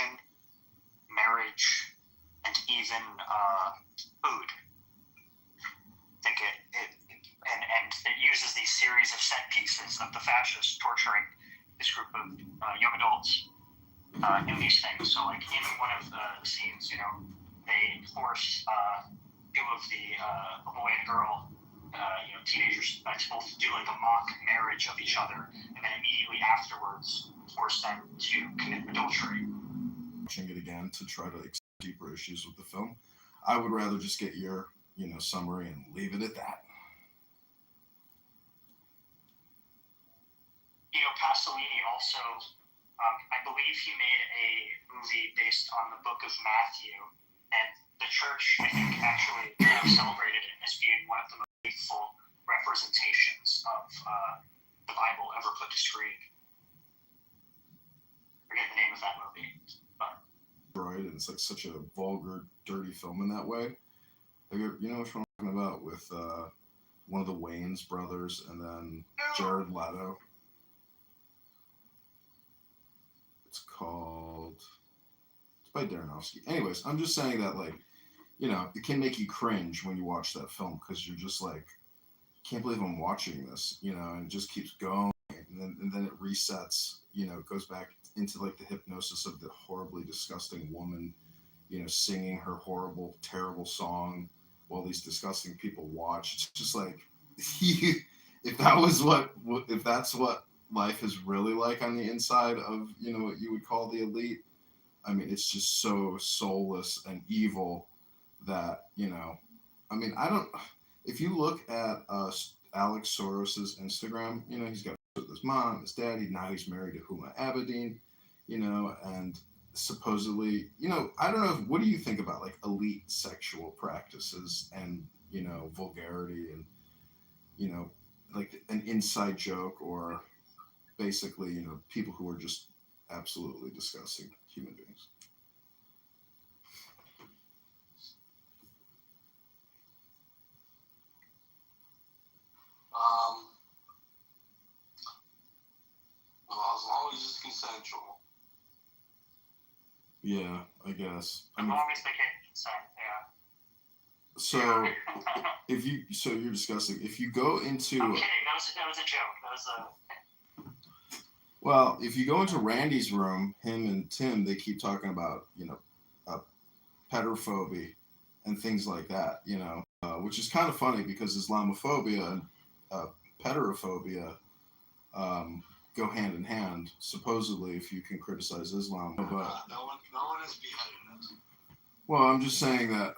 religion, marriage, and even food. I think it uses these series of set pieces of the fascists torturing this group of young adults in these things. So, like in one of the scenes, they force two of a boy and a girl, teenagers, both to do like a mock marriage of each other, and then immediately afterwards force them to commit adultery. Watching it again to try to explore deeper issues with the film, I would rather just get your summary and leave it at that. Pasolini also, I believe he made a movie based on the Book of Matthew, and the church, I think, actually celebrated it as being one of the most faithful representations of the Bible ever put to screen. I forget the name of that movie. Right, and it's like such a vulgar, dirty film in that way. You know what I'm talking about with one of the Wayans brothers and then Jared Leto. It's by Darrenofsky. Anyways, I'm just saying that, like, it can make you cringe when you watch that film because you're just like, can't believe I'm watching this, and it just keeps going, and then it resets, it goes back into like the hypnosis of the horribly disgusting woman, singing her horrible, terrible song while these disgusting people watch. It's just like, if that's what life is really like on the inside of, what you would call the elite, I mean, it's just so soulless and evil that, if you look at Alex Soros's Instagram, he's got with his mom, his daddy, now he's married to Huma Abedin, and supposedly, I don't know, what do you think about like elite sexual practices and, vulgarity and, like an inside joke, or basically, people who are just absolutely disgusting human beings? Well, as long as it's consensual. Yeah, I guess. As long as they can consent, yeah. So you're disgusting. If you go into... I'm kidding, that was a joke. Well, if you go into Randy's room, him and Tim, they keep talking about, pedophobia and things like that, which is kind of funny because Islamophobia and pedophobia go hand in hand, supposedly, if you can criticize Islam. But no one is beheading it. Well, I'm just saying that,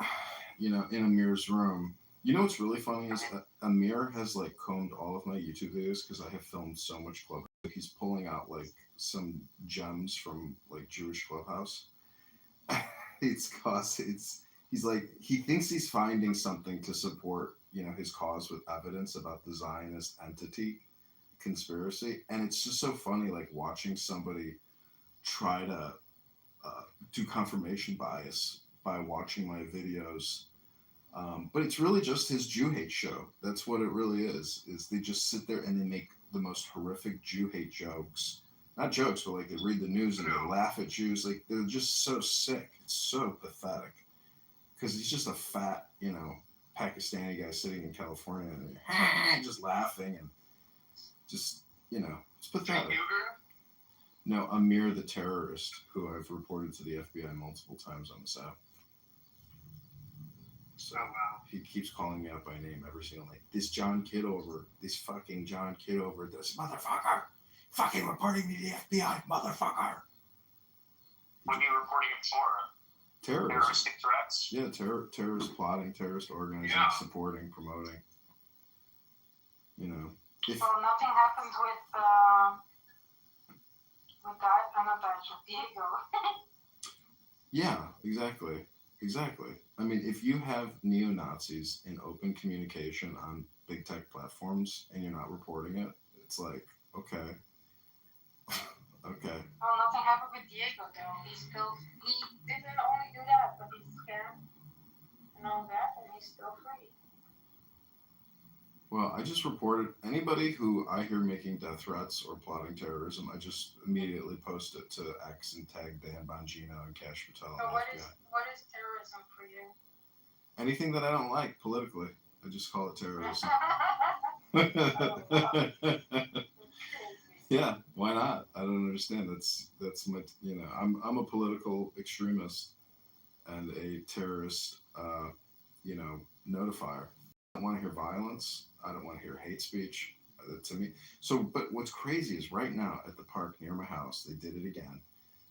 in Amir's room, what's really funny is that Amir has like combed all of my YouTube videos because I have filmed so much club. He's pulling out like some gems from like Jewish Clubhouse. He's like, he thinks he's finding something to support, his cause with evidence about the Zionist entity conspiracy. And it's just so funny, like watching somebody try to do confirmation bias by watching my videos. But it's really just his Jew hate show. That's what it really is they just sit there and they make the most horrific Jew hate jokes. Not jokes, but like they read the news and they laugh at Jews. Like they're just so sick. It's so pathetic. Because he's just a fat, Pakistani guy sitting in California and just laughing and just, it's pathetic. No, Amir the terrorist, who I've reported to the FBI multiple times on this app. So he keeps calling me out by name every single night. This fucking John Kitover, this motherfucker, fucking reporting me to the FBI, motherfucker. What are you reporting him for? Terroristic threats? Yeah, terrorist plotting, terrorist organizing, supporting, promoting. Well, nothing happened with that Anabasha Diego. Yeah, exactly. I mean, if you have neo-Nazis in open communication on big tech platforms and you're not reporting it, it's like, okay. Well, nothing happened with Diego, though. He didn't only do that, but he's scammed and all that, and he's still free. Well, I just reported anybody who I hear making death threats or plotting terrorism. I just immediately post it to X and tag Dan Bongino and Cash Patel So and what the is FBI. terrorism for you? Anything that I don't like politically, I just call it terrorism. Yeah, why not? I don't understand. That's my I'm a political extremist and a terrorist notifier. I don't want to hear violence. I don't want to hear hate speech. To me, but what's crazy is right now at the park near my house, they did it again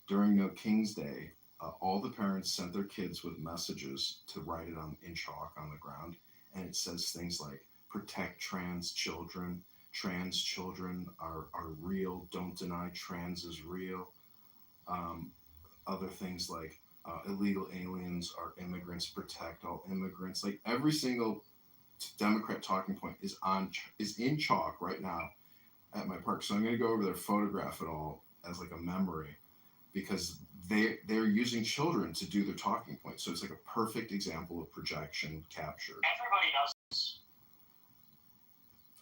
during No King's Day. All the parents sent their kids with messages to write it on in chalk on the ground, and it says things like "Protect trans children." Trans children are real. Don't deny trans is real. Um, Other things like illegal aliens are immigrants. Protect all immigrants. Like every single Democrat talking point is in chalk right now at my park. So I'm going to go over there, photograph it all as like a memory because they're using children to do their talking points. So it's like a perfect example of projection capture. Everybody does this.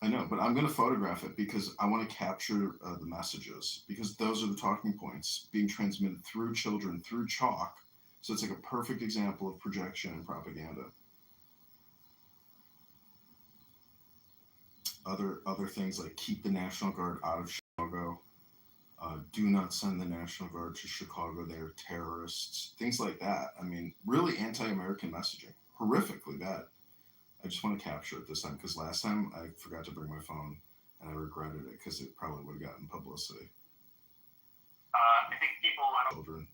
I know, but I'm going to photograph it because I want to capture the messages because those are the talking points being transmitted through children through chalk. So it's like a perfect example of projection and propaganda. Other things like keep the National Guard out of Chicago. Do not send the National Guard to Chicago. They are terrorists. Things like that. I mean, really anti-American messaging. Horrifically bad. I just want to capture it this time because last time I forgot to bring my phone and I regretted it because it probably would have gotten publicity. I think people, children,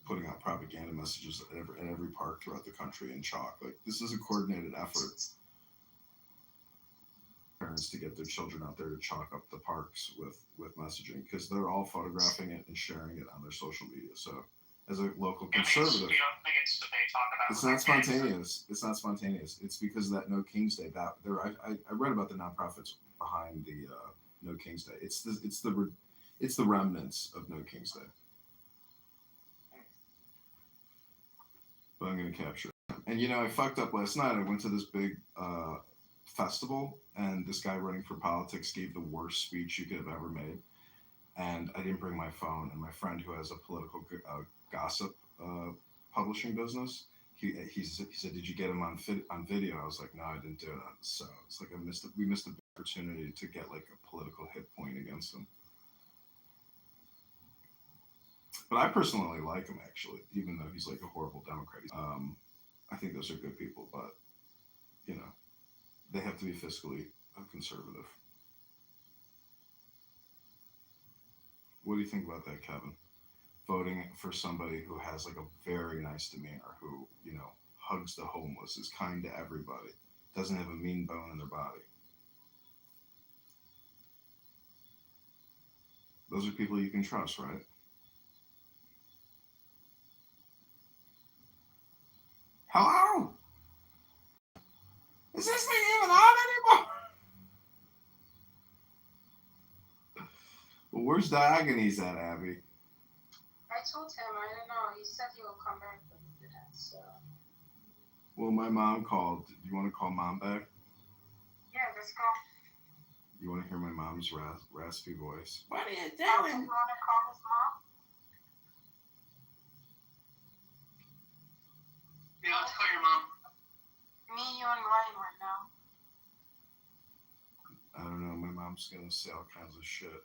putting out propaganda messages at every park throughout the country in chalk. Like this is a coordinated effort. Parents to get their children out there to chalk up the parks with messaging because they're all photographing it and sharing it on their social media. So as a local conservative, you don't think it's that they talk about it's not spontaneous. It's not spontaneous. It's because of that No King's Day. That there, I read about the nonprofits behind the No King's Day. It's the remnants of No King's Day. But I'm gonna capture it. And I fucked up last night. I went to this big festival, and this guy running for politics gave the worst speech you could have ever made. And I didn't bring my phone. And my friend who has a political gossip publishing business, he said, "Did you get him on video?" I was like, "No, I didn't do it." So it's like we missed an opportunity to get like a political hit point against him. But I personally like him actually, even though he's like a horrible Democrat. I think those are good people, but they have to be fiscally conservative. What do you think about that, Kevin? Voting for somebody who has like a very nice demeanor, who hugs the homeless, is kind to everybody, doesn't have a mean bone in their body. Those are people you can trust, right? Hello? Is this thing even on anymore? Well, where's Diogenes at, Abby? I told him, I don't know. He said he will come back when we do that, so. Well, my mom called. Do you want to call mom back? Yeah, let's go. You want to hear my mom's raspy voice? What are you doing? You want to call his mom? Yeah, let's call your mom. Me, you, and Ryan right now. I don't know. My mom's gonna say all kinds of shit. Okay.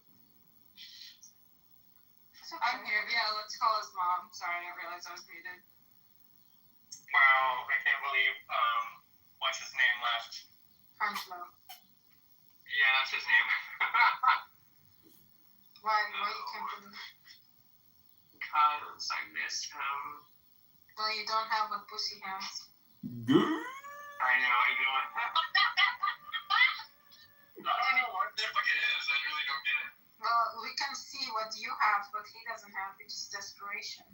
I'm here. Yeah, let's call his mom. Sorry, I didn't realize I was muted. Wow, I can't believe, what's his name left? Angelo. Yeah, that's his name. Why you can't believe? Because I miss him. Well, you don't have what pussy has. Good. I know, I do. I don't know what the fuck it is. I really don't get it. Well, we can see what you have, but he doesn't have, which is desperation.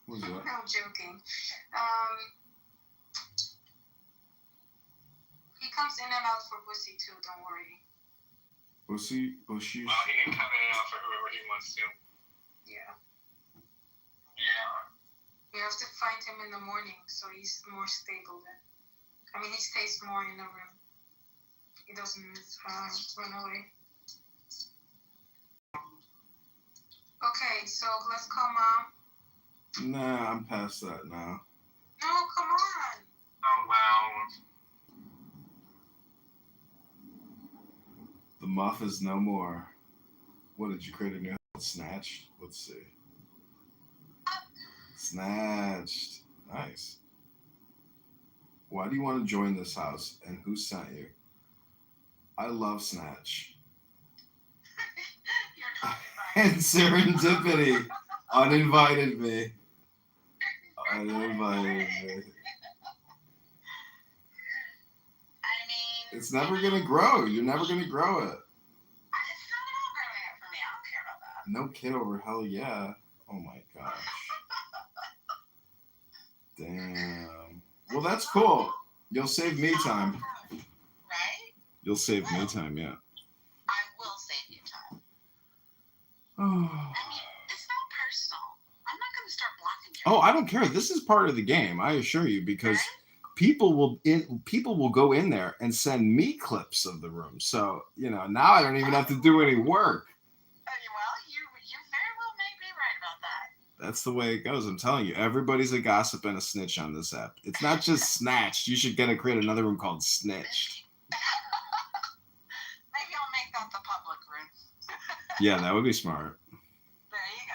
What's that? No, joking. He comes in and out for pussy too, don't worry. Bushy. Well, he can come in and out for whoever he wants to. Yeah. Yeah. You have to find him in the morning, so he's more stable then. I mean, he stays more in the room. He doesn't run away. Okay, so let's call Mom. Nah, I'm past that now. No, come on. Oh, wow. The muff is no more. What did you create a new house? Snatched? Let's see. Snatched. Nice. Why do you want to join this house and who sent you? I love Snatch. And serendipity uninvited me. Uninvited me. I mean, It's never gonna grow. You're never gonna grow it. it's not about growing up for me. I don't care about that. No Kitover, hell yeah. Oh my gosh. Damn. Well, that's cool. You'll save me time. Right? You'll save me time, yeah. I will save you time. Oh. I mean, it's not personal. I'm not going to start blocking you. Oh, I don't care. This is part of the game, I assure you, because people will go in there and send me clips of the room. So, now I don't even have to do any work. Well, you very well may be right about that. That's the way it goes. I'm telling you, everybody's a gossip and a snitch on this app. It's not just Snatched. You should create another room called Snitched. Maybe I'll make that the public room. Yeah, that would be smart. There you go.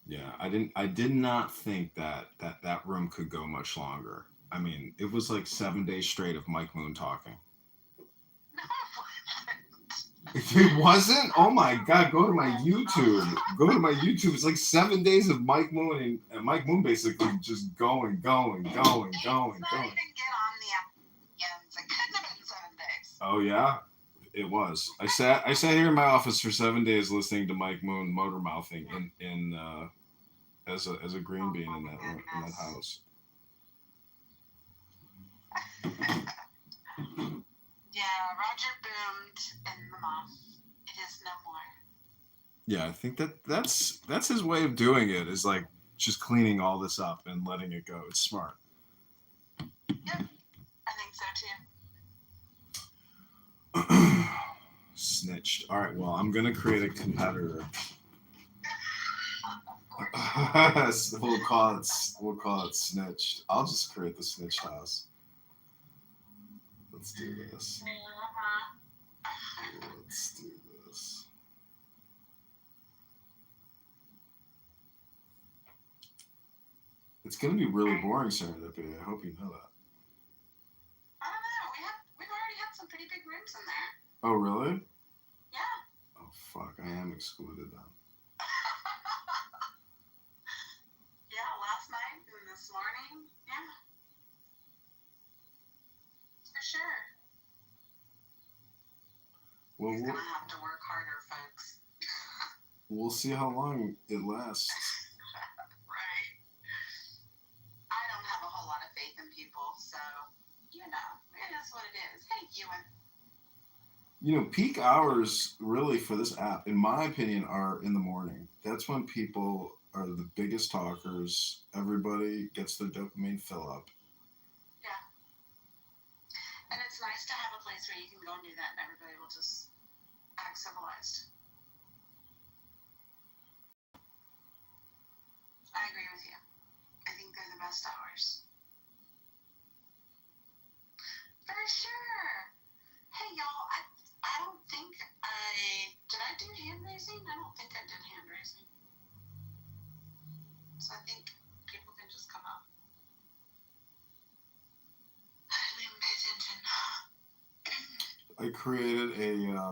Yeah, I did not think that room could go much longer. I mean, it was like 7 days straight of Mike Moon talking. No, It wasn't? Oh my God, go to my YouTube. It's like 7 days of Mike Moon and Mike Moon basically just going. It's not even get on the app. It couldn't have been 7 days. Oh yeah? It was. I sat here in my office for 7 days listening to Mike Moon motor mouthing in as a green bean in that house. Yeah, Roger boomed in the moth. It is no more. Yeah, I think that's his way of doing it, is like just cleaning all this up and letting it go. It's smart. Yep, I think so too. Snitched. All right, well, I'm gonna create a competitor. We'll call it Snitched. I'll just create the Snitched house. Let's do this. Let's do this. It's gonna be really boring, Serendipity. I hope you know that. I don't know. We've already had some pretty big rooms in there. Oh, really? Yeah. Oh, fuck. I am excluded then. Yeah, last night and this morning. Yeah. For sure. Well, He's gonna have to work harder, folks. we'll see how long it lasts. Right. I don't have a whole lot of faith in people, so it is what it is. Hey, Ewan. Peak hours really for this app, in my opinion, are in the morning. That's when people are the biggest talkers. Everybody gets their dopamine fill up. Yeah. And it's nice to have a place where you can go and do that and everybody will just act civilized. I agree with you. I think they're the best hours. For sure. Hey, y'all, I don't think did I do hand raising? I don't think I did hand raising. So I think people can just come up. I didn't even pay attention. I created a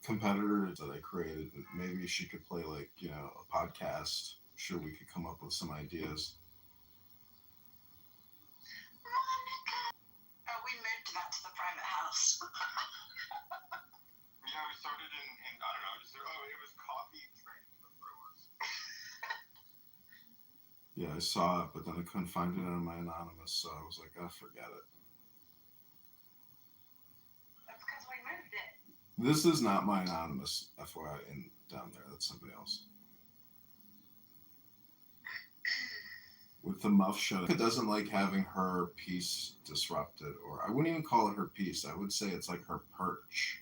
competitor that I created. Maybe she could play a podcast. I'm sure we could come up with some ideas. Monica. Oh, we moved that to the private house. Yeah, we started in I don't know, it was coffee training before it was. Yeah, I saw it, but then I couldn't find it on my anonymous, so I was like, forget it. That's because we moved it. This is not my anonymous FYI in down there. That's somebody else. With the muff shut. It doesn't like having her peace disrupted, or I wouldn't even call it her peace. I would say it's like her perch.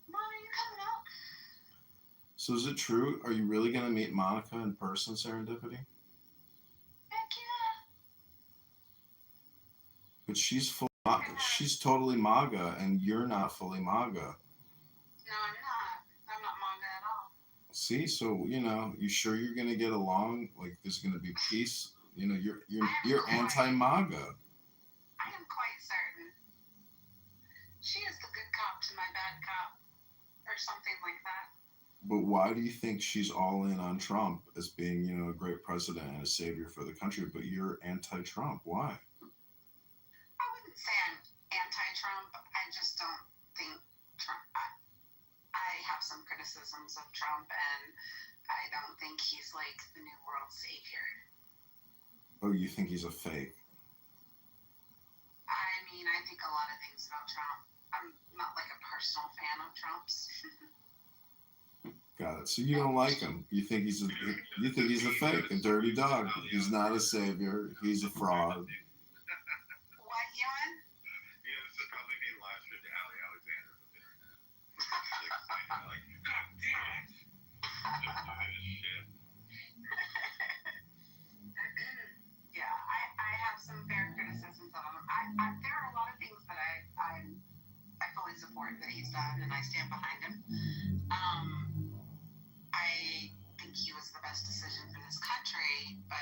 Mom, are you coming up? So is it true? Are you really going to meet Monica in person, Serendipity? Heck yeah. But she's totally MAGA, and you're not fully MAGA. No, I'm not. I'm not manga at all. See, so you sure you're going to get along? Like there's going to be peace? You're anti-MAGA. I am quite certain. She is the good cop to my bad cop, or something like that. But why do you think she's all in on Trump as being, a great president and a savior for the country, but you're anti-Trump? Why? I wouldn't say I'm anti-Trump. I just don't think Trump. I have some criticisms of Trump, and I don't think he's like the new world savior. Oh, you think he's a fake? I mean, I think a lot of things about Trump. I'm not like a personal fan of Trump's. Got it. So you don't like him. You think he's a fake, a dirty dog. He's not a savior. He's a fraud. What, Ewan? This is probably being live streamed to Ali Alexander on the internet. Like, God damn it! Shit. Yeah, I have some fair criticisms of him. There are a lot of things that I fully support that he's done, and I stand behind him. I think he was the best decision for this country, but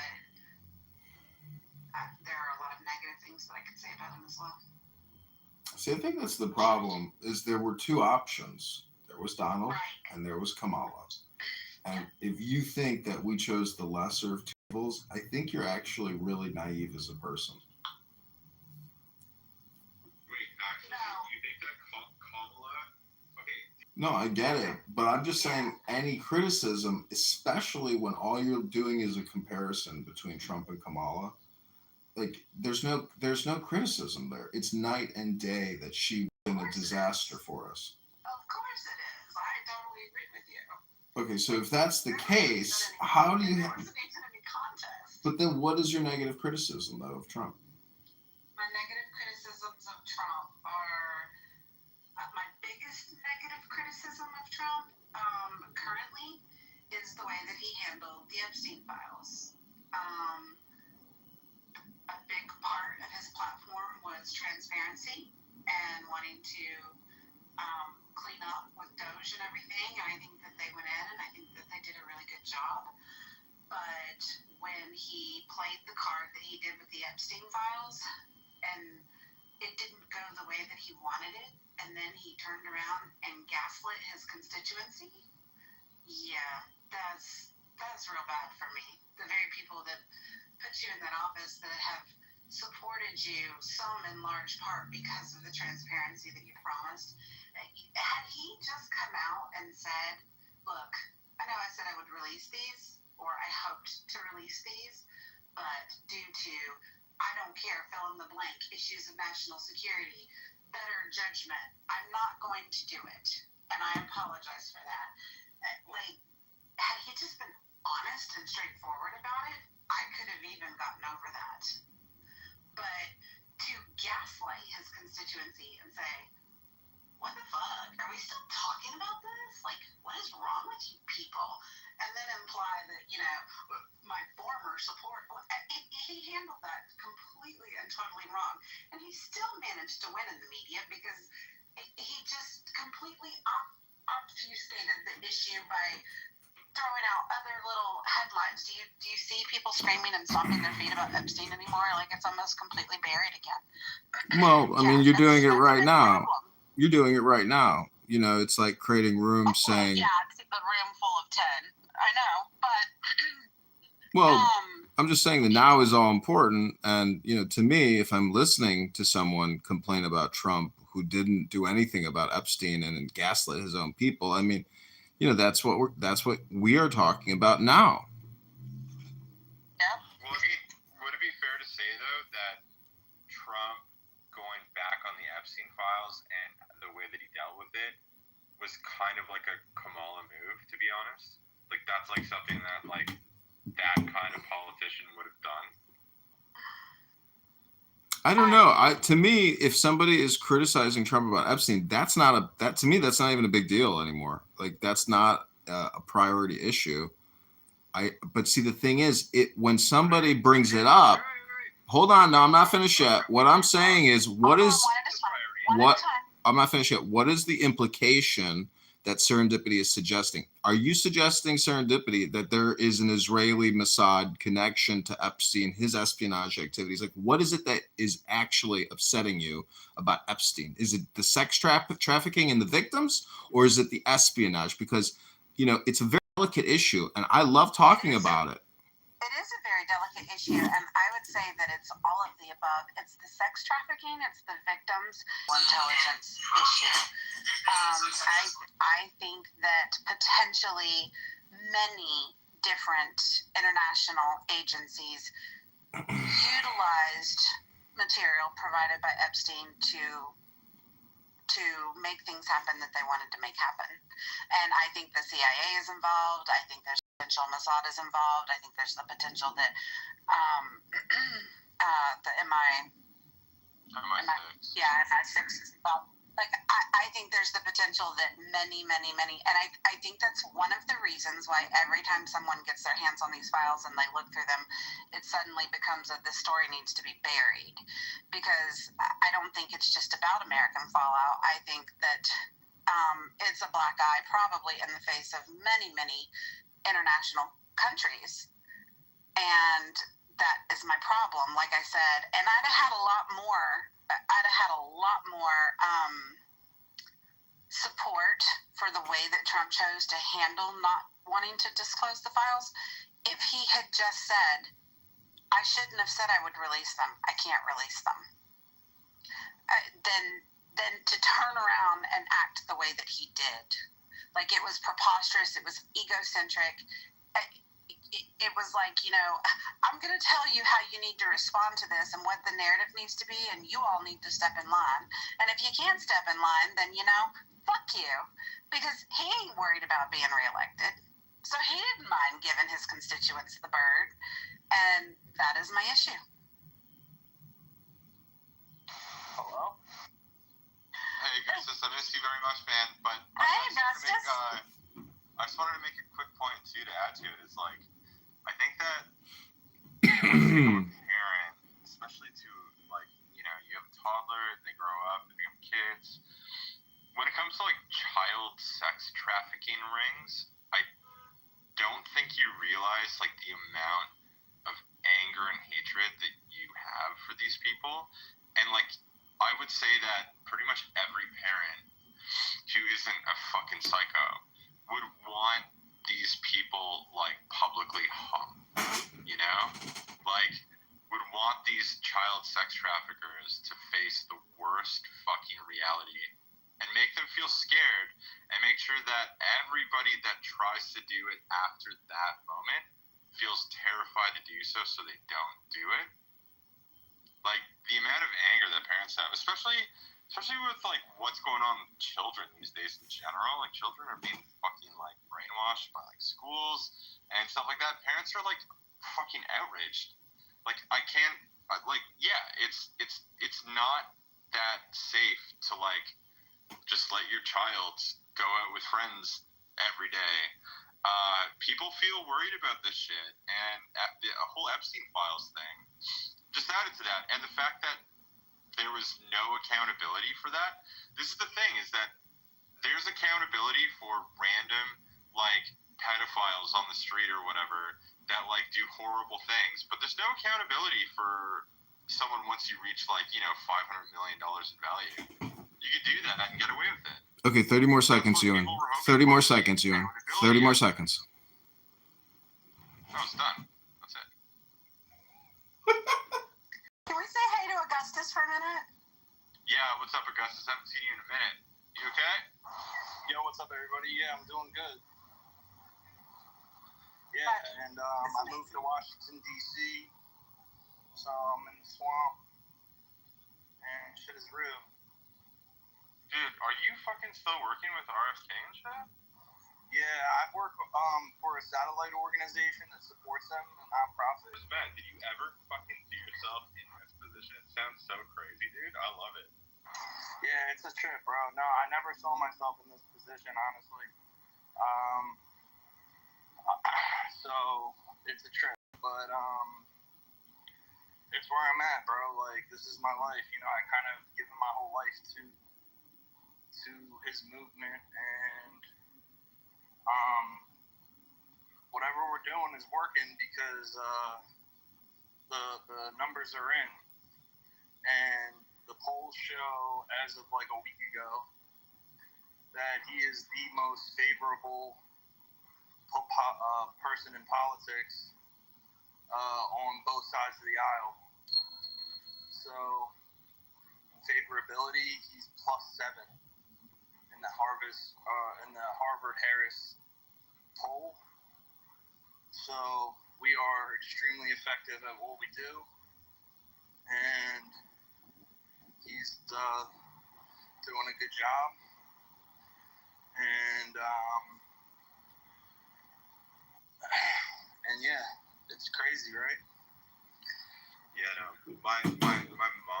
there are a lot of negative things that I could say about him as well. See, I think that's the problem, is there were two options. There was Donald Right. and there was Kamala. And if you think that we chose the lesser of two evils, I think you're actually really naive as a person. Wait, actually, you think that Kamala? Okay. No, I get it, but I'm just saying any criticism, especially when all you're doing is a comparison between Trump and Kamala, like there's no criticism there. It's night and day that she was a disaster for us. Of course it is. I totally agree with you. Okay, so if that's the case, how do you? But then, what is your negative criticism though of Trump? My negative criticisms of Trump are my biggest negative criticism of Trump currently is the way that he handled the Epstein files. A big part of his platform was transparency and wanting to clean up with Doge and everything. And I think that they went in and I think that they did a really good job. But when he played the card that he did with the Epstein files and it didn't go the way that he wanted it, and then he turned around and gaslit his constituency, yeah, that's real bad for me. The very people that put you in that office that have supported you, some in large part because of the transparency that you promised. Had he just come out and said, look, I know I said I would release these, or I hoped to release these, but due to, I don't care, fill in the blank, issues of national security, better judgment, I'm not going to do it. And I apologize for that. Like, had he just been honest and straightforward about it, I could have even gotten over that. But to gaslight his constituency and say, what the fuck? Are we still talking about this? Like, what is wrong with you people? And then imply that, my former support, he handled that completely and totally wrong. And he still managed to win in the media because he just completely obfuscated the issue by throwing out other little headlines. Do you see people screaming and stomping their feet about Epstein anymore? Like it's almost completely buried again. Well, I mean, you're doing it right now. You're doing it right now. It's like creating rooms saying. Yeah, it's a room full of 10. I know, but. Well, I'm just saying the now is all important. And, to me, if I'm listening to someone complain about Trump who didn't do anything about Epstein and gaslit his own people, I mean, that's what we are talking about now. Yeah. Well, I mean, would it be fair to say though that Trump going back was kind of like a Kamala move, to be honest. Like, that's like something that like that kind of politician would have done. I don't know. To me, if somebody is criticizing Trump about Epstein, that's not even a big deal anymore. Like, that's not a priority issue. But see, the thing is, when somebody brings it up, hold on, no, I'm not finished yet. What I'm saying is, I'm not finished yet. What is the implication that serendipity is suggesting? Are you suggesting serendipity that there is an Israeli Mossad connection to Epstein, his espionage activities? Like, what is it that is actually upsetting you about Epstein? Is it the sex trafficking and the victims, or is it the espionage? Because, it's a very delicate issue, and I love talking about it. It is a very delicate issue, and I would say that it's all of the above. It's the sex trafficking, it's the victims' intelligence issue. I think that potentially many different international agencies utilized material provided by Epstein to make things happen that they wanted to make happen. And I think the CIA is involved. I think there's potential Mossad is involved. I think there's the potential that the MI6 is involved. Like, I think there's the potential that many, and I think that's one of the reasons why every time someone gets their hands on these files and they look through them, it suddenly becomes that this story needs to be buried. Because I don't think it's just about American fallout. I think that it's a black eye probably in the face of many international countries. And that is my problem, like I said. And I'd have had a lot more support for the way that Trump chose to handle not wanting to disclose the files if he had just said, I shouldn't have said I would release them. I can't release them. Then to turn around and act the way that he did. Like, it was preposterous. It was egocentric. It was like, I'm going to tell you how you need to respond to this and what the narrative needs to be, and you all need to step in line. And if you can't step in line, then, fuck you. Because he ain't worried about being reelected. So he didn't mind giving his constituents the bird. And that is my issue. Hello? Hey, Augustus, I miss you very much, man. But hey, Augustus. I just wanted to make a quick point, too, to add to it. Is like, I think that a parent, especially to, like, you have a toddler, they grow up, they become kids. When it comes to, like, child sex trafficking rings, I don't think you realize, like, the amount of anger and hatred that you have for these people. And, like, I would say that pretty much every parent who isn't a fucking psycho would want these people, like, publicly hung, Like, would want these child sex traffickers to face the worst fucking reality and make them feel scared and make sure that everybody that tries to do it after that moment feels terrified to do so they don't do it. Like, the amount of anger that parents have, especially with, like, what's going on with children these days in general. Like, children are being fucking, like, brainwashed by, like, schools and stuff like that. Parents are, like, fucking outraged. Like, it's not that safe to, like, just let your child go out with friends every day. People feel worried about this shit, and the whole Epstein files thing just added to that. And the fact that there was no accountability for that. This is the thing, is that there's accountability for random, like, pedophiles on the street or whatever that, like, do horrible things. But there's no accountability for someone once you reach, like, $500 million in value. You could do that and get away with it. Okay, 30 more seconds, Ewan. 30 more seconds, Ewan. 30 more seconds. No, it's done. That's it. Can we say hey to Augustus for a minute? Yeah, what's up, Augustus? I haven't seen you in a minute. You okay? Yo, what's up, everybody? Yeah, I'm doing good. Yeah, and I moved to Washington, D.C., so I'm in the swamp, and shit is real. Dude, are you fucking still working with RFK and shit? Yeah, I work for a satellite organization that supports them, a nonprofit. Ben, did you ever fucking see yourself in this position? It sounds so crazy, dude. I love it. Yeah, it's a trip, bro. No, I never saw myself in this position, honestly. So it's a trip, but it's where I'm at, bro. Like, this is my life. You know, I kind of given my whole life to his movement, and whatever we're doing is working because the numbers are in, and the polls show as of like a week ago that he is the most favorable person in politics on both sides of the aisle. So favorability, he's +7 in the Harvard Harris poll. So we are extremely effective at what we do, and he's doing a good job. And yeah, it's crazy, right? Yeah, no. My mom.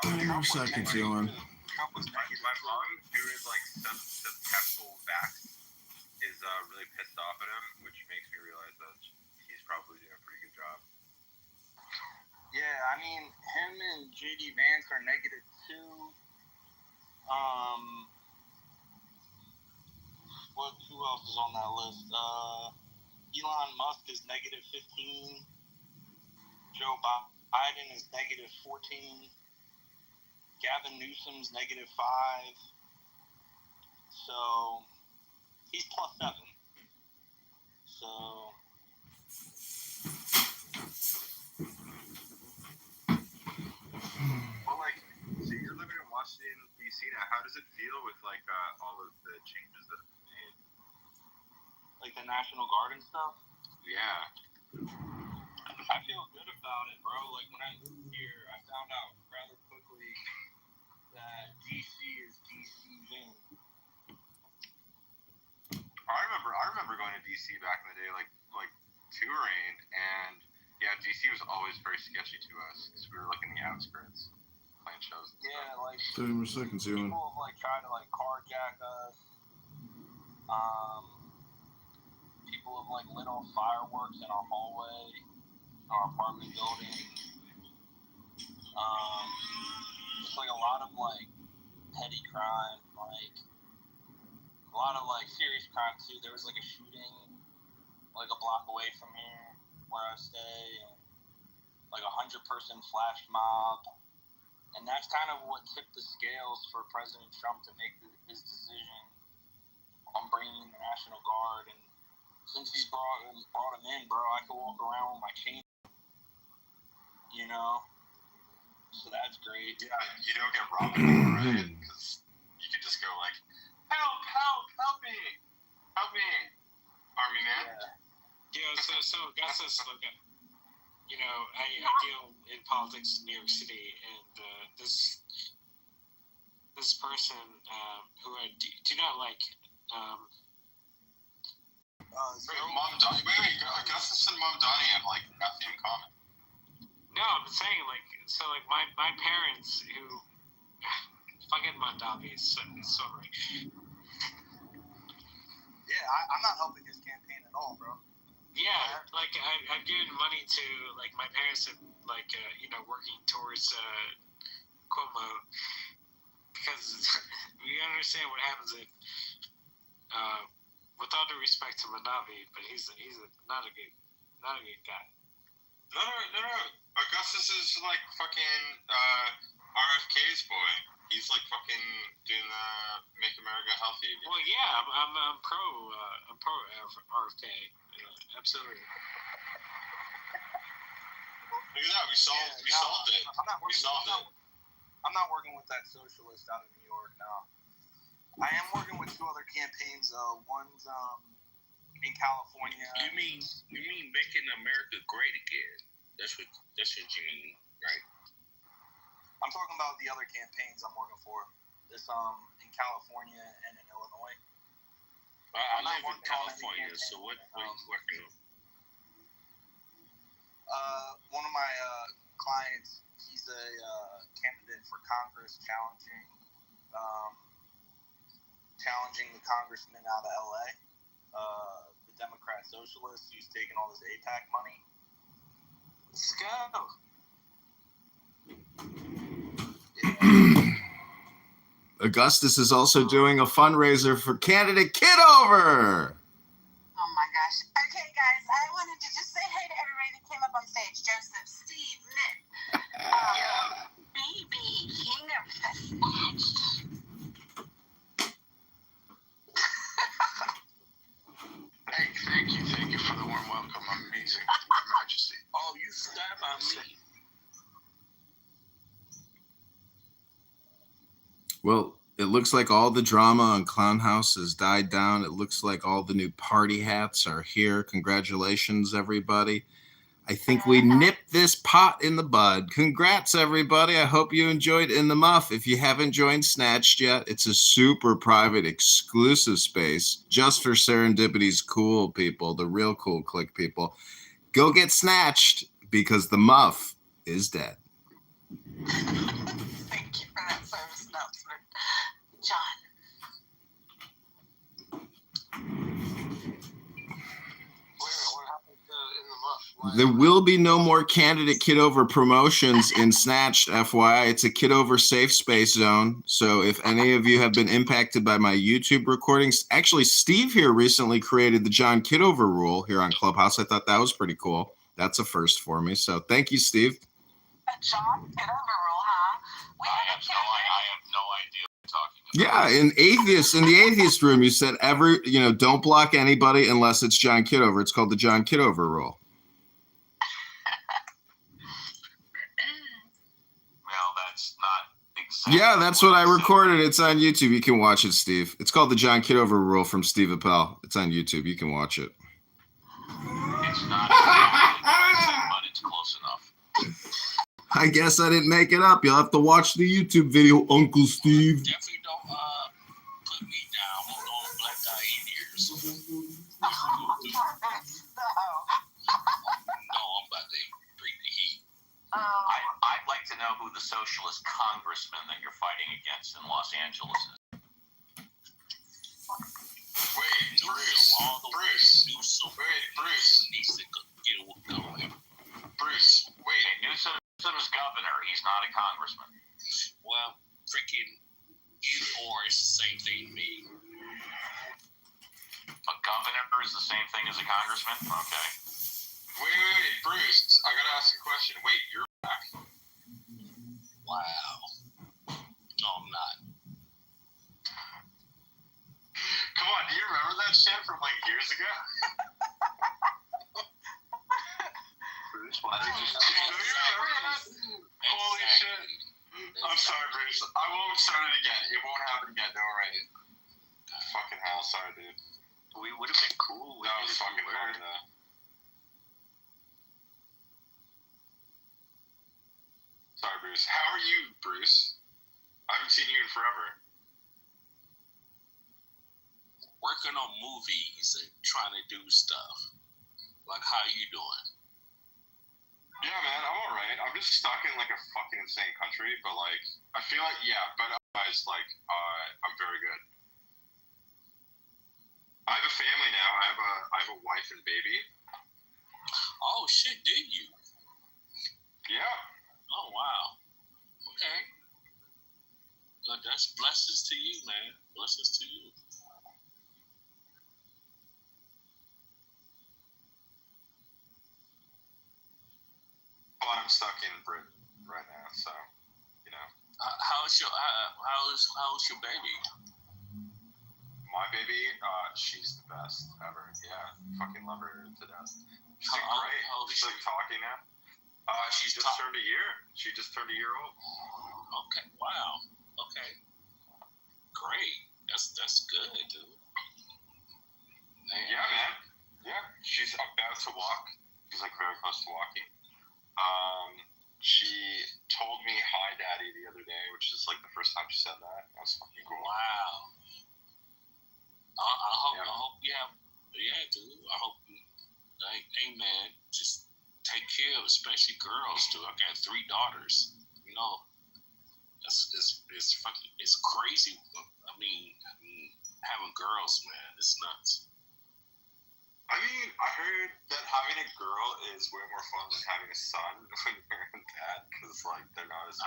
30 seconds, Elon. My mom, who is like susceptible back, is really pissed off at him, which makes me realize that he's probably doing a pretty good job. Yeah, I mean, him and JD Vance are -2. Who else is on that list? Elon Musk is -15. Joe Biden is -14. Gavin Newsom's -5. So he's +7. So Well, like, so you're living in Washington D.C. now. How does it feel with like all of the changes that have been made? like the National Guard and stuff. Yeah. I feel good about it, bro. Like when I moved here, I found out rather quickly that DC is DCing. I remember going to DC back in the day, like touring, and yeah, DC was always very sketchy to us because we were like in the outskirts playing shows. And Yeah, stuff. like 30 more seconds, Elon. people have like tried to like carjack us. People have like lit off fireworks in our hallway, our apartment building. Just like a lot of like petty crime, like a lot of like serious crime too. There was like a shooting like a block away from here where I stay, and like 100-person flash mob. And that's kind of what tipped the scales for President Trump to make his decision on bringing in the National Guard. And since he's brought him in, bro, I could walk around with my chain, you know? So that's great. Yeah, you don't get robbed anymore, right? Because you could just go like, help me, Army man. Yeah, so that's just like, you know, I deal in politics in New York City, and this person who I do not like. Mom Donnie. Wait, Augustus and Mom Donnie have like nothing in common. No, I'm saying like my parents who fucking Mondavi is so rich. Yeah, I'm not helping his campaign at all, bro. Yeah, like I've given money to like my parents have like you know, working towards Cuomo, because we understand what happens if with all due respect to Manavi, but he's not a good guy. No. Augustus is like fucking RFK's boy. He's like fucking doing the Make America Healthy again. Well, yeah, I'm pro RFK. Absolutely. Look at that, we solved it. I'm not working with that socialist out of New York now. I am working with 2 other campaigns. One's in California. You mean making America great again? That's what you mean, right? I'm talking about the other campaigns I'm working for. this in California and in Illinois. I live in California, so what are you working on? One of my clients, he's a candidate for Congress, challenging the congressman out of LA, the Democrat socialist who's taking all this APAC money. Let's go. Augustus is also doing a fundraiser for candidate Kitover. Oh my gosh. Okay, guys, I wanted to just say hi to everybody that came up on stage. Joseph, Steve, Nick, BB, King of the Snatched. Thank you for the warm welcome. I'm amazing, Your Majesty. Oh, you stab on me. Well, it looks like all the drama on Clown House has died down. It looks like all the new party hats are here. Congratulations, everybody. I think we nipped this pot in the bud. Congrats, everybody. I hope you enjoyed In the Muff. If you haven't joined Snatched yet, it's a super private, exclusive space just for Serendipity's cool people, the real cool click people. Go get Snatched because the Muff is dead. Thank you for that service announcement, John. What happened in the muff? There will be no more candidate Kitover promotions in Snatched, FYI. It's a Kitover safe space zone. So if any of you have been impacted by my YouTube recordings, actually Steve here recently created the John Kitover rule here on Clubhouse. I thought that was pretty cool. That's a first for me. So thank you, Steve. John Kitover rule, huh? We I have have no idea what you're talking about. Yeah, in the atheist room, you said don't block anybody unless it's John Kitover. It's called the John Kitover rule. Well, that's not exactly. Yeah, that's what I recorded. It's on YouTube. You can watch it, Steve. It's called the John Kitover rule from Steve Appel. It's on YouTube. You can watch it. It's not exactly what I said, but it's close enough. I guess I didn't make it up. You'll have to watch the YouTube video, Uncle Steve. Definitely don't put me down with all black guy ears. No. No, I'm about to bring the heat. I'd like to know who the socialist congressman that you're fighting against in Los Angeles is. Wait, Bruce, wait, Newsom's governor. He's not a congressman. Well, freaking either or is the same thing to me. A governor is the same thing as a congressman? Okay. Wait, Bruce, I gotta ask a question. Wait, you're back? Wow. No, I'm not. Come on, do you remember that shit from like years ago? Bruce, why did you do you remember that? Holy shit. I'm sorry, Bruce. I won't start it again. It won't happen again, don't worry. Fucking hell, sorry, dude. We would have been cool. That was fucking hard, though. Sorry, Bruce. How are you, Bruce? I haven't seen you in forever. Working on movies and trying to do stuff. Like, how you doing? Yeah, man, I'm alright. I'm just stuck in like a fucking insane country, but like, I feel like, yeah, but otherwise, like, I'm very good. I have a family now. I have a wife and baby. Oh, shit, did you? Yeah. Oh, wow. Okay. Well, that's blessings to you, man. Blessings to you. But I'm stuck in Britain right now, so, you know. How's your baby? My baby, she's the best ever. Yeah, fucking love her to death. She's doing great. She's like talking now. She just turned a year. She just turned a year old. Okay. Wow. Okay. Great. That's good, dude. Yeah, man. Yeah, she's about to walk. She's like very close to walking. She told me hi, daddy, the other day, which is like the first time she said that. That was especially girls, too. I got 3 daughters. You know, it's fucking, it's crazy. I mean, having girls, man, it's nuts. I mean, I heard that having a girl is way more fun than having a son when you're a dad, because like they're not as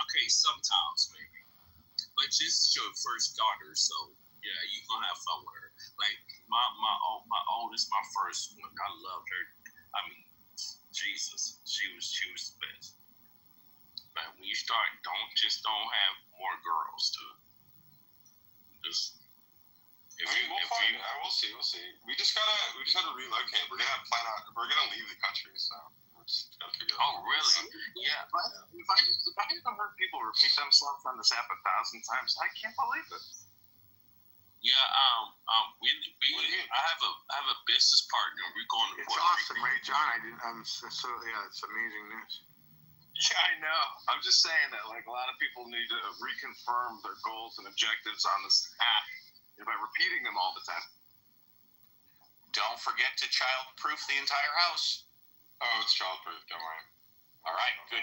okay, sometimes maybe, but this is your first daughter, so yeah, you're gonna have fun with her. Like my oldest, my first one, I loved her. I mean, Jesus, she was the best. But when you start, don't have more girls to just. We'll see. We just gotta relocate. We're gonna leave the country, so we just gotta figure out. Oh, really? Yeah. If I haven't heard people repeat themselves on this app 1,000 times, I can't believe it. Yeah. I have a business partner. We're going to. It's awesome, right, John? It's amazing news. Yeah, I know. I'm just saying that like a lot of people need to reconfirm their goals and objectives on this app. By repeating them all the time. Don't forget to child-proof the entire house. Oh, it's child-proof. Don't worry. All right. Good.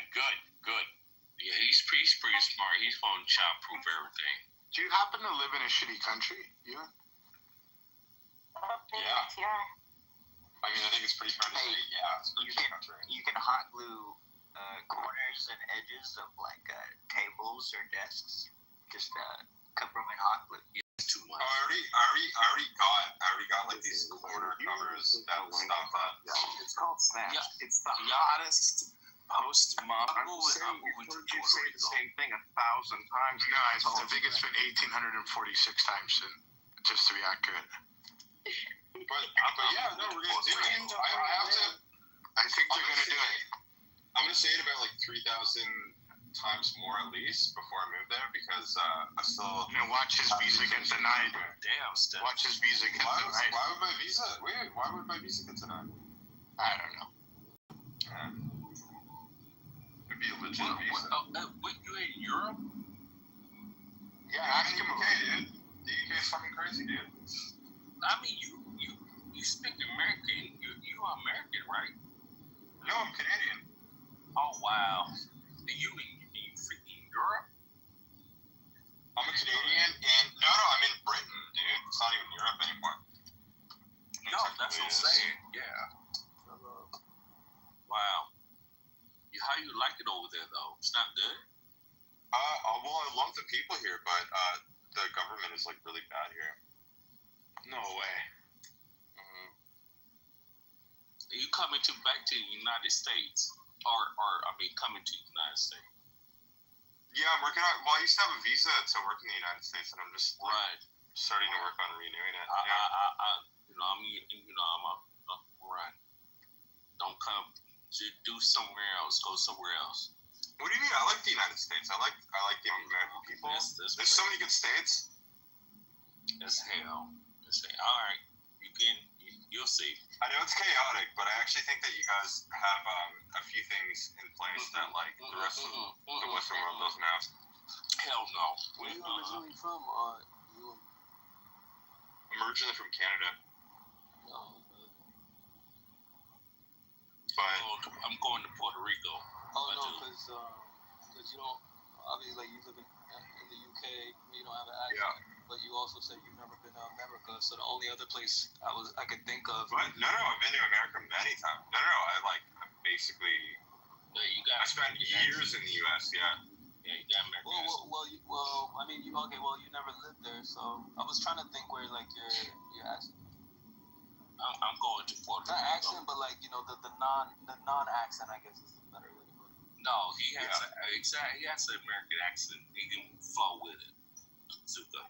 Yeah, he's pretty smart. He's going to child-proof everything. Do you happen to live in a shitty country, you? Yeah. I mean, I think it's pretty fair to say, yeah, it's a pretty shitty country. You can hot glue corners and edges of like tables or desks. Just cover them in hot glue. Too much. Oh, I already got like these corner covers that will stop that. Yeah, it's called Snap. Yeah. It's the hottest post-modern. I would you say the same thing 1,000 times? No, I think it's been 1,846 times, just to be accurate. But yeah, no, we're gonna do it. I think they're gonna do it. I'm gonna say it about like 3,000 times more at least before I move there, because I still. Watch his visa get denied. Damn, Steph. Watch his visa get denied. Why would my visa? Wait, why would my visa get denied? I don't know. It'd be a legit visa. What, you in Europe? Yeah, ask him. UK, dude. The UK is fucking crazy, dude. I mean, you speak American. You are American, right? No, I'm Canadian. Oh wow. You in freaking Europe? I'm a Canadian, and no, I'm in Britain, dude. It's not even Europe anymore. No, that's what I'm saying. Yeah. Wow. How you like it over there, though? It's not good. Well, I love the people here, but the government is like really bad here. No way. Mm-hmm. Are you coming back to the United States? Or coming to the United States? Yeah, I'm working on. Well, I used to have a visa to work in the United States, and I'm just starting to work on renewing it. I'm right. Don't come. Do somewhere else. Go somewhere else. What do you mean? I like the United States. I like the American people. There's so many good states. As hell. All right, you'll see. I know it's chaotic, but I actually think that you guys have a few things in place that like the rest of the Western world doesn't have. Hell no. Where are you originally from? I'm originally from Canada. Oh, But I'm going to Puerto Rico. Oh no, because you don't. Obviously, like you live in the UK, you don't have an accent. Yeah. But you also said you've never been to America, so the only other place I could think of. What? No, I've been to America many times. No, I'm basically. I spent years in the U.S. Yeah, you got America. Well, I mean, you never lived there, so I was trying to think where like your accent. I'm going to Puerto Rico. Not accent, but like the non-accent, I guess is the better way to put it. No, he has an American accent. He can flow with it. Super.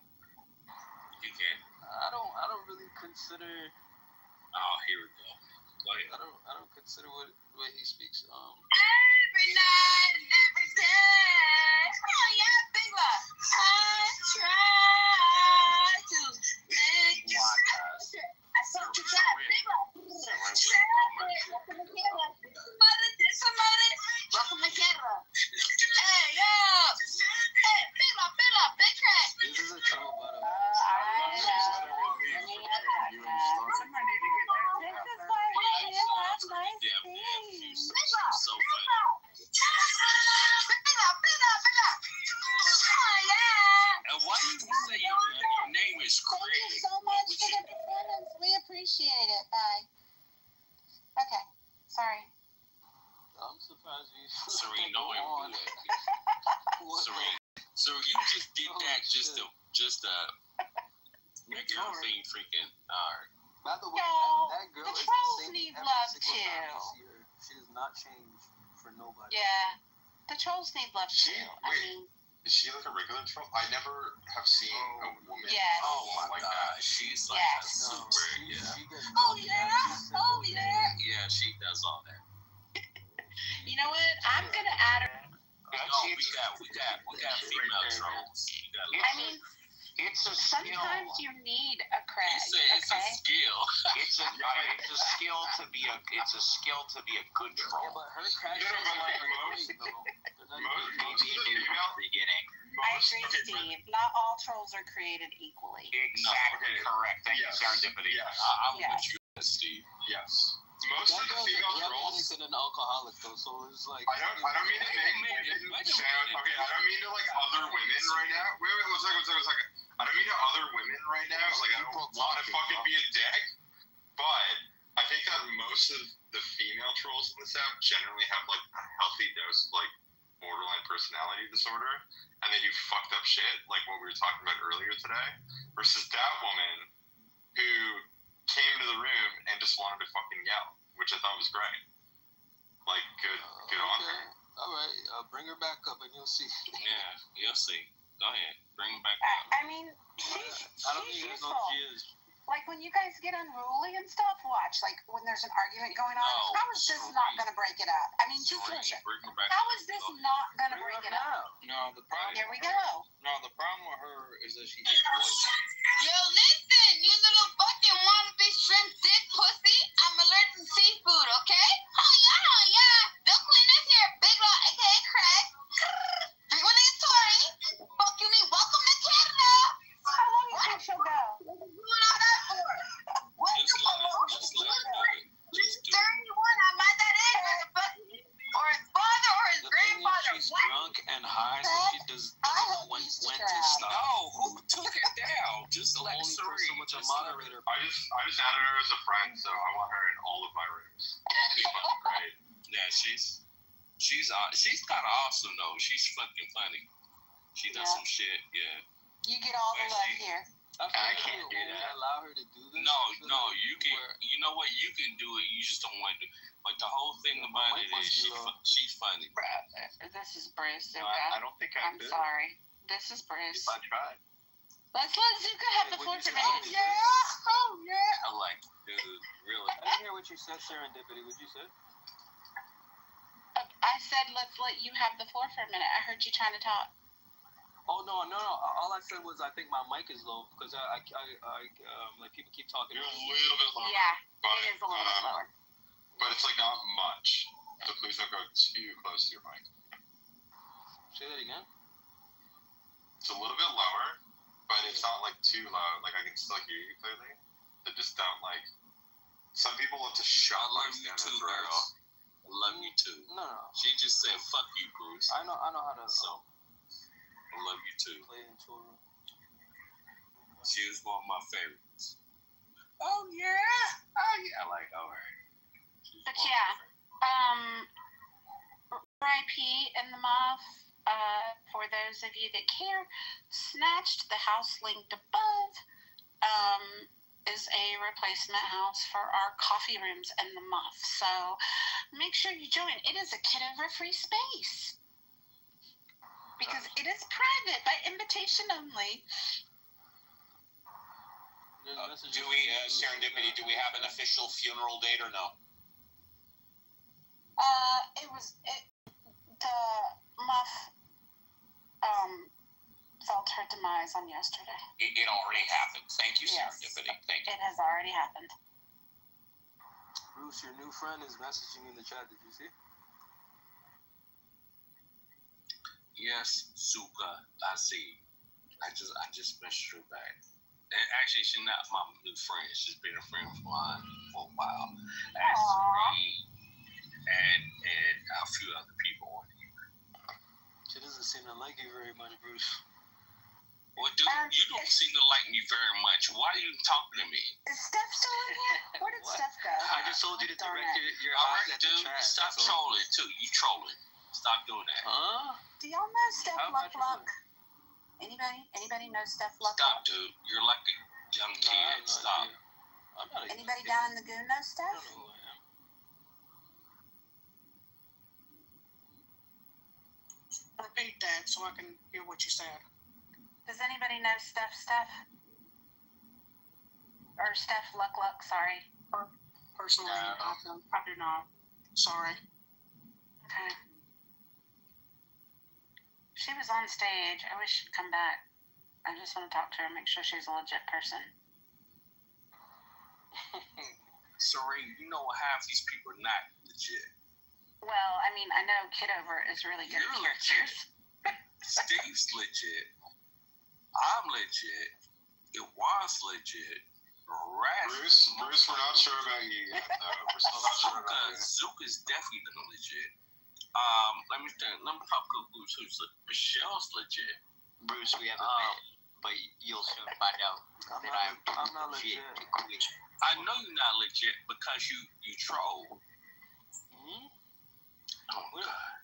You can. I don't really consider. Oh, here we go. Go ahead. I don't consider what he speaks. Every night and every day. Oh yeah, big love. I try to make you happy. I told you that, big love. Welcome to Canada. Somebody. Welcome to Canada. Hey, yo. Hey, big love, big crack. This is a trouble, by the way. I know. Serene, don't ever do that. Serene. So you just did that just to make everything freaking alright. By the way, No, that girl the is trolls the same need every love single time you too. see her. She does not change for nobody. Yeah, the trolls need love too. I mean, Is she like a regular troll? I never have seen a woman Yes. Oh my like god, that. she's like Yes. a No, super, she gets oh drunk yeah, every single oh day. yeah. yeah, she does all that. You know what? I'm gonna add her. No, we got female trolls. I mean, It's a skill. sometimes you need a crack. It's a Okay. skill. It's a skill to be a good Yeah, troll. but her cracks Yeah, but like most most of the The beginning. I agree, Steve. Not all trolls are created equally. Exactly correct. Thank you, serendipity. Yes. I'm Yes. with you, Steve. Yes. Most That of the girl's a female drug trolls. addict and an alcoholic though, so it's like I don't mean to make women sound okay. I don't mean to like other women right now. Wait, one second. I don't mean to other women right now. Like I don't want to fucking be a dick, but I think that most of the female trolls in this app generally have like a healthy dose of like borderline personality disorder, and they do fucked up shit like what we were talking about earlier today. Versus that woman who came to the room and just wanted to fucking yell, which I thought was great. Like good on her. All right, bring her back up and you'll see. Yeah, you'll see. Go ahead, bring her back up. I mean, I don't she's think you guys know useful. who she is. Like when you guys get unruly and stuff, watch. Like when there's an argument going on, No, how is this not Serene. going to break it up? I mean, just Serene, listen. bring her back How up. is this Go ahead. not going to Bring break her it up? now. No, the problem. Here we go. No, the problem with her is that she hates boys. Yo, listen, you little fucking wannabe shrimp dick pussy. I'm allergic to seafood, okay? Oh yeah. Bill Clinton's here, big law, aka Craig. Big one is Tory. Fuck you mean, welcome to Canada. How long do you think she'll go? What are you doing all that for? What Just you let her want? do it. Just do it. 31, I'm not that age, motherfucker. Or his father or his The thing is, grandfather. she's What? drunk and high, so she doesn't I know hope when you to stick around. stop. No, who took it down? Just The let only Serene. person with a Just let her. moderator. I just added her as a friend, so I want her in all of my rooms. It's fucking great. Yeah, she's kind of awesome though. She's fucking funny. She does Yeah. some shit. Yeah. You get all the love here. I can't do when we that. allow her to do this. No, I feel like you can. we're- You know what? You can do it. You just don't want to. Like the whole thing Yeah, about Mike it wants is to, she's funny. This is Bruce. No, Zuka. I don't think I I'm could. sorry. This is Bruce. If I tried. Let's let Zuka have the Hey, floor what'd for you a say? minute. Oh yeah. I'm like, dude, really? I didn't hear what you said, serendipity. What'd you say? I said let's let you have the floor for a minute. I heard you trying to talk. Oh no! All I said was I think my mic is low because I like people keep talking. You're a little bit lower. Yeah, but, it is a little bit lower. But it's like not much. So please don't go too close to your mic. Say that again. It's a little bit lower, but it's not like too low. Like I can still hear you clearly. They just don't like. Some people love to shut I love mics you down too, their girl. throats. I love you too. No. She just said, "Fuck you, Bruce." I know how to So, I love you too. play into a room. She was one of my favorites. Oh yeah. Like, all right. She's But one of my yeah, favorites. RIP in the muff. For those of you that care, Snatched, the house linked above, is a replacement house for our coffee rooms in the muff. So make sure you join. It is a Kitover free space because it is private by invitation only. Do we, serendipity? Do we have an official funeral date or no? The muff felt her demise on yesterday. It already happened. Thank you, Yes. serendipity. Thank you. It has already happened. Bruce, your new friend is messaging you in the chat. Did you see? Yes, Suka, I see. I just messaged her back. And actually, she's not my new friend. She's been a friend of mine for a while. And Serene and a few other people on here. She doesn't seem to like you very much, Bruce. Well, dude, you don't seem to like me very much. Why are you talking to me? Is Steph still in here? Where did What? Steph go? I just told you to Darn direct it. your All eyes right, at the dude, chat. stop that's all. trolling, too. You trolling. Stop doing that. Huh? Do y'all know Steph How much Luck? Anybody know Steph Luck? Stop, dude. You're like a young No, I have kid. no Stop. idea. I'm not even Anybody kidding. down in the Goon know I Steph? don't know who I am. Repeat that so I can hear what you said. Does anybody know Steph? Or Steph Luck, sorry. Personally, No. I do not. Sorry. Okay. She was on stage. I wish she'd come back. I just want to talk to her, make sure she's a legit person. Serene, you know half these people are not legit. Well, I mean, I know Kitover is really good at You're characters. Steve's legit. I'm legit. It was legit. Bruce, we're not sure about you yet, though. We're still not sure about you. Zuka's definitely not legit. Let me think. Let me talk to Bruce. Michelle's legit. Bruce, we haven't met, but you'll soon find out that I'm not legit. I know you're not legit because you troll. Hmm? Oh my God.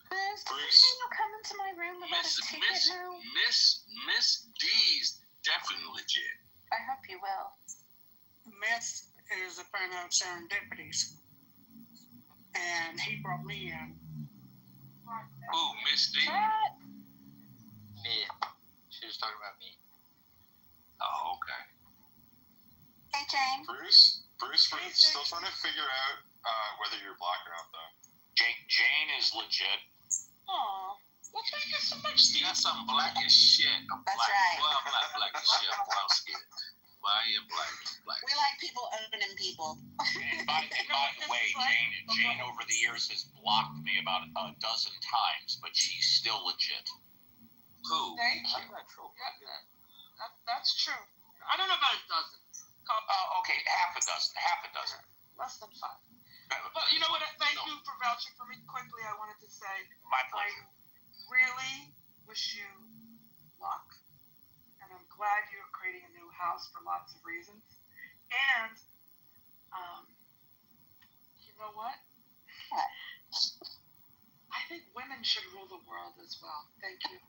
Bruce, did you Bruce. say you'll come into my room about a ticket now? Miss D's definitely legit. I hope you will. Myth is a friend of Serendipity's. And he brought me in. Who, Miss D? What? me. She was talking about me. Oh, okay. Hey, Jane. Bruce, we're still trying to figure out whether you're black or not, though. Jane is legit. Aw, what's making you so much, You Steve? got some black as shit. I'm That's black. right. Well, I'm not black as shit. I'm brown skinned. Well, I am black. We like people owning people. And by the way, Jane over the years has blocked me about a dozen times, but she's still legit. Who? Thank you. I'm not true. That's true. I don't know about a dozen. Okay, half a dozen. Less than 5. But you know what? Thank you for vouching for me. Quickly, I wanted to say My I pleasure. really wish you luck. And I'm glad you're creating a new house for lots of reasons. And, you know what? What? I think women should rule the world as well. Thank you.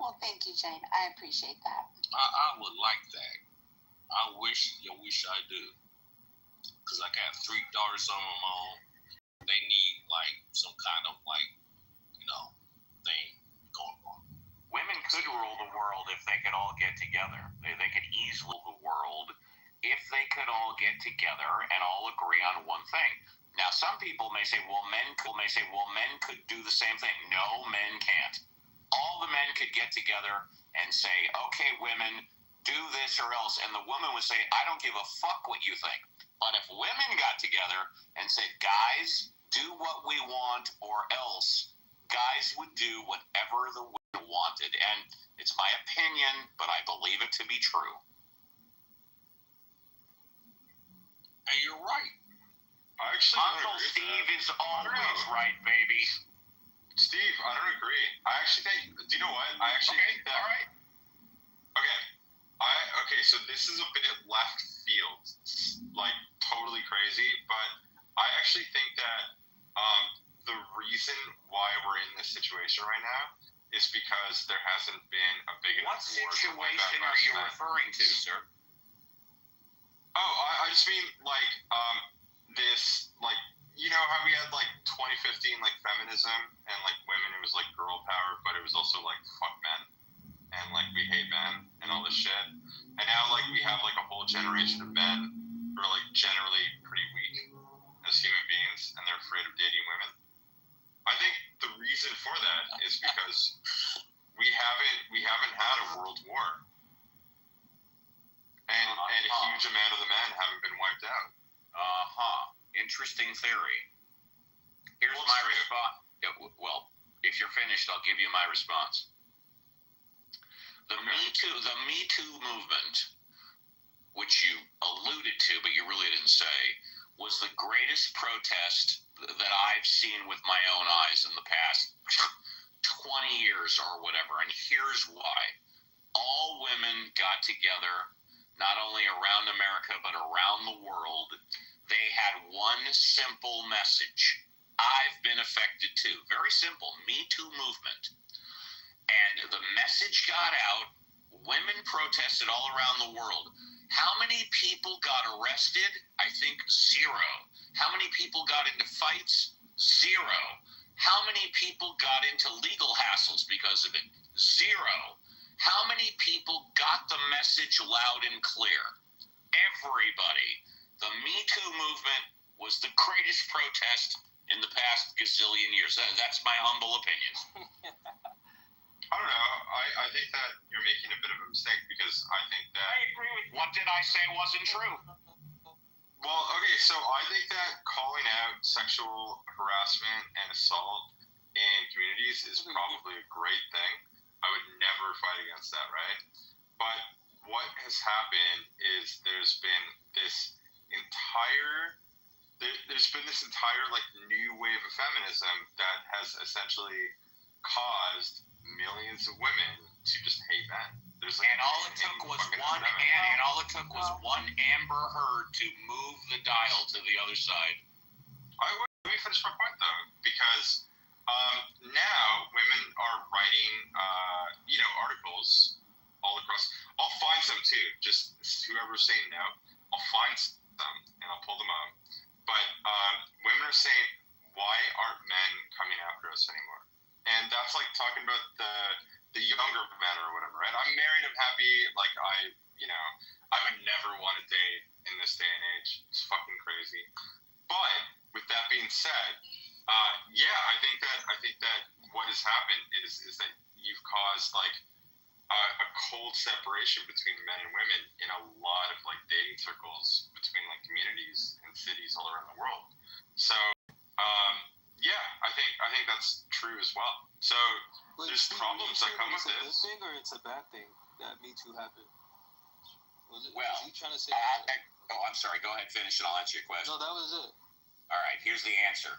Well, thank you, Jane. I appreciate that. I would like that. I wish I do. Because I got 3 daughters on my own. They need, like, some kind of, like, thing going on. Women could rule the world if they could all get together. They could easily rule the world if they could all get together and all agree on one thing. Now, some people may say, well, men could do the same thing. No, men can't. All the men could get together and say, okay, women, do this or else. And the woman would say, I don't give a fuck what you think. But if women got together and said, guys, do what we want or else, guys would do whatever the women wanted. And it's my opinion, but I believe it to be true. And you're right. I actually don't Uncle agree with Steve that. is always right, baby. Steve, I don't agree. I actually think. Do you know what? I actually Okay, think that. all right. Okay, so this is a bit left field, like totally crazy, but I actually think that the reason why we're in this situation right now is because there hasn't been a big What enough war to wipe situation out are you mass referring to, sir? Oh, I just mean like this, like, you know how we had like 2015 like feminism and like women, it was like girl power, but it was also like fuck men and like we hate men and all this shit. And now like we have like a whole generation of men who are like generally pretty weak as human beings and they're afraid of dating women. I think the reason for that is because we haven't had a world war. And a huge amount of the men haven't been wiped out. Interesting theory. Here's my response. Well, if you're finished, I'll give you my response. The Me Too movement, which you alluded to, but you really didn't say, was the greatest protest that I've seen with my own eyes in the past 20 years or whatever. And here's why. All women got together, not only around America, but around the world. They had one simple message. affected too. Very simple. Me Too movement. And the message got out. Women protested all around the world. How many people got arrested? I think 0. How many people got into fights? 0. How many people got into legal hassles because of it? 0. How many people got the message loud and clear? Everybody. The Me Too movement was the greatest protest in the past gazillion years. That's my humble opinion. I don't know. I think that you're making a bit of a mistake because I think that. I agree with you. What did I say wasn't true? Well, okay, so I think that calling out sexual harassment and assault in communities is probably a great thing. I would never fight against that, right? But what has happened is there's been this entire like new wave of feminism that has essentially caused millions of women to just hate men. There's like and all it took was one Amber Heard to move the dial to the other side. Let me finish my point though, because now women are writing articles all across. I'll find some too. Just whoever's saying no, I'll find some and I'll pull them up. But women are saying, why aren't men coming after us anymore? And that's like talking about the younger men or whatever, right? I'm married, I'm happy, like I would never want to date in this day and age. It's fucking crazy. But with that being said, I think that what has happened is that you've caused like a cold separation between men and women in a lot of like dating circles between like communities and cities all around the world. So I think that's true as well. So there's problems that come with this. Is it a good thing or it's a bad thing that Me Too happened? Was he trying to say I'm sorry. Go ahead, finish it. I'll answer your question. No, that was it. All right, here's the answer.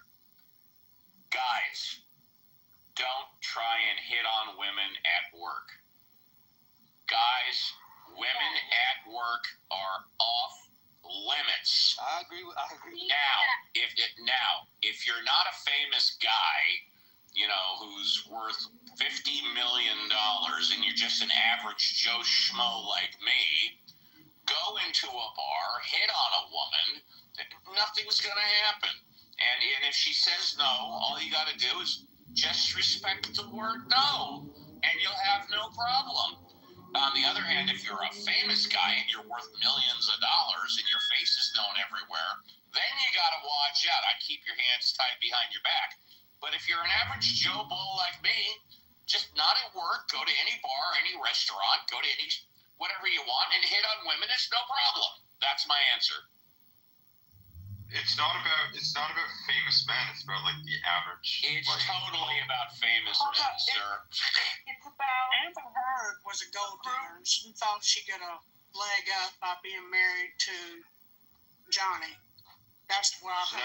Guys, don't try and hit on women at work. Guys, women at work are off limits. I agree. Now, if you're not a famous guy, who's worth $50 million and you're just an average Joe Schmo like me, go into a bar, hit on a woman, nothing's going to happen. And if she says no, all you got to do is just respect the word no, and you'll have no problem. On the other hand, if you're a famous guy and you're worth millions of dollars and your face is known everywhere, then you got to watch out. I keep your hands tied behind your back. But if you're an average Joe Bull like me, just not at work, go to any bar, any restaurant, go to any whatever you want and hit on women, it's no problem. That's my answer. It's not about famous men. It's about like the average. It's totally about famous men, sir. It's about Amber Heard was a gold digger. She thought she got a leg up by being married to Johnny. That's why. No.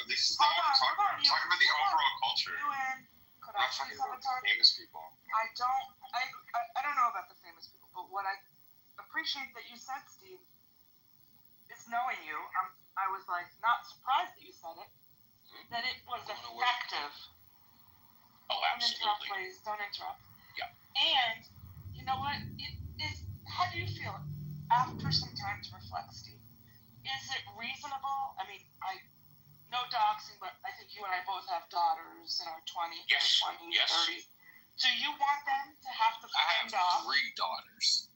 This is not what I'm talking about. I'm talking about the overall culture. Could I say something? Famous people. I don't know about the famous people, but what I appreciate that you said, Steve, is knowing you. I was like not surprised that you said it. That it was effective. Oh, absolutely. Don't interrupt, please. Don't interrupt. Yeah. And you know what? It is. How do you feel after some time to reflect, Steve? Is it reasonable? I mean, no doxing, but I think you and I both have daughters in our 20s, yes. 30s. Do you want them to have to fend off? I have 3 daughters.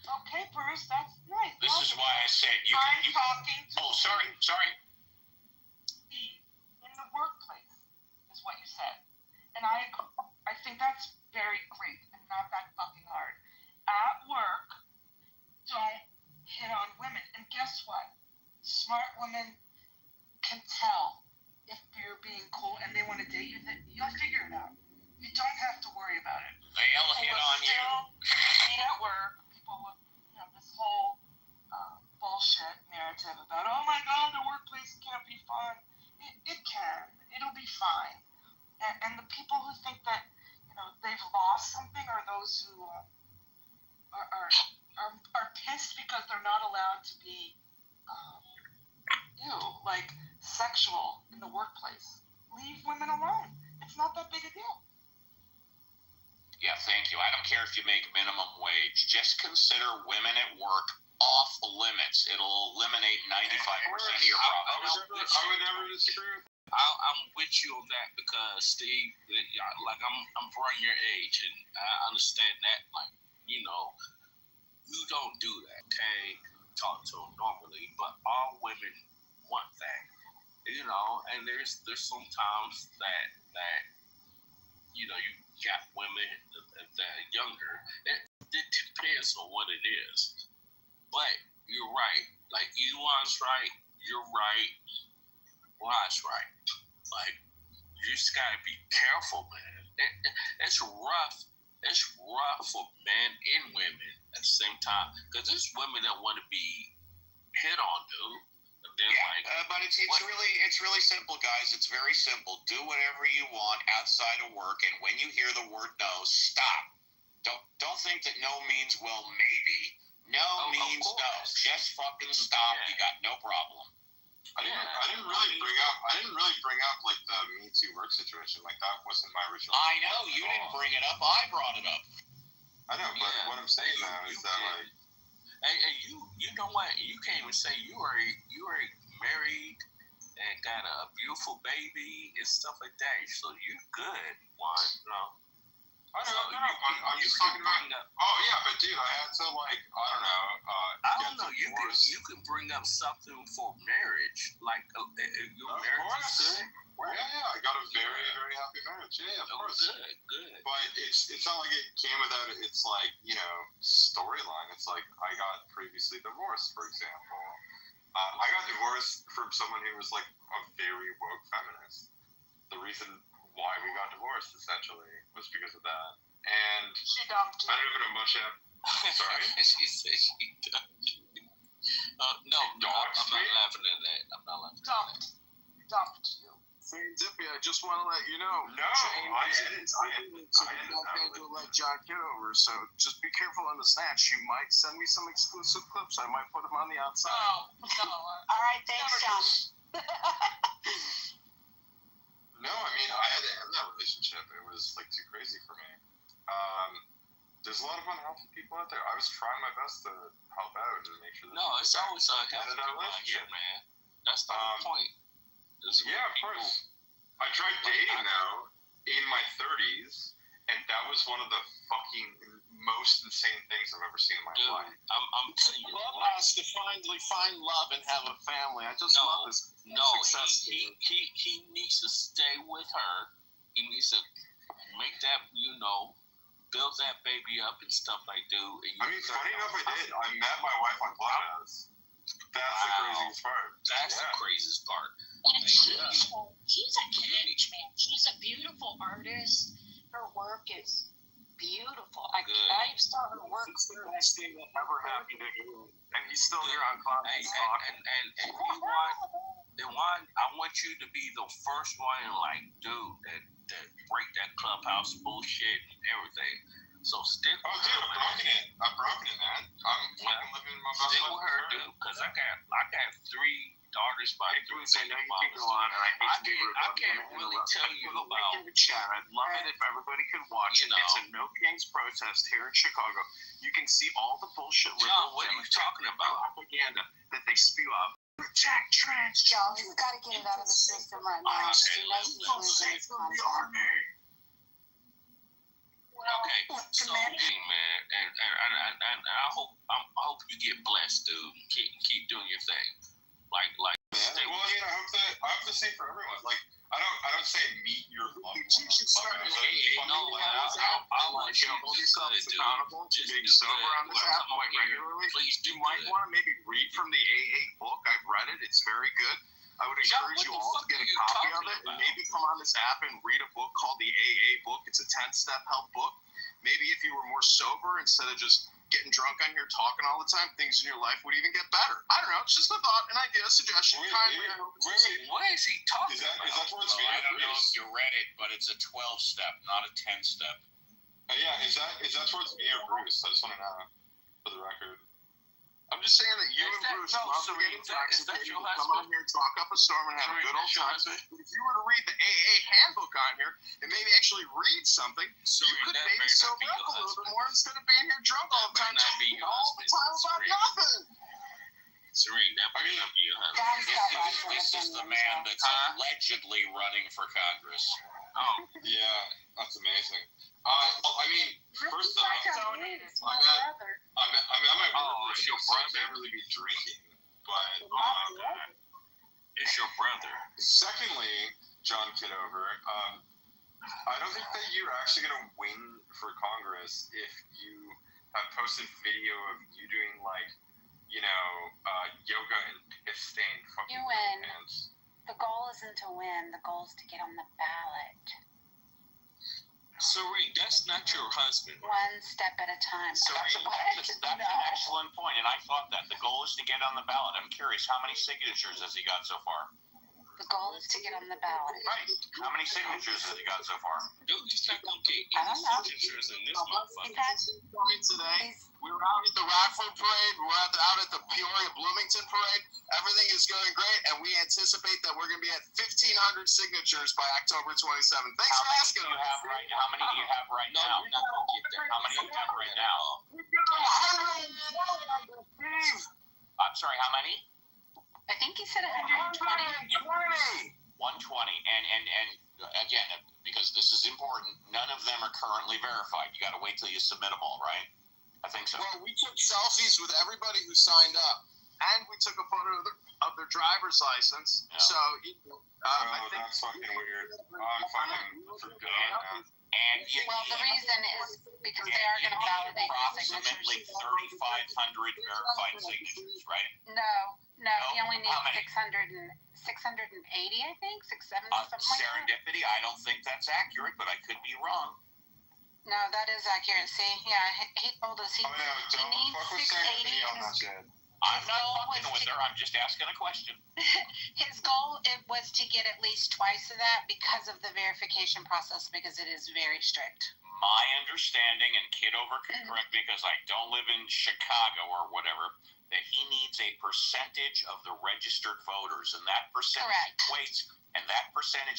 Okay, Bruce, that's nice. This is why I said you I'm can. talking to Sorry. Steve, in the workplace, is what you said. And I think that's very great and not that fucking hard. At work, don't hit on women. And guess what? Smart women can tell if you're being cool and they want to date you, that you'll figure it out. You don't have to worry about it. They'll hit on you. Meet at work. People with this whole bullshit narrative about, oh my God, the workplace can't be fun. It can. It'll be fine. And the people who think that they've lost something are those who are pissed because they're not allowed to be sexual in the workplace. Leave women alone. you. I don't care if you make minimum wage. Just consider women at work off limits. It'll eliminate 95% of your problems. I would never disagree with that. I'm with you on that because Steve, like I'm around your age and I understand that. Like, you know, you don't do that. Okay, talk to them normally, but all women want that. You know, and there's sometimes that you know you got women that are younger. It depends on what it is. But you're right. Like Elon's right. You're right. Ron's right. Like you just gotta be careful, man. It's rough. It's rough for men and women at the same time because there's women that want to be hit on, dude. But it's really simple, guys. It's very simple. Do whatever you want outside of work, and when you hear the word no, stop. Don't think that no means well maybe. No means no. Just fucking stop. You got no problem. I didn't really bring up like the Me Too work situation. Like that wasn't my original. I know you didn't bring it up. I brought it up. I know, but what I'm saying now is that like. And you know what? You can't even say you are married and got a beautiful baby and stuff like that. So you're good, Juan. You know. I'm just talking about. Oh yeah, but dude, I had to like I don't know. You can bring up something for marriage, like your marriage is good. Yeah, I got a very, very happy marriage. Yeah, of course. Good. But it's not like it came without its like, you know, storyline. It's like I got previously divorced, for example. I got divorced from someone who was like a very woke feminist. The reason why we got divorced essentially was because of that. And she dumped you. I don't even know much about. Sorry? She said she dumped you. No, I'm not laughing at that. I'm not laughing at that. Dumped you. Dippy, I just want to let you know. No, I didn't let John Kitover, so just be careful on the snatch. You might send me some exclusive clips. I might put them on the outside. No. All right, thanks, John. No, I mean, I had to end that relationship. It was like too crazy for me. There's a lot of unhealthy people out there. I was trying my best to help out and make sure that. No, it's always a healthy relationship, man. That's the whole point. Yeah, of course. I tried dating though in my 30s, and that was one of the fucking most insane things I've ever seen in my life. I'm telling you, Love has to finally find love and have a family. I just love this success. He needs to stay with her. He needs to make that, you know, build that baby up and stuff like that. I mean, funny enough, I did. I met my wife on Clubhouse. That's the craziest part. That's the craziest part. And she's a catch, man. She's a beautiful artist. Her work is beautiful. I saw her work. It's the best thing that ever happened to him. And he's still here on Clubhouse talking. And I want you to be the first one, like, dude, that break that Clubhouse bullshit and everything. So stick with her, man. I've broken it, man. I'm fucking living my best life. Stick with her, dude, because I got 3 daughters by 3 single mothers. I can't really tell you about the chat. I'd love it if everybody could watch it. It's a No Kings protest here in Chicago. You can see all the bullshit. John, what are you talking about? Propaganda that they spew out. Protect trans. Y'all, we've got to get it out of the system right now. It's just making it from the army. Okay, so man, and I hope you get blessed, dude. Keep doing your thing. Like. Well, I hope the same for everyone. Like, I don't say meet your loved one. You should start an AA. I want you to hold yourself accountable to being sober on this app quite regularly. Please do. You might want to maybe read from the AA book. I've read it. It's very good. I would encourage you all to get a copy of it and maybe come on this app and read a book called the AA book. It's a 10-step help book. Maybe if you were more sober instead of just getting drunk on here talking all the time, things in your life would even get better. I don't know. It's just a thought, an idea, a suggestion. What is he talking about? Is that towards me? I don't know if you read it, but it's a 12-step, not a 10-step. Yeah, is that towards me or Bruce? I just want to know, for the record. I'm just saying that you and Bruce love to get intoxicated, come on here and talk up a storm and have a good old time. But if you were to read the AA handbook on here and maybe actually read read something, So you could maybe sober up a little bit more instead of being here drunk all the time, talking all the time about nothing. Serene, that might not be your husband. This is the man that's allegedly running for Congress. Oh, yeah, that's amazing. Well, I mean, first off, I mean, I might work for you, so I can't really be drinking, but It's your brother. Secondly, John Kitover, I don't think that you're actually going to win for Congress if you have posted video of you doing, like, you know, yoga and piss-stained fucking You win. pants. The goal isn't to win. The goal is to get on the ballot. Serene, that's not your husband. One step at a time. That's an excellent point, and I thought that. The goal is to get on the ballot. I'm curious, how many signatures has he got so far? The goal is to get on the ballot. Right. How many signatures has he got so far? Dude, he's not going to get I any don't know. signatures in this motherfucker. Today, we were out at the Rockford Parade, we're out at the Peoria Bloomington Parade. Everything is going great, and we anticipate that we're going to be at 1,500 signatures by October 27th. Thanks for asking. How many do you have right No, now? you're not going to get that. How many do you have right now? I'm sorry, how many? I think he said 120. 120. And again, because this is important, none of them are currently verified. You got to wait till you submit them all, right? I think so. Well, we took selfies with everybody who signed up, and we took a photo of their driver's license. Yeah. So, I think that's fucking weird. I'm fucking freaked out now. And Well, the reason is because they are going to validate the approximately signatures. 3,500 verified signatures, right? No, he only How needs many? 680, I think, 670, something like that. Serendipity, I don't think that's accurate, but I could be wrong. No, that is accurate. See, yeah, he told us he needs 680. I'm not fucking with her. I'm just asking a question. His goal was to get at least twice of that because of the verification process, because it is very strict. My understanding, and Kitover can correct me because I don't live in Chicago or whatever, that he needs a percentage of the registered voters, and that percentage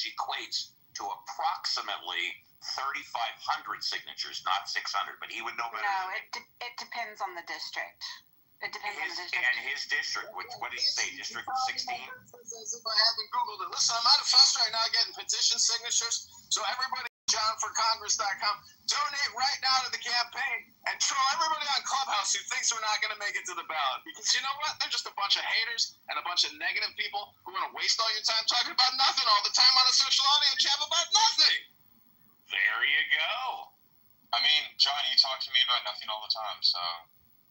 equates to approximately 3,500 signatures, not 600. But he would know better. No, it depends on the district. It depends on the district. And his district, what did he say? District 16? As if I haven't Googled it. Listen, I'm out of fuss right now getting petition signatures. So everybody, JohnForCongress.com, donate right now to the campaign and troll everybody on Clubhouse who thinks we're not going to make it to the ballot. Because you know what? They're just a bunch of haters and a bunch of negative people who want to waste all your time talking about nothing all the time on a social audio chat about nothing. There you go. I mean, John, you talk to me about nothing all the time, so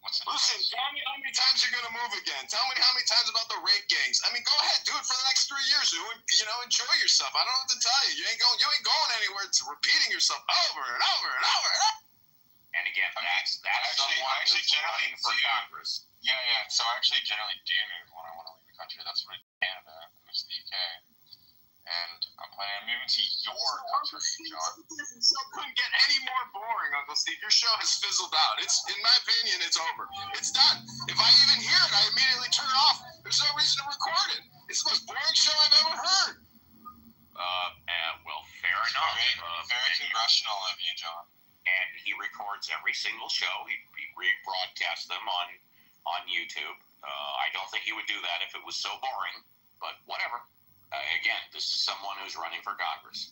what's the Listen, tell me how many times you're going to move again. Tell me how many times about the rape gangs. I mean, go ahead, do it for the next 3 years. You know, enjoy yourself. I don't know what to tell you. You ain't going anywhere. It's repeating yourself over and over and over and over. And again, that's someone who's running for Congress. Yeah. So I actually generally do move when I want to leave the country. That's what I do in Canada. I moved to the UK. And I'm planning on moving to your country, John. This show couldn't get any more boring, Uncle Steve. Your show has fizzled out. It's, in my opinion, it's over. It's done. If I even hear it, I immediately turn it off. There's no reason to record it. It's the most boring show I've ever heard. Well, fair enough. Very congressional of you, John. And he records every single show. He rebroadcasts them on YouTube. I don't think he would do that if it was so boring, but whatever. Again, this is someone who's running for Congress.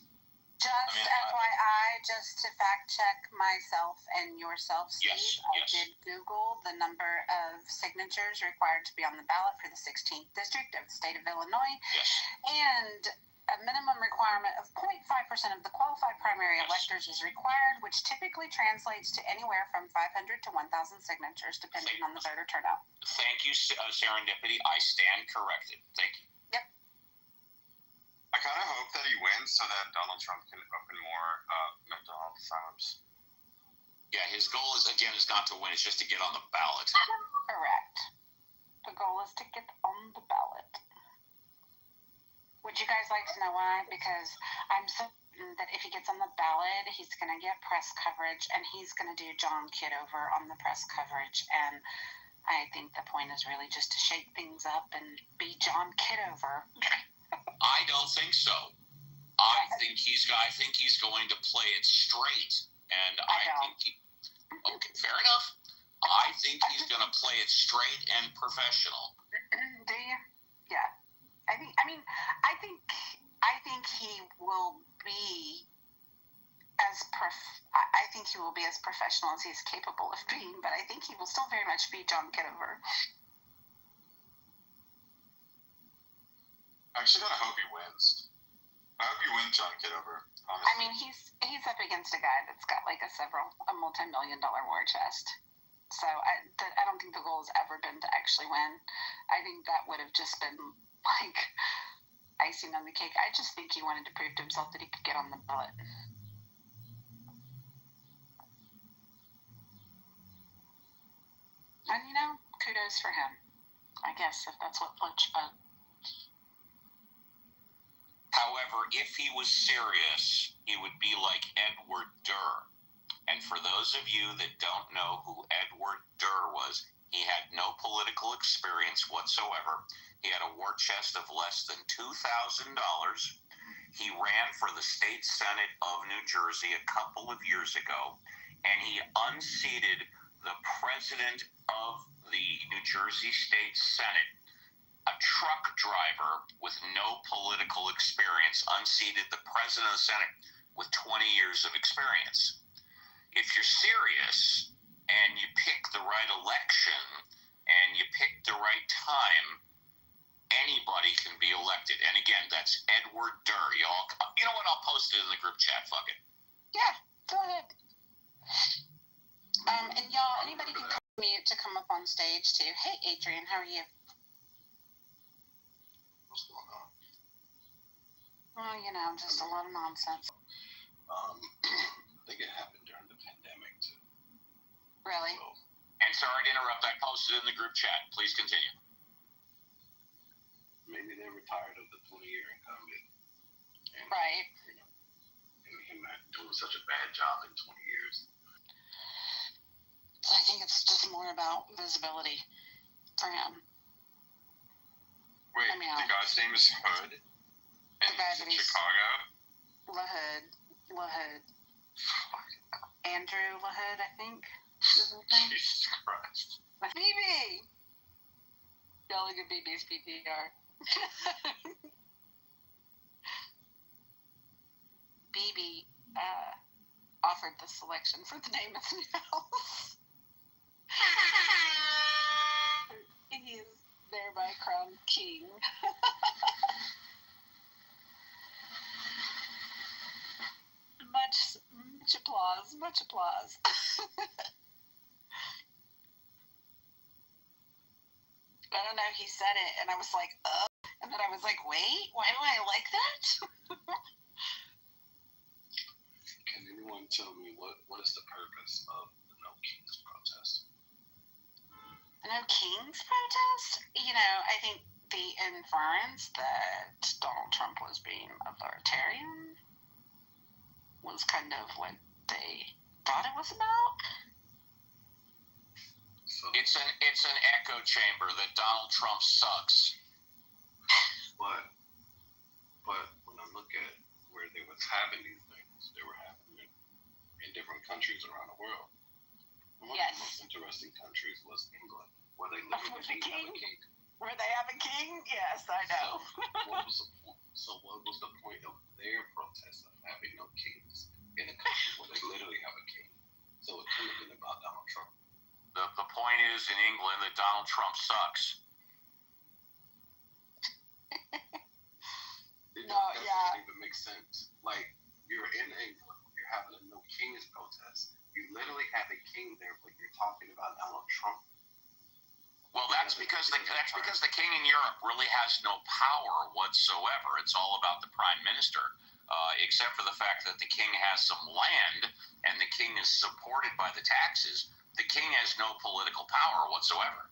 Just FYI, just to fact check myself and yourself, Steve, I did Google the number of signatures required to be on the ballot for the 16th district of the state of Illinois. Yes. And a minimum requirement of 0.5% of the qualified primary electors is required, which typically translates to anywhere from 500 to 1,000 signatures, depending on the voter turnout. Thank you, Serendipity. I stand corrected. Thank you. I kind of hope that he wins so that Donald Trump can open more mental health asylums. Yeah, his goal is not to win; it's just to get on the ballot. Correct. The goal is to get on the ballot. Would you guys like to know why? Because I'm certain that if he gets on the ballot, he's going to get press coverage, and he's going to do John Kitover on the press coverage. And I think the point is really just to shake things up and be John Kitover. I don't think so. I think he's going to play it straight, and okay, fair enough. I think he's going to play it straight and professional. Do you? Yeah. I think he will be I think he will be as professional as he's capable of being, but I think he will still very much be John Kitover. I actually kind of hope he wins. I hope you win, John Kitover. Honestly. I mean, he's up against a guy that's got like a multi-million-dollar war chest. So I don't think the goal has ever been to actually win. I think that would have just been like icing on the cake. I just think he wanted to prove to himself that he could get on the ballot. And kudos for him, I guess, if that's what floats your boat. However, if he was serious, he would be like Edward Durr. And for those of you that don't know who Edward Durr was, he had no political experience whatsoever. He had a war chest of less than $2,000. He ran for the state senate of New Jersey a couple of years ago, and he unseated the president of the New Jersey State Senate. A truck driver with no political experience unseated the president of the Senate with 20 years of experience. If you're serious and you pick the right election and you pick the right time, anybody can be elected. And again, that's Edward Durr. You know what? I'll post it in the group chat. Fuck it. Yeah, go ahead. And y'all, anybody can mute to come up on stage too. Hey, Adrian, how are you? What's going on? Well, just a lot of nonsense. I think it happened during the pandemic too. Really? So, And sorry to interrupt. I posted it in the group chat. Please continue. maybe they were tired of the 20-year incumbent. And, right. And him not doing such a bad job in 20 years. So I think it's just more about visibility for him. Wait, the guy's name is Hood? And he's in Chicago? LaHood. Andrew LaHood, I think. Jesus Christ. BB! Y'all look at BB's PTR. BB offered the selection for the name of the house. He is thereby crowned king. Much applause, much applause. I don't know, he said it, and I was like, and then I was like, wait, why do I like that? Can anyone tell me what is the purpose of the No Kings protest? The No Kings protest? I think the inference that Donald Trump was being authoritarian was kind of what they thought it was about. So, It's an echo chamber that Donald Trump sucks. but when I look at where they was having these things, they were happening in different countries around the world. One of the most interesting countries was England, where they literally didn't have a king. Where they have a king? Yes, I know. So what was the point of their protest of having no kings in a country where they literally have a king? So it couldn't have been about Donald Trump. The point is in England that Donald Trump sucks. It doesn't even make sense. Like, you're in England, you're having a No Kings protest. You literally have a king there, but you're talking about Donald Trump. Well, that's because the king in Europe really has no power whatsoever. It's all about the prime minister, except for the fact that the king has some land and the king is supported by the taxes. The king has no political power whatsoever.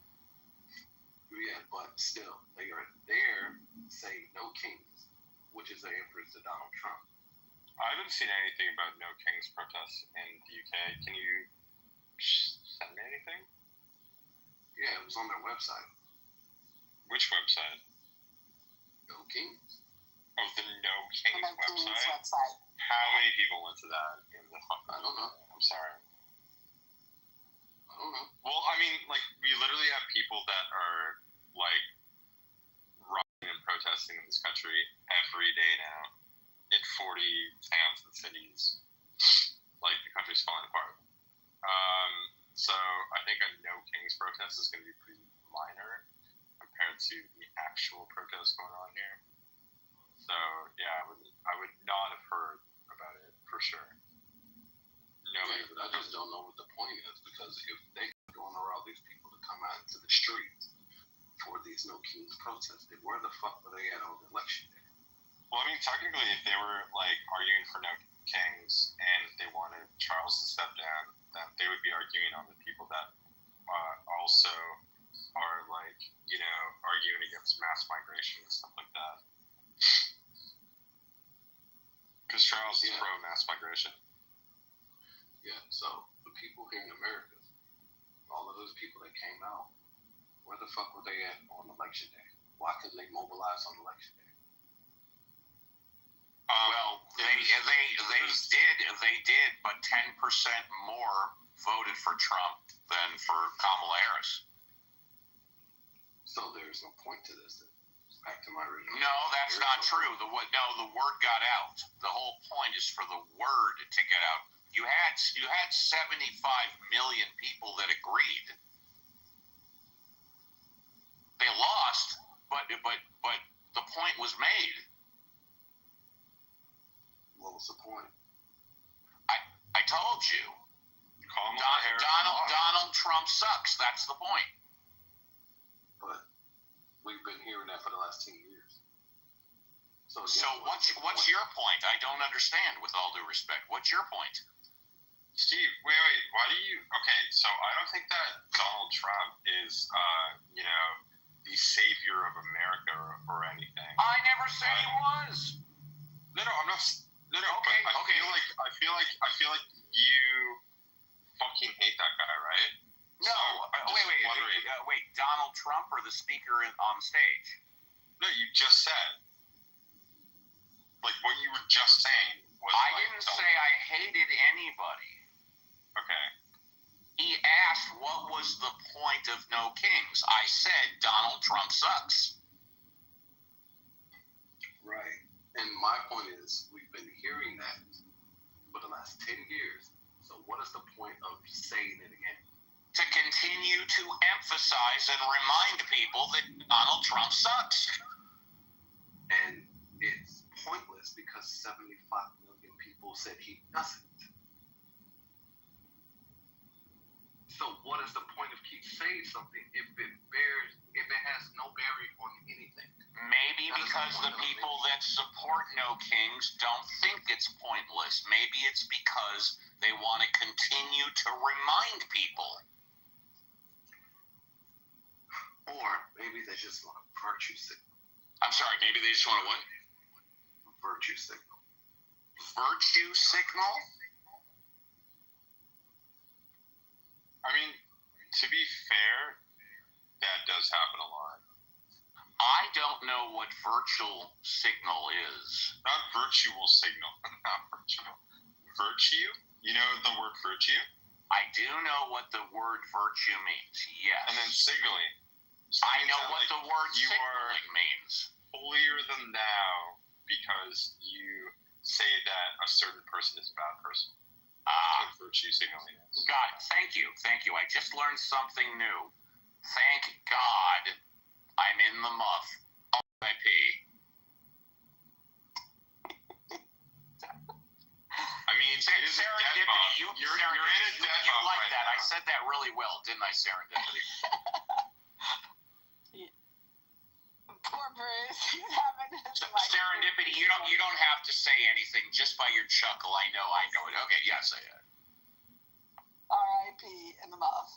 Yeah, but still, they are there saying no kings, which is an inference to Donald Trump. I haven't seen anything about No Kings protests in the UK. Can you send me anything? Yeah, it was on their website. Which website? No Kings. of the No Kings website. How many people went to that in the fucking... I don't know. I'm sorry. I don't know. Well, I mean, like, we literally have people that are, like, rioting and protesting in this country every day now in 40 towns and cities. Like, the country's falling apart. So I think a No Kings protest is going to be pretty minor compared to the actual protests going on here. So, yeah, I would not have heard about it, for sure. Nobody. Yeah, but I just don't know what the point is, because if they don't allow these people to come out into the streets for these No Kings protests, then where the fuck were they at on election day? Well, I mean, technically, if they were, like, arguing for No Kings and they wanted Charles to step down, then they would be arguing on the people that also are, like, you know, arguing against mass migration and stuff like that. Because Charles is pro mass migration. Yeah, so the people here in America, all of those people that came out, where the fuck were they at on election day? Why couldn't they mobilize on election day? Well, they did, but 10% more voted for Trump than for Kamala Harris. So there's no point to this. Then. Back to my original. No, that's not true. The word got out. The whole point is for the word to get out. You had 75 million people that agreed. They lost, but the point was made. What was the point? I told you. Donald Trump sucks. That's the point. But we've been hearing that for the last 10 years. So what's your point? I don't understand, with all due respect. What's your point? Steve, wait. Why do you... Okay, so I don't think that Donald Trump is, you know, the savior of America or anything. I never said he was. No, I'm not... No. Okay. I feel like you fucking hate that guy, right? No. So, wait. Donald Trump or the speaker on stage? No, you just said. Like what you were just saying was. I didn't say I hated anybody. Okay. He asked what was the point of No Kings. I said Donald Trump sucks. Right. And my point is, we've been hearing that for the last 10 years. So what is the point of saying it again? To continue to emphasize and remind people that Donald Trump sucks. And it's pointless because 75 million people said he doesn't. So what is the point of keep saying something if it has no bearing on anything? Maybe because the people that support No Kings don't think it's pointless. Maybe it's because they want to continue to remind people. Or maybe they just want a virtue signal. I'm sorry, maybe they just want a what? Virtue signal. Virtue signal? I mean, to be fair, that does happen a lot. I don't know what virtual signal is. Not virtual signal. Not virtual. Virtue? You know the word virtue? I do know what the word virtue means, yes. And then signaling. I know what the word signaling means. Holier than thou because you say that a certain person is a bad person. That's what virtue signaling is. Got it. Thank you. I just learned something new. Thank God I'm in the muff. R.I.P. I mean, serendipity. You're in a dead You like right that. now. I said that really well, didn't I, serendipity? Poor Bruce. He's having his serendipity. You don't have to say anything. Just by your chuckle, I know it. Okay, yes, I am. R.I.P. in the muff.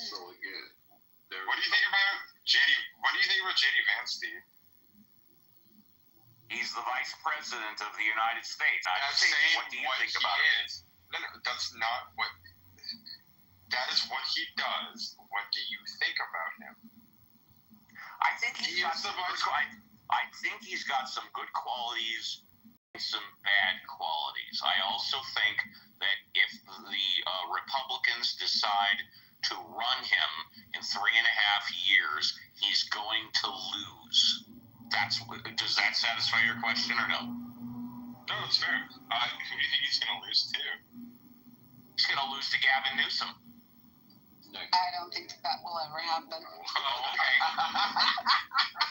So again, what do you think about JD Vance, Steve? He's the vice president of the United States. What do you think about it? No, that's not what. That is what he does. What do you think about him? I think he's got some good qualities and some bad qualities. I also think that if the Republicans decide to run him in 3.5 years, he's going to lose. Does that satisfy your question or no? No, it's fair. Who do you think he's going to lose to? He's going to lose to Gavin Newsom. I don't think that will ever happen. Oh, okay.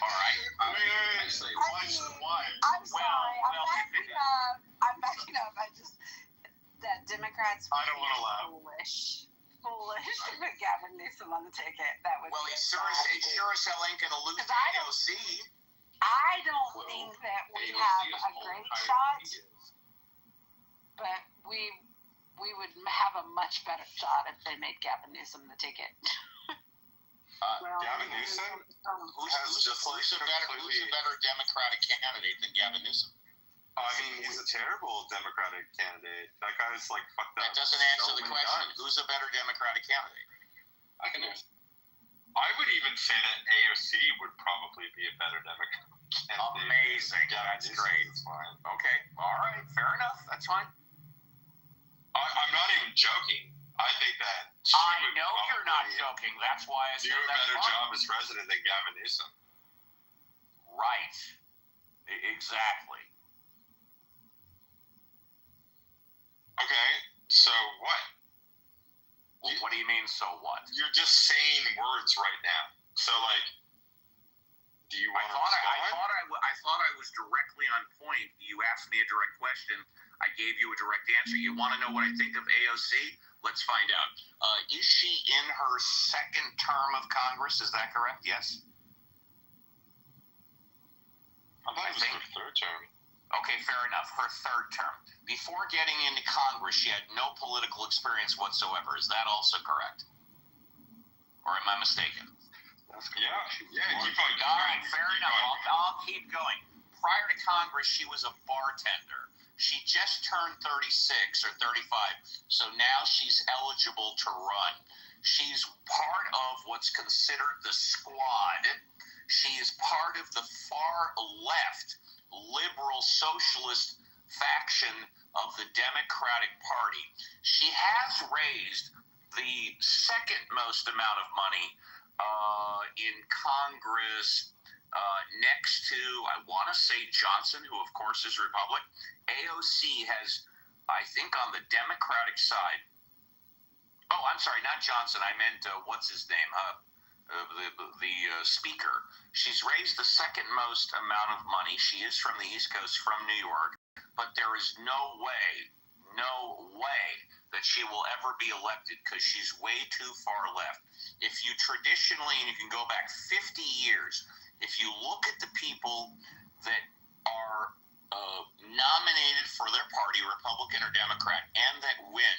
All right. Wait. Why? I'm sorry. I'm backing up. That Democrats I don't want to laugh. foolish to put Gavin Newsom on the ticket. That would Well, it sure as hell ain't going to lose to AOC. I don't think that we have a great shot, but we would have a much better shot if they made Gavin Newsom the ticket. Gavin Newsom Who's a better Democratic candidate than Gavin Newsom? I mean, he's a terrible Democratic candidate. That guy's like fucked up. That doesn't answer the question. Who's a better Democratic candidate? I would even say that AOC would probably be a better Democratic candidate. Amazing. That's great. Fine. Okay. All right. Fair enough. That's fine. I'm not even joking. I think that I know you're not joking. That's why I said do a better job as president than Gavin Newsom. Right. Exactly. Okay. So what? Well, what do you mean? So what? You're just saying words right now. So like, do you want to respond? I thought I was directly on point. You asked me a direct question. I gave you a direct answer. You want to know what I think of AOC? Let's find out. Is she in her second term of Congress? Is that correct? Yes. I thought it was her third term. Okay, fair enough. Her third term. Before getting into Congress, she had no political experience whatsoever. Is that also correct? Or am I mistaken? Yeah. Keep going. All right, fair enough. I'll keep going. Prior to Congress, she was a bartender. She just turned 36 or 35, so now she's eligible to run. She's part of what's considered the squad. She is part of the far left liberal socialist faction of the Democratic Party. She has raised the second most amount of money in Congress, next to, I want to say, Johnson, who of course is Republican. AOC has, I think, on the Democratic side. Oh, I'm sorry, not Johnson. I meant what's his name? The speaker. She's raised the second most amount of money. She is from the East Coast, from New York, but there is no way that she will ever be elected because she's way too far left. If you traditionally, and you can go back 50 years, if you look at the people that are nominated for their party, Republican or Democrat, and that win,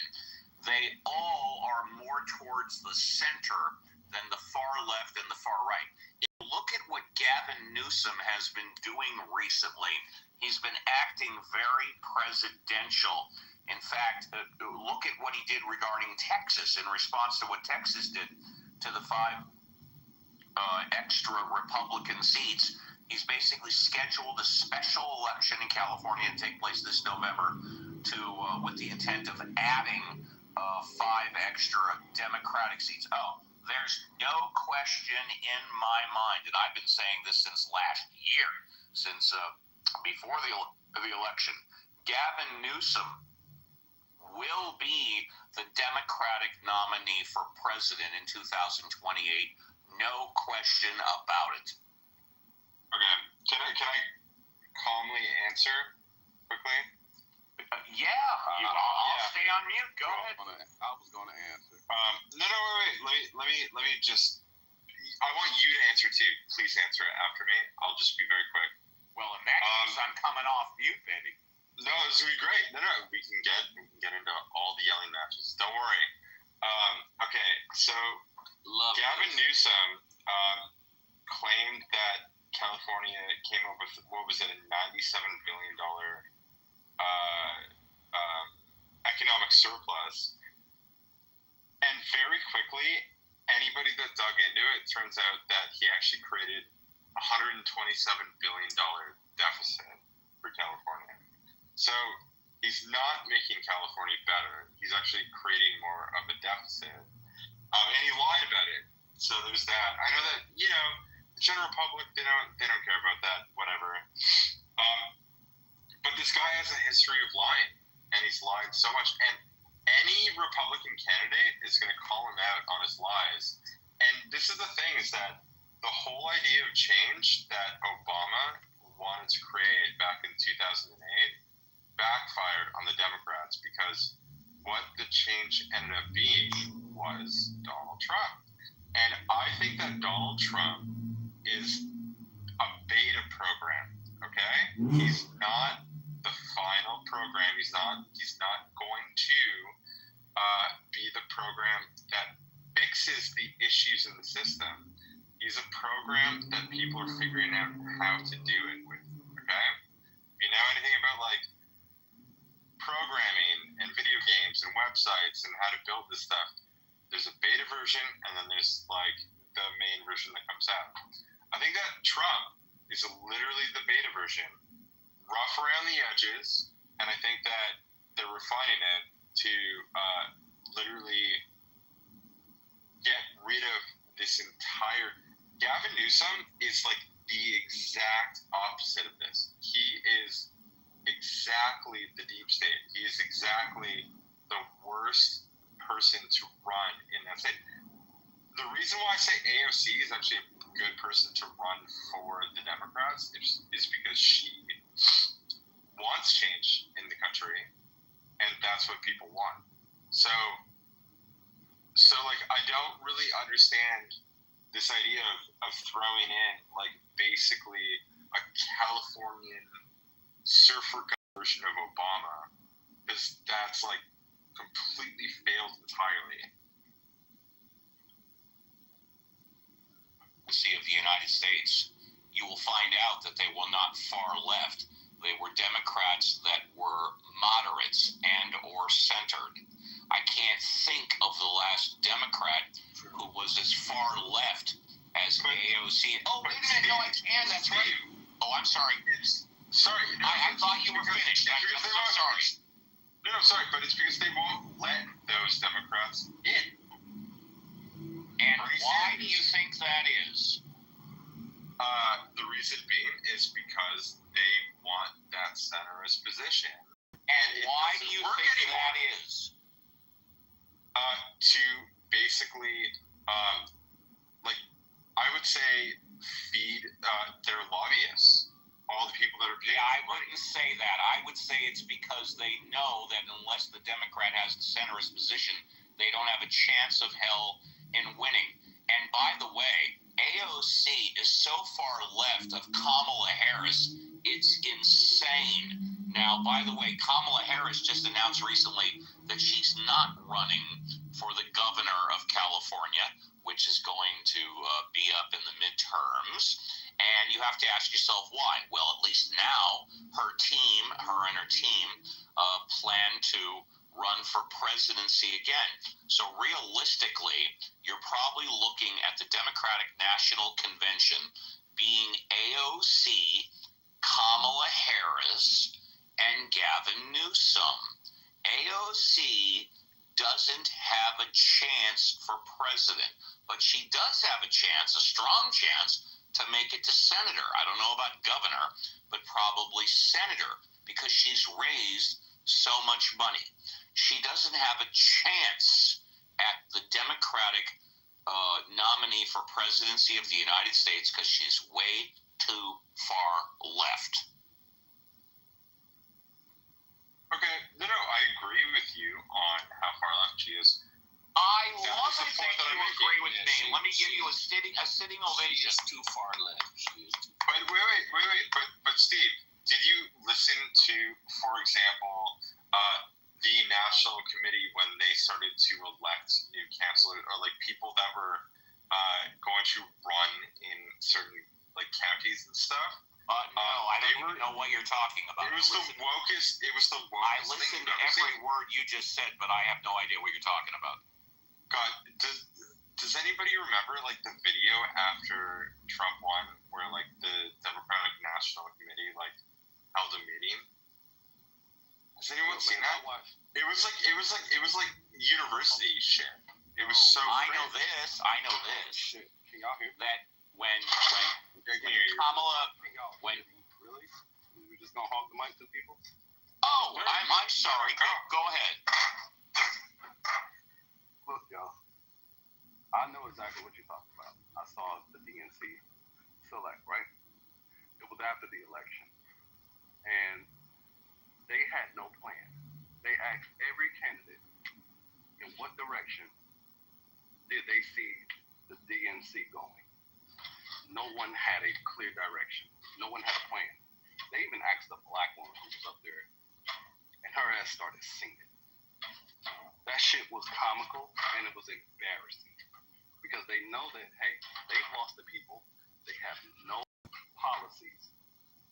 they all are more towards the center than the far left and the far right. If you look at what Gavin Newsom has been doing recently, he's been acting very presidential. In fact, look at what he did regarding Texas in response to what Texas did to the 5 extra Republican seats. He's basically scheduled a special election in California to take place this November with the intent of adding 5 extra Democratic seats. Oh, there's no question in my mind, and I've been saying this since last year, since before the election, Gavin Newsom will be the Democratic nominee for president in 2028. No question about it. Okay. Can I calmly answer quickly? I'll stay on mute. Go ahead. I was going to answer. No, wait. Let me just. I want you to answer too. Please answer it after me. I'll just be very quick. Well, in that case, I'm coming off mute, baby. No, this is gonna be great. No, we can get into all the yelling matches. Don't worry. Okay, so Gavin Newsom claimed that California came up with, what was it, a $97 billion economic surplus, and very quickly, anybody that dug into it turns out that he actually created $127 billion deficit for California. So he's not making California better. He's actually creating more of a deficit. And he lied about it. So there's that. I know that, the general public, they don't care about that, whatever. But this guy has a history of lying, and he's lied so much. And any Republican candidate is going to call him out on his lies. And this is the thing, is that the whole idea of change that Obama wanted to create back in 2008 backfired on the Democrats, because what the change ended up being was Donald Trump. And I think that Donald Trump is a beta program, okay? He's not the final program. He's not going to be the program that fixes the issues in the system. He's a program that people are figuring out how to do it with, okay? If you know anything about, like, programming and video games and websites and how to build this stuff, there's a beta version, and then there's, like, the main version that comes out. I think that Trump is literally the beta version, rough around the edges, and I think that they're refining it to literally get rid of this entire... Gavin Newsom is like the exact opposite of this. He is exactly the deep state. He is exactly the worst person to run in that state. The reason why I say AOC is actually a good person to run for the Democrats is because she wants change in the country, and that's what people want. So like, I don't really understand this idea of throwing in, like, basically a Californian surfer version of Obama, because that's, like, completely failed entirely. Of the United States, you will find out that they were not far left. They were Democrats that were moderates and or centered. I can't think of the last Democrat who was as far left as AOC. Oh, wait a minute, no, I can, that's right. Oh, I'm sorry. Sorry. No, I thought you were finished. I'm sorry. No, sorry, but it's because they won't let those Democrats in. And why do you think that is? The reason being is because they want that centrist position. And why do you think that is? To basically, like, I would say, feed their lobbyists. All the people that are paying. Yeah, I wouldn't say that. I would say it's because they know that unless the Democrat has the centrist position, they don't have a chance of hell in winning. And by the way, AOC is so far left of Kamala Harris, it's insane. Now, by the way, Kamala Harris just announced recently that she's not running for the governor of California, which is going to be up in the midterms. And you have to ask yourself why. Well, at least now her and her team plan to run for presidency again. So realistically, you're probably looking at the Democratic National Convention being AOC, Kamala Harris, and Gavin Newsom. AOC doesn't have a chance for president, but she does have a chance, a strong chance, to make it to senator. I don't know about governor, but probably senator, because she's raised so much money. She doesn't have a chance at the Democratic nominee for presidency of the United States because she's way too far left. Okay, no, I agree with you on how far left she is. I love it that you agree with me. Let me give you a sitting ovation. She is too far left. Wait. But Steve, did you listen to, for example, the National Committee when they started to elect new councilors, or like people that were going to run in certain like counties and stuff? No, I don't even know what you're talking about. It was the wokest. I listened to every word you just said, but I have no idea what you're talking about. God, does Does anybody remember like the video after Trump won, where like the Democratic National Committee like held a meeting? Has anyone seen that? It was like university shit. It was so. I know this. Shit. Can y'all hear that when Kamala when really? We're just gonna hog the mic to people? Oh, I'm sorry. Go ahead. Look, y'all. I know exactly what you're talking about. I saw the DNC select, right? It was after the election. And they had no plan. They asked every candidate in what direction did they see the DNC going. No one had a clear direction. No one had a plan. They even asked the black woman who was up there, and her ass started singing. That shit was comical, and it was embarrassing. Because they know that, hey, they've lost the people. They have no policies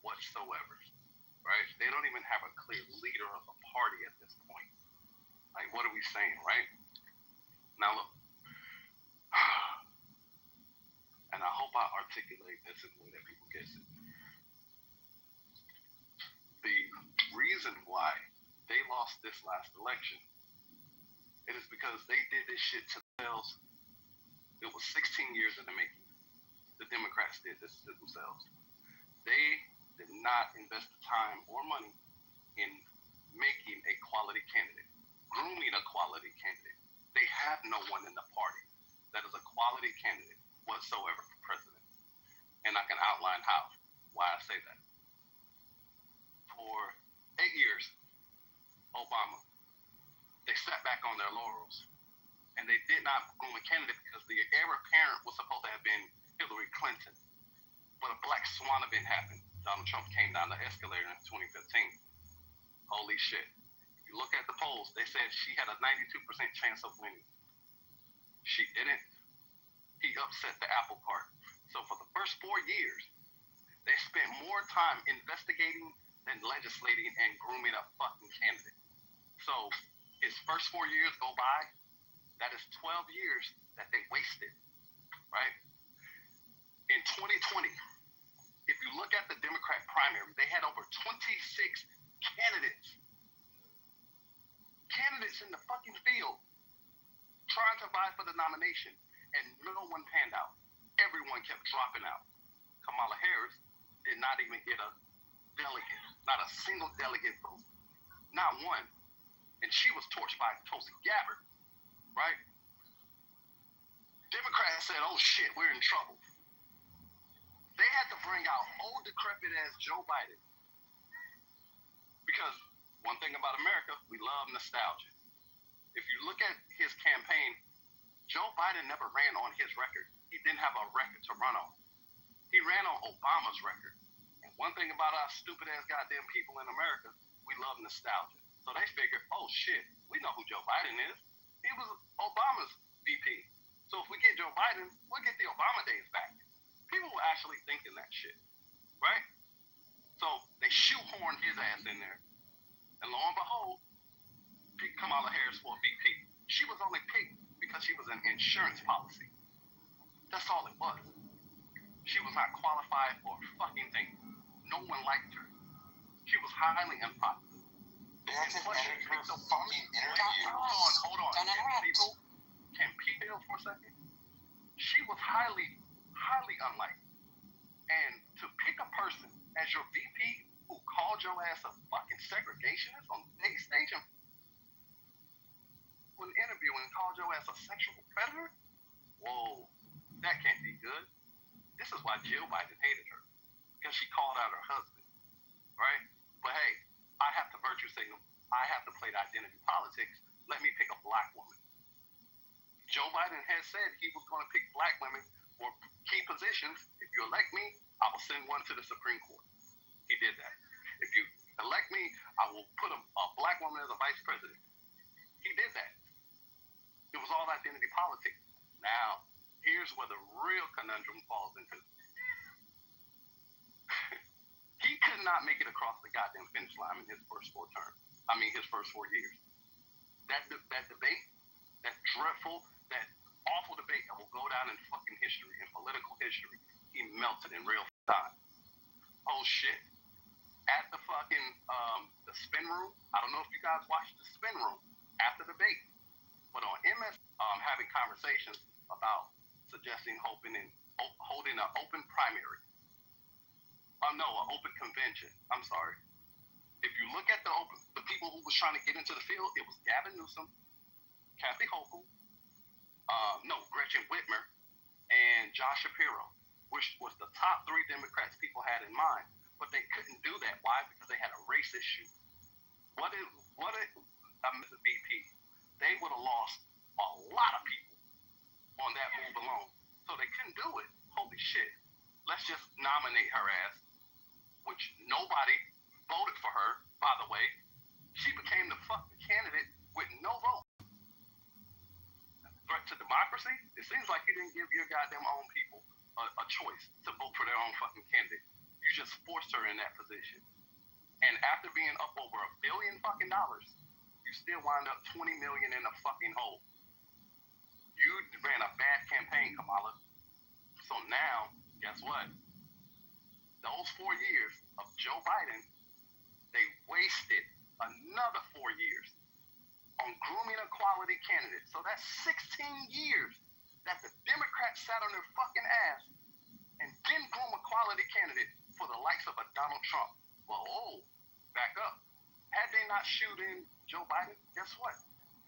whatsoever, right? They don't even have a clear leader of the party at this point. Like, what are we saying, right? Now, look. And I hope I articulate this in a way that people get it. The reason why they lost this last election, it is because they did this shit to themselves. It was 16 years in the making. The Democrats did this to themselves. They did not invest the time or money in making a quality candidate, grooming a quality candidate. They have no one in the party that is a quality candidate whatsoever for president. And I can outline why I say that. For 8 years, Obama, they sat back on their laurels. And they did not groom a candidate because the heir apparent was supposed to have been Hillary Clinton. But a black swan event happened. Donald Trump came down the escalator in 2015. Holy shit. If you look at the polls, they said she had a 92% chance of winning. She didn't. He upset the apple cart. So for the first 4 years, they spent more time investigating than legislating and grooming a fucking candidate. So his first 4 years go by, that is 12 years that they wasted, right? In 2020, if you look at the Democrat primary, they had over 26 candidates in the fucking field trying to vie for the nomination, and no one panned out. Everyone kept dropping out. Kamala Harris did not even get a delegate, not a single delegate vote, not one. And she was torched by Tulsi Gabbard, right? Democrats said, oh shit, we're in trouble. They had to bring out old decrepit ass Joe Biden. Because one thing about America, we love nostalgia. If you look at his campaign, Joe Biden never ran on his record. He didn't have a record to run on. He ran on Obama's record. And one thing about our stupid ass goddamn people in America, we love nostalgia. So they figured, oh shit, we know who Joe Biden is. He was Obama's VP. So if we get Joe Biden, we'll get the Obama days back. People were actually thinking that shit, right? So they shoehorned his ass in there. And lo and behold, picked Kamala Harris for VP. She was only picked because she was an insurance policy. That's all it was. She was not qualified for a fucking thing. No one liked her. She was highly unpopular. That's an fucking interview. Hold on. Can people for a second? She was highly unliked. And to pick a person as your VP who called your ass a fucking segregationist on the stage and an interview and called your ass a sexual predator? Whoa, that can't be good. This is why Jill Biden hated her. Because she called out her husband, right? But hey, I have to virtue signal. I have to play the identity politics. Let me pick a black woman. Joe Biden has said he was going to pick black women for key positions. If you elect me, I will send one to the Supreme Court. He did that. If you elect me, I will put a black woman as a vice president. He did that. It was all identity politics. Now, here's where the real conundrum falls into. He could not make it across the goddamn finish line in his first 4 years. That debate, that dreadful, that awful debate debate that will go down in fucking history, in political history. He melted in real time. Oh shit. At the fucking the spin room, I don't know if you guys watched the spin room after the debate, but on MS having conversations about suggesting holding an open primary. No, an open convention. I'm sorry. If you look at the people who was trying to get into the field, it was Gavin Newsom, Kathy Hochul, Gretchen Whitmer, and Josh Shapiro, which was the top 3 Democrats people had in mind. But they couldn't do that. Why? Because they had a race issue. What if the VP? They would have lost a lot of people on that move alone. So they couldn't do it. Holy shit. Let's just nominate her ass, which nobody voted for her, by the way. She became the fucking candidate with no vote. Threat to democracy? It seems like you didn't give your goddamn own people a choice to vote for their own fucking candidate. You just forced her in that position. And after being up over $1 billion fucking dollars, you still wind up 20 million in a fucking hole. You ran a bad campaign, Kamala. So now, guess what? Those 4 years of Joe Biden, they wasted another 4 years on grooming a quality candidate. So that's 16 years that the Democrats sat on their fucking ass and didn't groom a quality candidate for the likes of a Donald Trump. Well, back up. Had they not shoot in Joe Biden, guess what?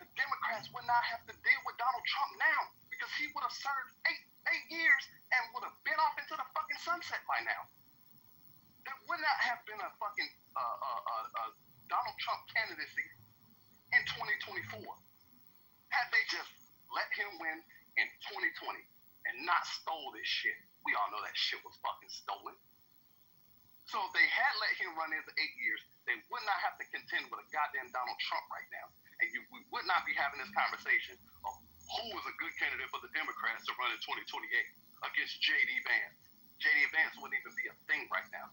The Democrats would not have to deal with Donald Trump now because he would have served 8 years and would have been off into the fucking sunset by now. There would not have been a fucking Donald Trump candidacy in 2024 had they just let him win in 2020 and not stole this shit. We all know that shit was fucking stolen. So if they had let him run in the 8 years, they would not have to contend with a goddamn Donald Trump right now. And we would not be having this conversation of who is a good candidate for the Democrats to run in 2028 against J.D. Vance. J.D. Vance wouldn't even be a thing right now.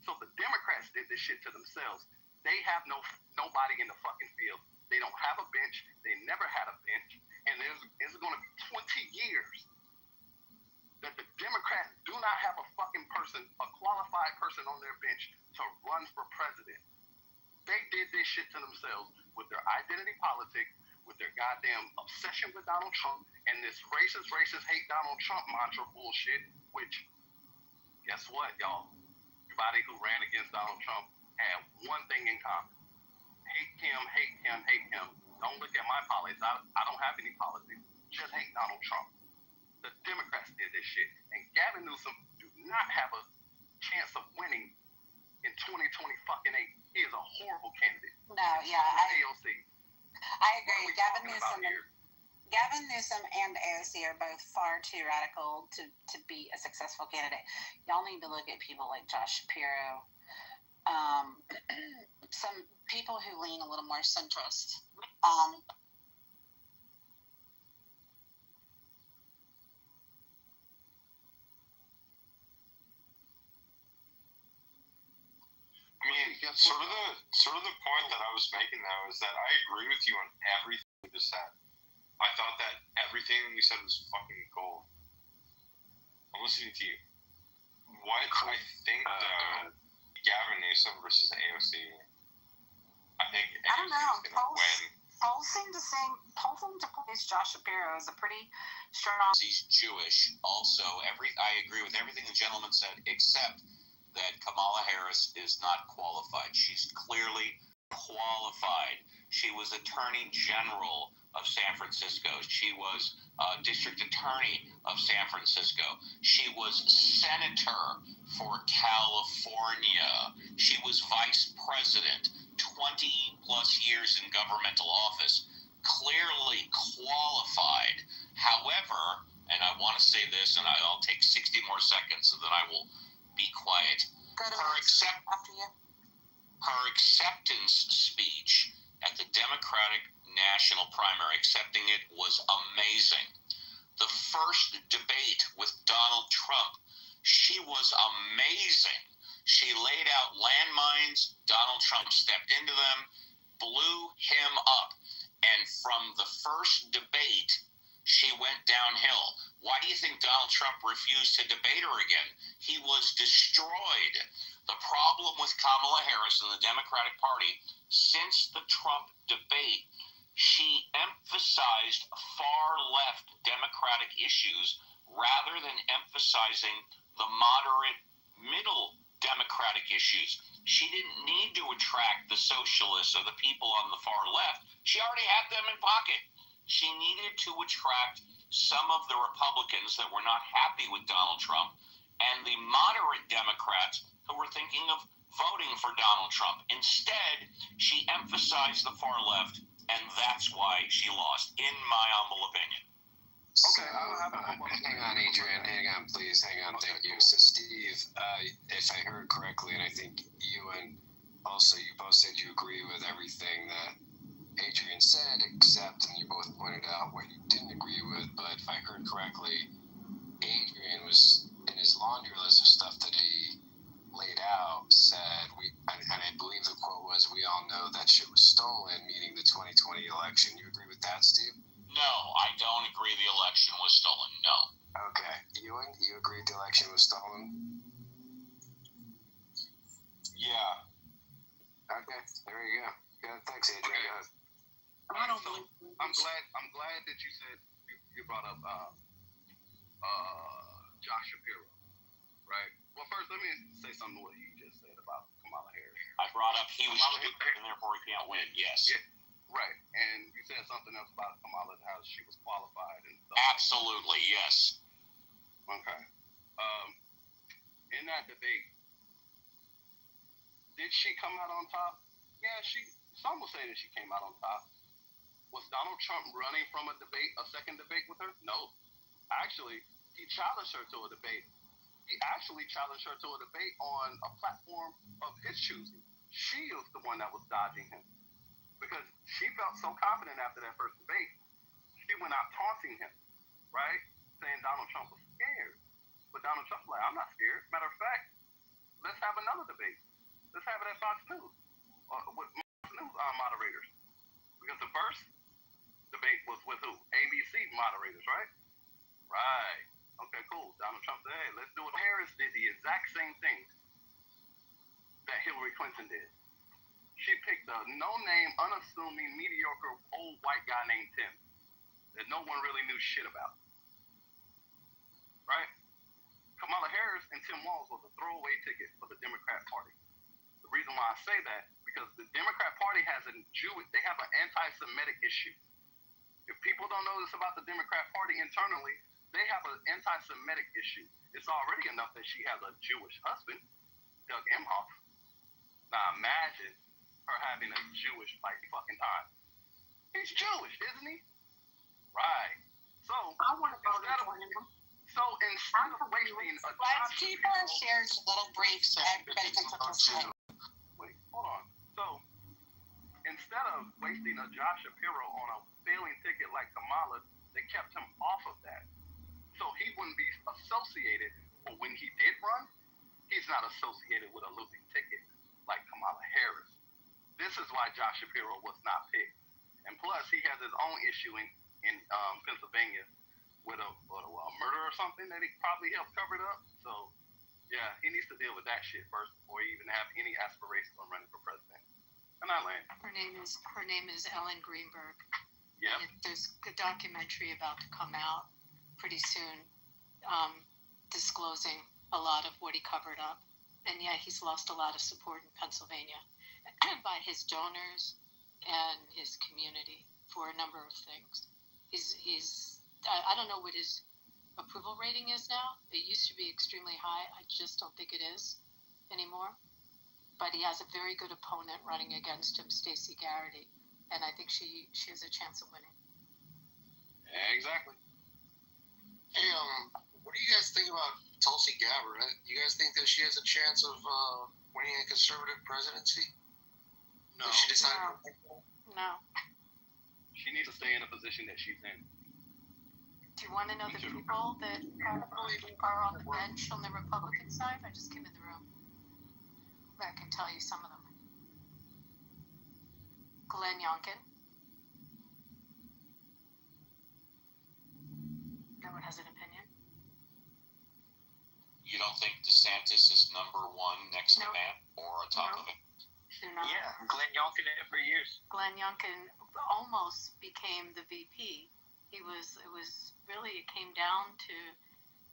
So the Democrats did this shit to themselves. They have nobody in the fucking field. They don't have a bench. They never had a bench. And there's going to be 20 years that the Democrats do not have a fucking person, a qualified person on their bench to run for president. They did this shit to themselves with their identity politics, with their goddamn obsession with Donald Trump, and this racist, hate Donald Trump mantra bullshit, which, guess what, y'all? Everybody who ran against Donald Trump had one thing in common. Hate him, hate him, hate him. Don't look at my politics. I don't have any politics. Just hate Donald Trump. The Democrats did this shit. And Gavin Newsom do not have a chance of winning in 2028. He is a horrible candidate. No, yeah. AOC. I agree. Gavin Newsom and AOC are both far too radical to be a successful candidate. Y'all need to look at people like Josh Shapiro. Some people who lean a little more centrist. I mean, sort of the point that I was making though is that I agree with you on everything you just said. I thought that everything you said was fucking gold. I'm listening to you. What I think Gavin Newsom versus AOC, I think AOC is going to win. Polls seem to place Josh Shapiro as a pretty strong. He's Jewish. Also, I agree with everything the gentleman said, except that Kamala Harris is not qualified. She's clearly qualified. She was Attorney General of San Francisco. She was District Attorney of San Francisco. She was Senator for California. She was Vice President, 20 plus years in governmental office. Clearly qualified. However, and I want to say this, and I'll take 60 more seconds, and then I will be quiet. Her acceptance speech at the Democratic National Primary, accepting it, was amazing. The first debate with Donald Trump, she was amazing. She laid out landmines. Donald Trump stepped into them, blew him up. And from the first debate she went downhill. Why do you think Donald Trump refused to debate her again? He was destroyed. The problem with Kamala Harris and the Democratic Party, since the Trump debate, she emphasized far-left Democratic issues rather than emphasizing the moderate middle Democratic issues. She didn't need to attract the socialists or the people on the far left. She already had them in pocket. She needed to attract some of the Republicans that were not happy with Donald Trump and the moderate Democrats who were thinking of voting for Donald Trump. Instead, she emphasized the far left, and that's why she lost, in my humble opinion. Okay, hang on, Adrian. Hang on, please. Hang on. Thank you. So, Steve, if I heard correctly, and I think you and also you both said you agree with everything that Adrian said, except, and you both pointed out what you didn't agree with, but if I heard correctly, Adrian was in his laundry list of stuff that he laid out, said, and I believe the quote was, "We all know that shit was stolen," meaning the 2020 election. You agree with that, Steve? No, I don't agree the election was stolen. No. Okay. Ewan, you agree the election was stolen? Yeah. Okay, there you go. Yeah, thanks, Adrian. Okay. Go ahead. I don't believe I'm glad that you said you brought up Josh Shapiro, right? Well, first let me say something to what you just said about Kamala Harris. I brought up he was stupid and therefore he can't win. Yes. Yeah, right. And you said something else about Kamala, how she was qualified and stuff. Absolutely, yes. Okay. In that debate, did she come out on top? Yeah, some will say that she came out on top. Was Donald Trump running from a second debate with her? No. Actually, he challenged her to a debate. He actually challenged her to a debate on a platform of his choosing. She was the one that was dodging him because she felt so confident after that first debate. She went out taunting him, right? Saying Donald Trump was scared. But Donald Trump's like, I'm not scared. Matter of fact, let's have another debate. Let's have it at Fox News with Fox News moderators. Because the first debate was with who? ABC moderators, right? Right. Okay, cool. Donald Trump said, hey, let's do it. Harris did the exact same thing that Hillary Clinton did. She picked a no-name, unassuming, mediocre old white guy named Tim that no one really knew shit about. Right? Kamala Harris and Tim Walz was a throwaway ticket for the Democrat Party. The reason why I say that, because the Democrat Party has they have an anti-Semitic issue. If people don't know this about the Democrat Party internally, they have an anti-Semitic issue. It's already enough that she has a Jewish husband, Doug Emhoff. Now imagine her having a Jewish fucking time. He's Jewish, isn't he? Right. So I want to vote for him. Instead of wasting a Let's keep our shares a little brief so everybody can participate. Wait, hold on. So instead of wasting a Josh Shapiro on a failing ticket like Kamala, they kept him off of that. So he wouldn't be associated, but when he did run, he's not associated with a losing ticket like Kamala Harris. This is why Josh Shapiro was not picked. And plus, he has his own issue in Pennsylvania with a murder or something that he probably helped cover it up. So, yeah, he needs to deal with that shit first before he even have any aspirations on running for president. And I land. Her name is Ellen Greenberg. Yeah. There's a documentary about to come out pretty soon, disclosing a lot of what he covered up. And yeah, he's lost a lot of support in Pennsylvania by his donors and his community for a number of things. I don't know what his approval rating is now. It used to be extremely high. I just don't think it is anymore. But he has a very good opponent running against him, Stacey Garrity, and I think she has a chance of winning. Exactly. Hey, what do you guys think about Tulsi Gabbard? You guys think that she has a chance of winning a conservative presidency? No. If she decided No. She needs to stay in the position that she's in. Do you want to know the people that are on the bench on the Republican side? I just came in the room. I can tell you some of them. Glenn Youngkin, one next to that or on top of it? Yeah, Glenn Youngkin did it for years. Glenn Youngkin almost became the VP. It came down to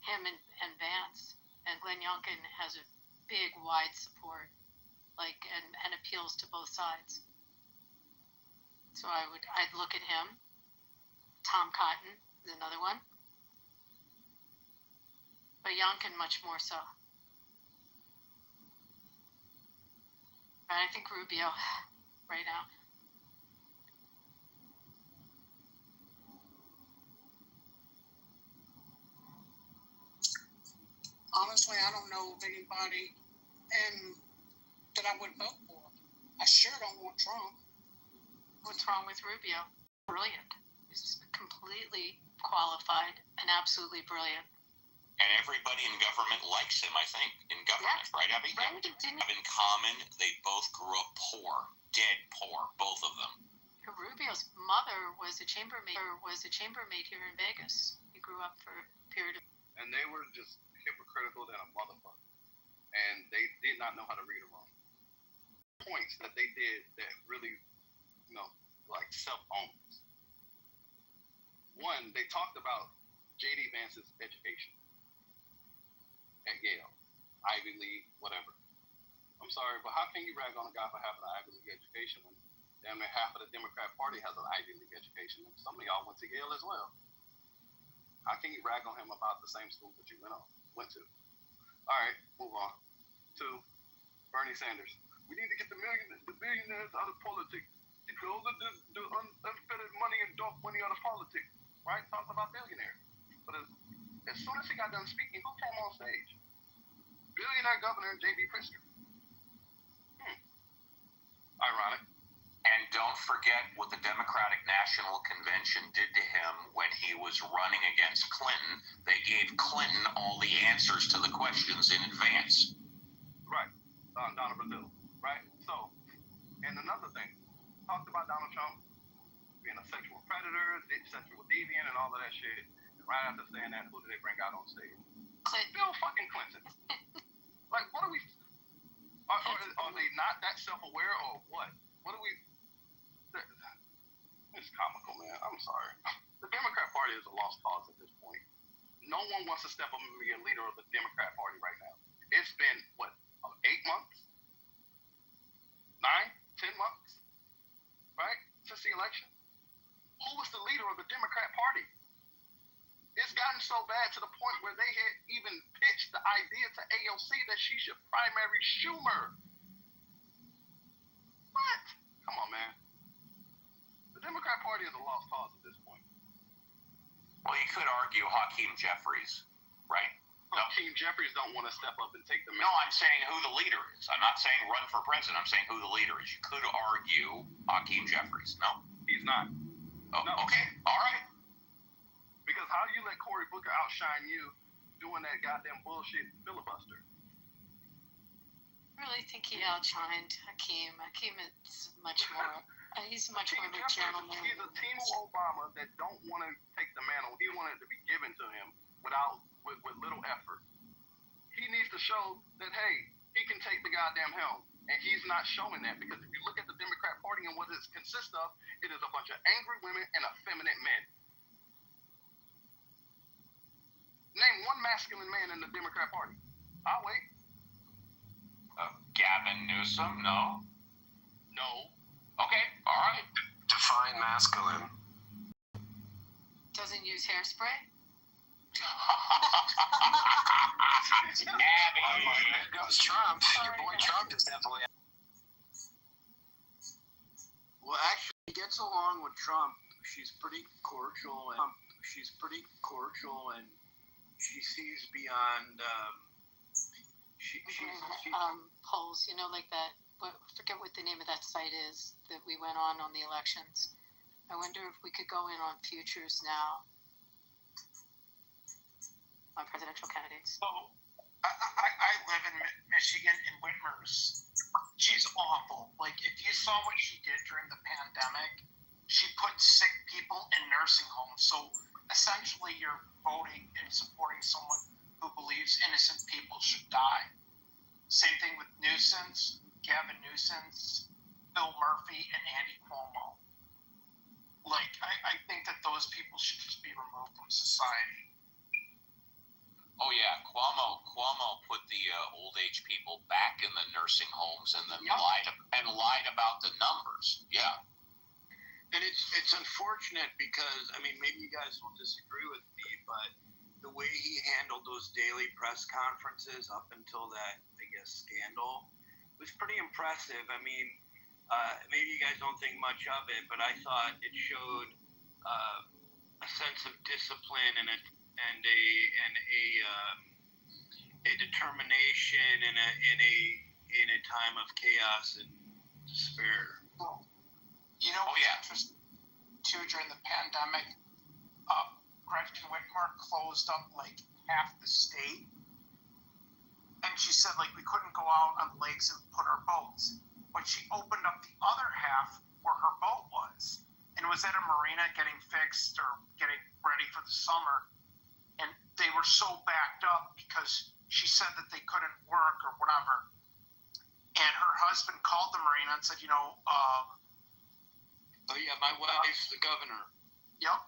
him and Vance. And Glenn Youngkin has a big, wide support, and appeals to both sides. So I'd look at him. Tom Cotton is another one. But Youngkin much more so. And I think Rubio right now. Honestly, I don't know of anybody that I would vote for. I sure don't want Trump. What's wrong with Rubio? Brilliant. He's completely qualified and absolutely brilliant. And everybody in government likes him, I think. In government, right, Abby? Right. Have in common, they both grew up poor, dead poor, both of them. Rubio's mother was a chambermaid here in Vegas. He grew up for a period of. And they were just hypocritical than a motherfucker. And they did not know how to read or write. Points that they did that really, self-owned. One, they talked about J.D. Vance's education at Yale, Ivy League, whatever. I'm sorry, but how can you rag on a guy for having an Ivy League education when damn near half of the Democrat Party has an Ivy League education, and some of y'all went to Yale as well? How can you rag on him about the same school that you went to? All right, move on to Bernie Sanders. We need to get the billionaires out of politics. Get all the unfettered money and dark money out of politics. Right? Talking about billionaires. But as soon as he got done speaking, who came on stage? Billionaire Governor J.B. Pritzker. Ironic. And don't forget what the Democratic National Convention did to him when he was running against Clinton. They gave Clinton all the answers to the questions in advance. Right. Donna Brazile. Right? So, and another thing, talked about Donald Trump being a sexual predator, sexual deviant, and all of that shit. And right after saying that, who did they bring out on stage? Clinton. Bill fucking Clinton. Like, what are we? Are they not that self-aware, or what? What are we? It's comical, man. I'm sorry. The Democrat Party is a lost cause at this point. No one wants to step up and be a leader of the Democrat Party right now. It's been, 8 months? 9, 10 months? Right? Since the election? Who was the leader of the Democrat Party? It's gotten so bad to the point where they had even pitched the idea to AOC that she should primary Schumer. What? Come on, man. The Democrat Party is a lost cause at this point. Well, you could argue Hakeem Jeffries, right? Hakeem Jeffries don't want to step up and take the No, I'm saying who the leader is. I'm not saying run for president. I'm saying who the leader is. You could argue Hakeem Jeffries. No? He's not. Oh, no. Okay. All right. Because how do you let Cory Booker outshine you doing that goddamn bullshit filibuster? I really think he outshined Hakeem. Hakeem is much more. He's much more of a gentleman. He's a team of Obama that don't want to take the mantle. He wanted it to be given to him with little effort. He needs to show that, hey, he can take the goddamn helm. And he's not showing that, because if you look at the Democrat Party and what it consists of, it is a bunch of angry women and effeminate men. Name one masculine man in the Democrat Party. I'll wait. Gavin Newsom? No. No. Okay, all right. Define masculine. Doesn't use hairspray? Abby. There goes Trump. Your boy Trump is definitely. Well, actually, he gets along with Trump. She's pretty cordial, and she sees beyond. Polls, like that. I forget what the name of that site is that we went on the elections. I wonder if we could go in on futures now on presidential candidates. So, I live in Michigan, in Whitmer's. She's awful. Like, if you saw what she did during the pandemic, she put sick people in nursing homes. So, essentially, you're voting and supporting someone who believes innocent people should die. Same thing with Nuisance, Gavin Nuisance, Bill Murphy, and Andy Cuomo. Like, I think that those people should just be removed from society. Oh yeah, Cuomo put the old age people back in the nursing homes and then lied about the numbers. Yeah. And it's unfortunate because, I mean, maybe you guys will disagree with me, but the way he handled those daily press conferences up until that, I guess, scandal was pretty impressive. I mean, maybe you guys don't think much of it, but I thought it showed a sense of discipline and a determination in a time of chaos and despair. You know what's interesting too, during the pandemic, Gretchen Whitmer closed up like half the state, and she said like we couldn't go out on lakes and put our boats, but she opened up the other half where her boat was, and was at a marina getting fixed or getting ready for the summer, and they were so backed up because she said that they couldn't work or whatever, and her husband called the marina and said, oh yeah, my wife's the governor. Yep.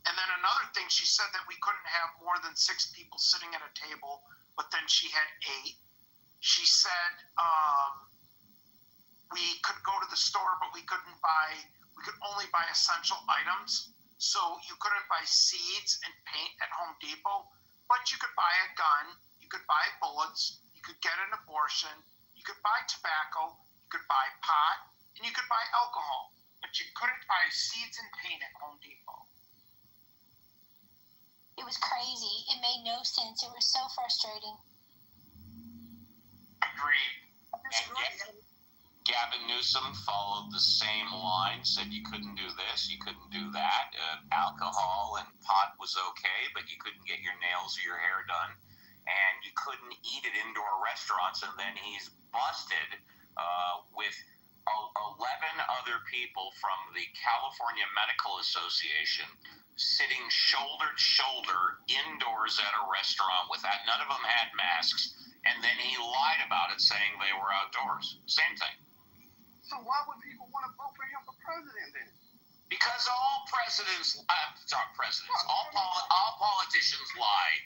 And then another thing, she said that we couldn't have more than 6 people sitting at a table, but then she had 8. She said we could go to the store, but we could only buy essential items. So you couldn't buy seeds and paint at Home Depot, but you could buy a gun, you could buy bullets, you could get an abortion, you could buy tobacco, you could buy pot, and you could buy alcohol. But you couldn't buy seeds and paint at Home Depot. It was crazy. It made no sense. It was so frustrating. Agreed. Gavin Newsom followed the same line, said you couldn't do this, you couldn't do that. Alcohol and pot was okay, but you couldn't get your nails or your hair done. And you couldn't eat at indoor restaurants. And then he's busted with 11 other people from the California Medical Association sitting shoulder to shoulder indoors at a restaurant without, none of them had masks, and then he lied about it, saying they were outdoors. Same thing. So why would people want to vote for him for president then? Because all presidents, all politicians lie.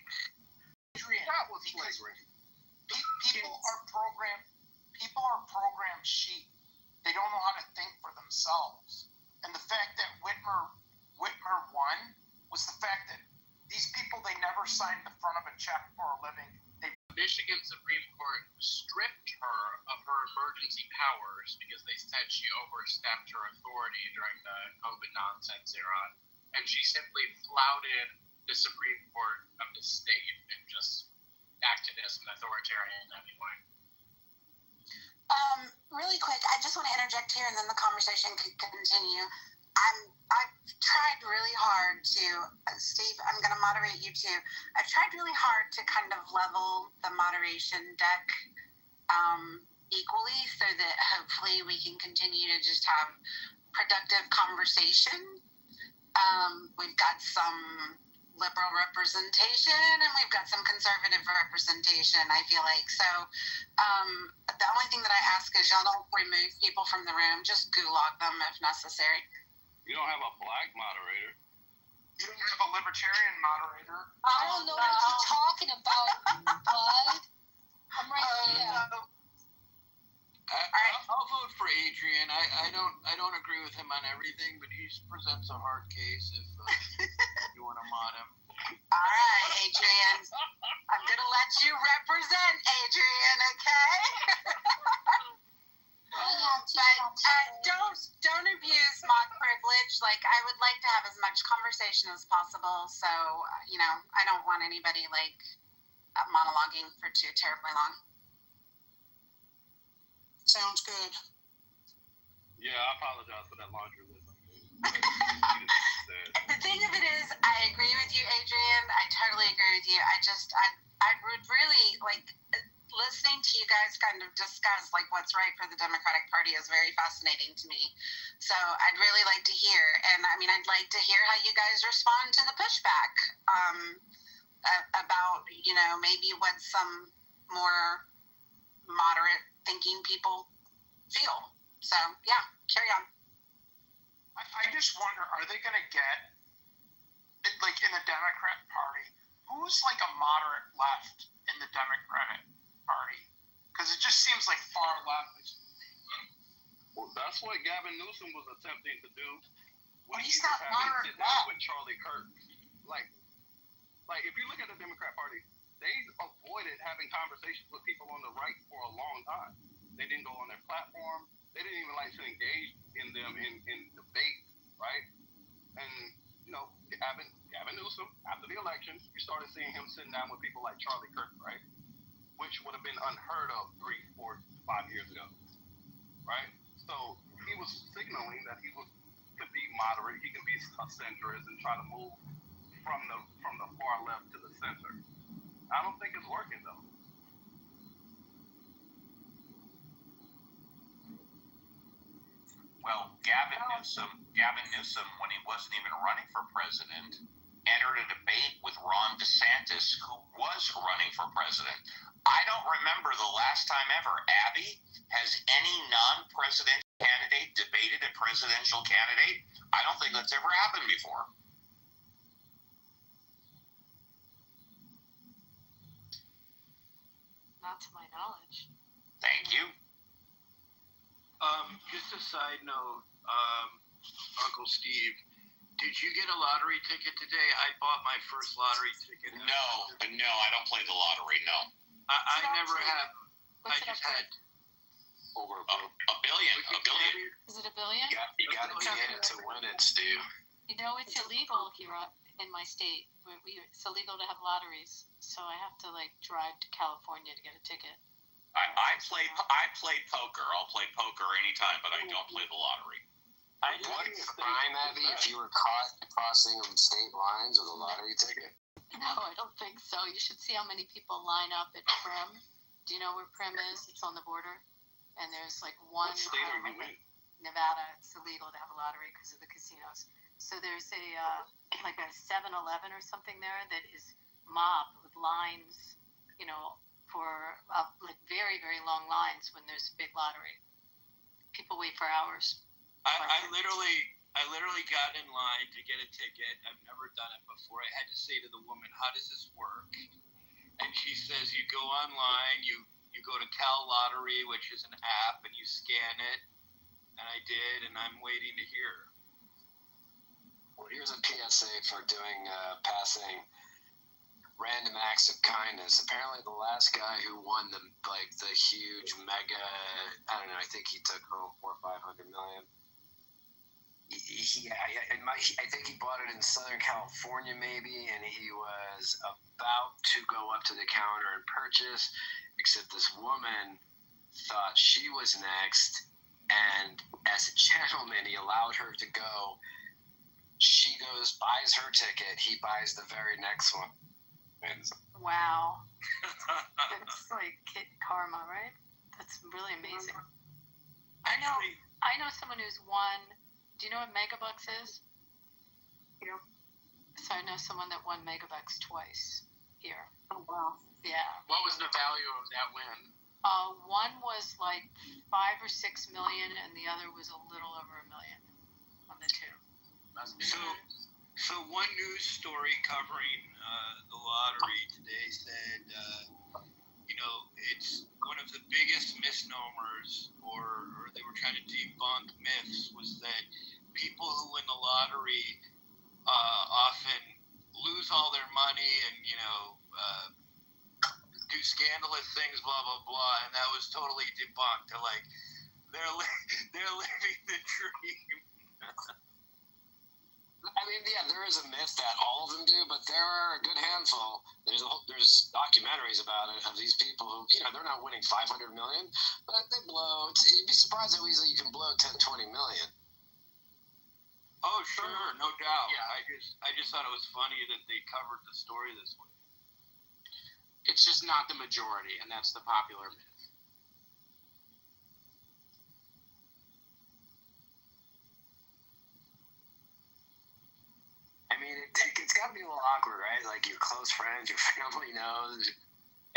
That was slavery. People are programmed sheep. They don't know how to think for themselves. And the fact that Whitmer won was the fact that these people, they never signed the front of a check for a living. Michigan Supreme Court stripped her of her emergency powers because they said she overstepped her authority during the COVID nonsense era, and she simply flouted the Supreme Court of the state and just acted as an authoritarian anyway. Really quick, I just want to interject here, and then the conversation can continue. I've tried really hard to, Steve, I'm going to moderate you too. I've tried really hard to kind of level the moderation deck equally so that hopefully we can continue to just have productive conversation. We've got some liberal representation and we've got some conservative representation, I feel like. So the only thing that I ask is y'all don't remove people from the room, just gulag them if necessary. You don't have a black moderator. You don't have a libertarian moderator. I don't know what you're talking about, bud. I'm right here. I'll vote for Adrian. I don't agree with him on everything, but he presents a hard case if you want to mod him. All right, Adrian. I'm going to let you represent Adrian, okay? Don't abuse mod privilege. Like, I would like to have as much conversation as possible. So, I don't want anybody like monologuing for too terribly long. Sounds good. Yeah, I apologize for that laundry list. The thing of it is, I agree with you, Adrian. I totally agree with you. I would really like listening to you guys kind of discuss like what's right for the Democratic Party is very fascinating to me. So I'd really like to hear, and I mean, I'd like to hear how you guys respond to the pushback about, maybe what some more moderate thinking people feel. So yeah, carry on. I just wonder, are they going to get, like in the Democrat Party, who's like a moderate left in the Democratic Party? Because it just seems like far left. Well, that's what Gavin Newsom was attempting to do. But he's not moderate left. With Charlie Kirk. Like if you look at the Democrat Party, they avoided having conversations with people on the right for a long time. They didn't go on their platform. They didn't even like to engage in them in debate, right? And, Gavin Newsom, after the election, you started seeing him sitting down with people like Charlie Kirk, right? Which would have been unheard of 3, 4, 5 years ago, right? So he was signaling that he could be moderate, he can be a centrist and try to move from the far left to the center. I don't think it's working though. Well, Gavin Newsom, when he wasn't even running for president, entered a debate with Ron DeSantis, who was running for president. I don't remember the last time ever. Abby, has any non-presidential candidate debated a presidential candidate? I don't think that's ever happened before. Not to my knowledge. Thank you. Just a side note, Uncle Steve, did you get a lottery ticket today? I bought my first lottery ticket. No, I don't play the lottery, no. I never have. I just had over a billion. Is it a billion? You got to be in it to win it, Steve. You know, it's illegal here in my state. It's illegal to have lotteries, so I have to drive to California to get a ticket. I play poker. I'll play poker anytime, but I don't play the lottery. Would you fine, Abby, if you were caught crossing state lines with a lottery ticket? No, I don't think so. You should see how many people line up at Prim. Do you know where Prim is? It's on the border. And there's one. What state are you in? Nevada. It's illegal to have a lottery because of the casinos. So there's a 7-Eleven or something there that is mobbed with lines, for very, very long lines when there's a big lottery. People wait for hours. I literally got in line to get a ticket. I've never done it before. I had to say to the woman, "How does this work?" And she says, "You go online, you go to Cal Lottery, which is an app, and you scan it." And I did, and I'm waiting to hear. Well, here's a PSA for doing passing random acts of kindness. Apparently, the last guy who won the huge mega, I don't know, I think he took home $400 or $500 million. I think he bought it in Southern California, maybe, and he was about to go up to the counter and purchase, except this woman thought she was next, and as a gentleman, he allowed her to go. She goes, buys her ticket, he buys the very next one. Wow. It's like kid karma, right? That's really amazing. I know someone who's won. Do you know what Megabucks is? Yeah. So I know someone that won Megabucks twice here. Oh wow. Yeah. What was the value of that win? One was like 5 or 6 million, and the other was a little over $1 million on the two. So one news story covering the lottery today said, it's one of the biggest misnomers, or they were trying to debunk myths, was that people who win the lottery often lose all their money and, do scandalous things, blah, blah, blah, and that was totally debunked. They're living the dream. I mean, yeah, there is a myth that all of them do, but there are a good handful. There's documentaries about it of these people who, they're not winning $500 million, but they blow. You'd be surprised how easily you can blow 10, 20 million. Oh, sure, no doubt. Yeah. I just thought it was funny that they covered the story this way. It's just not the majority, and that's the popular myth. I mean, it's got to be a little awkward, right? Like your close friends, your family knows,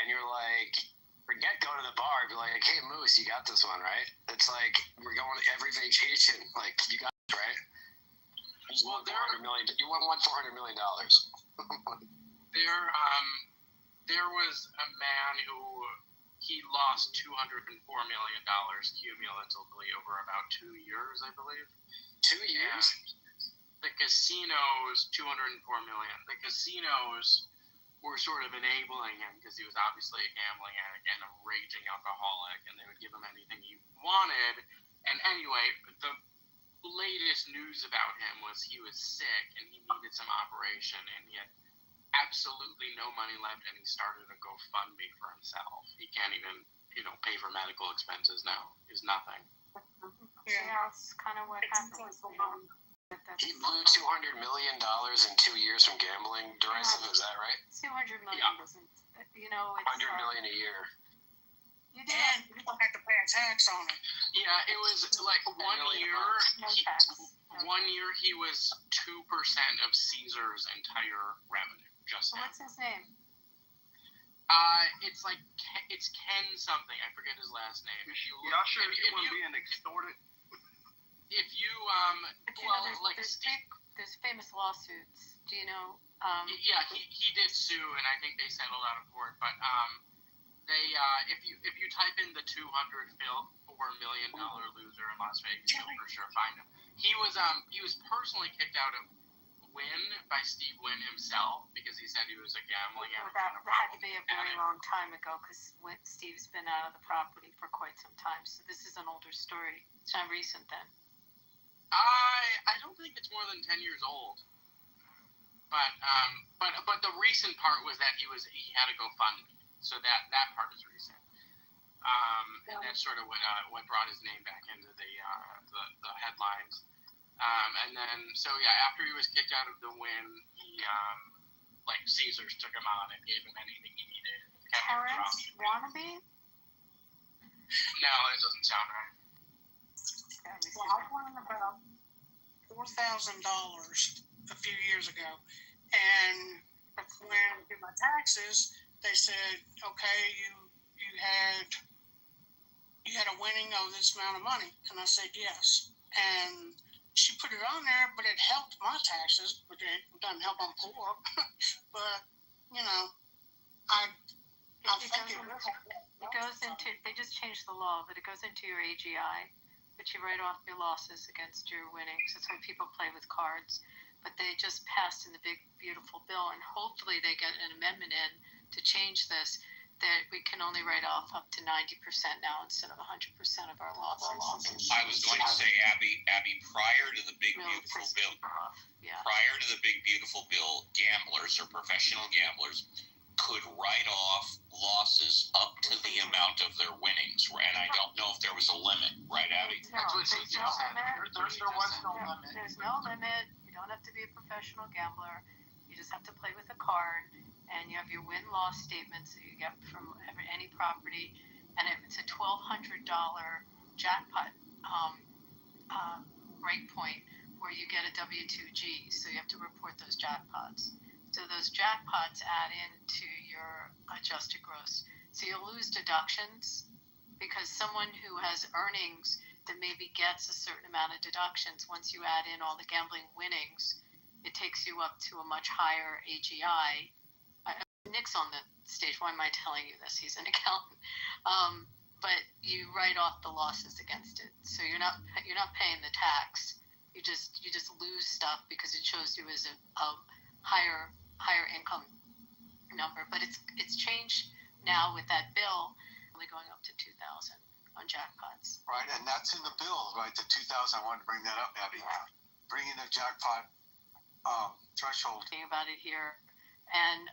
and you're like, forget going to the bar. Be like, hey, Moose, you got this one, right? It's like we're going every vacation. Like, you got it, right? You want $400 million. You want $400 million. There was a man who he lost $204 million cumulatively over about 2 years, I believe. 2 years? And the casinos, $204 million. The casinos were sort of enabling him because he was obviously a gambling addict and a raging alcoholic, and they would give him anything he wanted. And anyway, the latest news about him was he was sick and he needed some operation, and he had absolutely no money left, and he started a GoFundMe for himself. He can't even, pay for medical expenses now. He's nothing. Yeah, that's kind of what happened. He blew $200 million in 2 years from gambling. Derisive, is that right? $200 million doesn't, it's $100 million a year. You did. And you don't have to pay a tax on it. Yeah, it was like 1 year. One year he was 2% of Caesar's entire revenue. Just what's his name? It's Ken something. I forget his last name. If you look, sure anyone being extorted. If you there's famous lawsuits. Do you know? Yeah, he did sue, and I think they settled out of court. But if you type in the $204 million loser in Las Vegas, you'll for sure find him. He was personally kicked out of Wynn by Steve Wynn himself because he said he was a gambling addict. That had to be a very long time ago because Steve's been out of the property for quite some time. So this is an older story. It's not recent then. I don't think it's more than 10 years old. But the recent part was that he had a GoFundMe. So that part is recent. And that's sort of what brought his name back into the headlines. And then, after he was kicked out of the Wynn, he, Caesars took him on and gave him anything he needed. Terrence Wannabe? No, that doesn't sound right. Well, I won about $4,000 a few years ago. And when I did my taxes, they said, okay, you had a winning of this amount of money. And I said, yes. And she put it on there, but it helped my taxes, but it doesn't help them poor. But, I think it goes into, they just changed the law, but it goes into your AGI, but you write off your losses against your winnings. That's when people play with cards. But they just passed in the big, beautiful bill, and hopefully they get an amendment in to change this, that we can only write off up to 90% now instead of 100% of our losses. I was going to say, Abby, prior to the big beautiful bill, gamblers or professional gamblers could write off losses up to the amount of their winnings, and I don't know if there was a limit, right, Abby? There's no limit. There's no limit. You don't have to be a professional gambler. You just have to play with a card. And you have your win-loss statements that you get from any property, and it's a $1,200 jackpot break point where you get a W-2G, so you have to report those jackpots. So those jackpots add into your adjusted gross. So you'll lose deductions because someone who has earnings that maybe gets a certain amount of deductions, once you add in all the gambling winnings, it takes you up to a much higher AGI. Nick's on the stage. Why am I telling you this? He's an accountant. But you write off the losses against it, so you're not paying the tax. You just lose stuff because it shows you as a higher income number. But it's changed now with that bill, only going up to 2,000 on jackpots. Right, and that's in the bill, right? The 2,000. I wanted to bring that up, Abby. Bringing the jackpot threshold. About it here, and.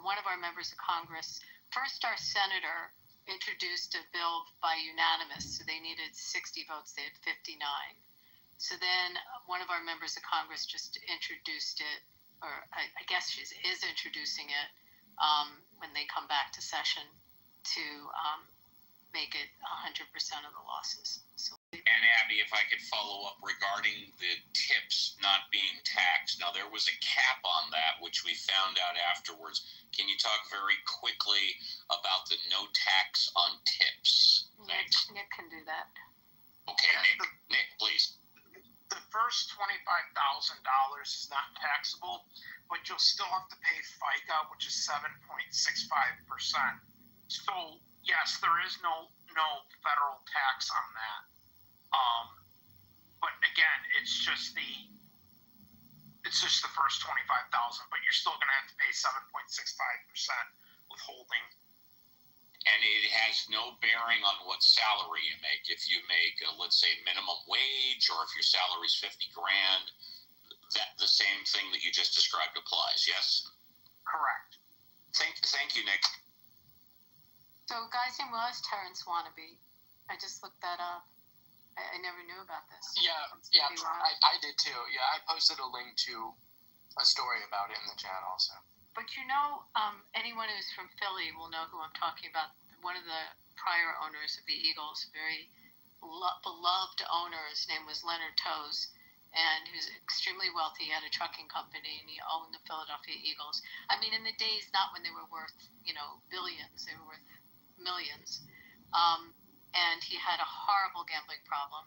One of our members of Congress, first our senator introduced a bill by unanimous, so they needed 60 votes, they had 59. So then one of our members of Congress just introduced it, or I guess she is introducing it when they come back to session to make it 100% of the losses. So And Abby, if I could follow up regarding the tips not being taxed. Now, there was a cap on that, which we found out afterwards. Can you talk very quickly about the no tax on tips? Thanks. Nick can do that. Okay, Nick, please. The first $25,000 is not taxable, but you'll still have to pay FICA, which is 7.65%. So yes, there is no federal tax on that. But again, it's just the first 25,000, but you're still going to have to pay 7.65% withholding. And it has no bearing on what salary you make. If you make, let's say, minimum wage, or if your salary is $50,000, that the same thing that you just described applies. Yes. Correct. Thank you, Nick. So, guy's name was Terrence Wannabe. I just looked that up. I never knew about this. Yeah, I did too. Yeah, I posted a link to a story about it in the chat also. But anyone who's from Philly will know who I'm talking about. One of the prior owners of the Eagles, very beloved owner, his name was Leonard Toews, and he was extremely wealthy. He had a trucking company, and he owned the Philadelphia Eagles. I mean, in the days not when they were worth, billions, they were worth millions. And he had a horrible gambling problem,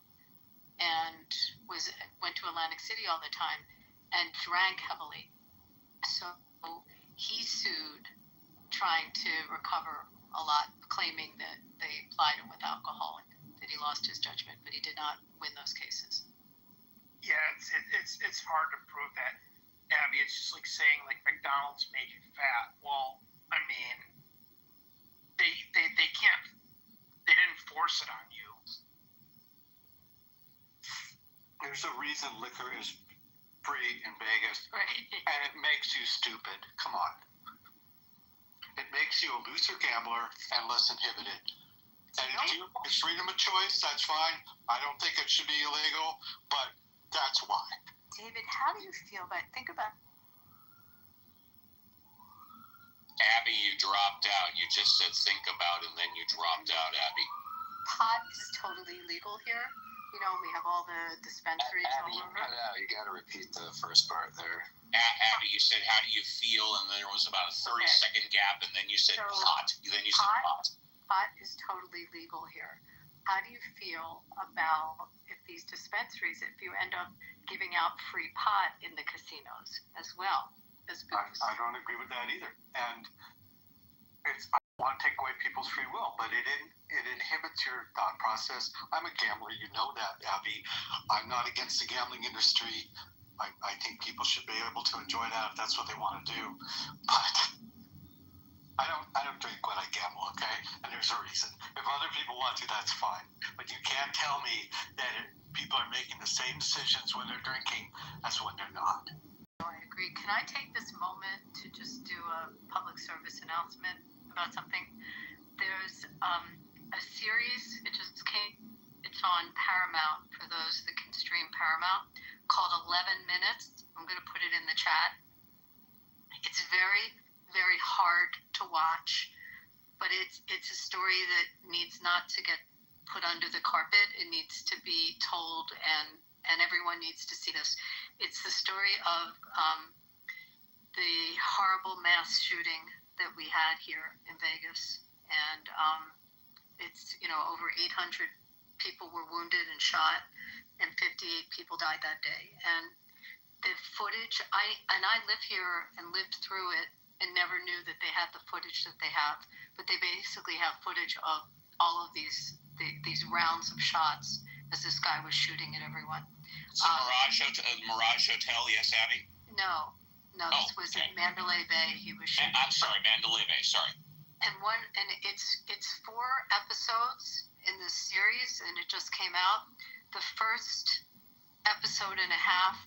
and went to Atlantic City all the time, and drank heavily. So he sued, trying to recover a lot, claiming that they plied him with alcohol, and that he lost his judgment, but he did not win those cases. Yeah, it's hard to prove that, Abby. It's just like saying like McDonald's made you fat. Well, I mean, they can't. They didn't force it on you. There's a reason liquor is free in Vegas, right? And it makes you stupid. Come on. It makes you a looser gambler and less inhibited. And it's freedom of choice. That's fine. I don't think it should be illegal, but that's why. David, how do you feel about? Think about. Abby, you dropped out. You just said think about, and then you dropped out, Abby. Pot is totally legal here. We have all the dispensaries Abby, all over. You got to repeat the first part there. Abby, you said, how do you feel? And then there was about a 30-second gap, and then you said pot. Then you said pot. Pot is totally legal here. How do you feel about if these dispensaries, if you end up giving out free pot in the casinos as well as booze? I don't agree with that either. And I want to take away people's free will, but it inhibits your thought process. I'm a gambler, you know that, Abby. I'm not against the gambling industry. I think people should be able to enjoy that if that's what they want to do. But I don't drink when I gamble, okay? And there's a reason. If other people want to, that's fine. But you can't tell me that people are making the same decisions when they're drinking as when they're not. I agree. Can I take this moment to just do a public service announcement about something? There's a series, it just came, it's on Paramount, for those that can stream Paramount, called 11 Minutes. I'm going to put it in the chat. It's very, very hard to watch, but it's a story that needs not to get put under the carpet. It needs to be told, and everyone needs to see this. It's the story of the horrible mass shooting that we had here in Vegas, and it's over 800 people were wounded and shot, and 58 people died that day. And the footage, I live here and lived through it and never knew that they had the footage that they have, but they basically have footage of all of these rounds of shots as this guy was shooting at everyone. So Mirage Hotel, yes, Abby? No, this was in Mandalay Bay. He was shooting. I'm sorry, Mandalay Bay, sorry. And it's 4 episodes in this series, and it just came out. The first episode and a half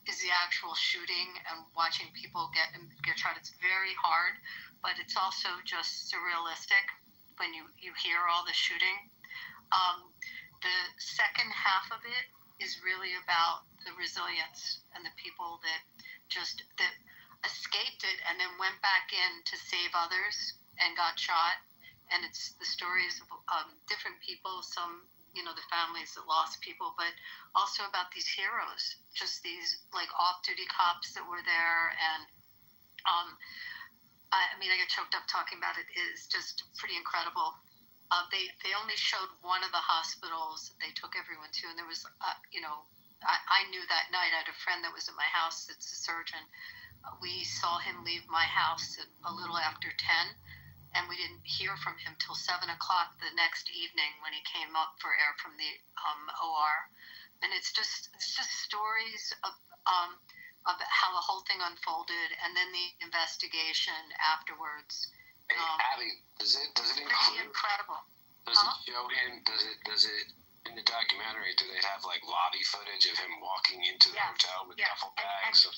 is the actual shooting and watching people get shot. It's very hard, but it's also just surrealistic when you hear all the shooting. The second half of it is really about the resilience and the people that escaped it and then went back in to save others and got shot. And it's the stories of different people, some the families that lost people, but also about these heroes, just these like off-duty cops that were there. And I mean, I get choked up talking about it. It's just pretty incredible. They only showed one of the hospitals that they took everyone to, and there was, I knew that night. I had a friend that was at my house that's a surgeon. We saw him leave my house at a little after 10, and we didn't hear from him till 7 o'clock the next evening when he came up for air from the OR. And it's just stories of how the whole thing unfolded, and then the investigation afterwards. Hey, Abby, does it pretty include? incredible. Does it show him? Does it in the documentary? Do they have like lobby footage of him walking into the hotel with duffel bags of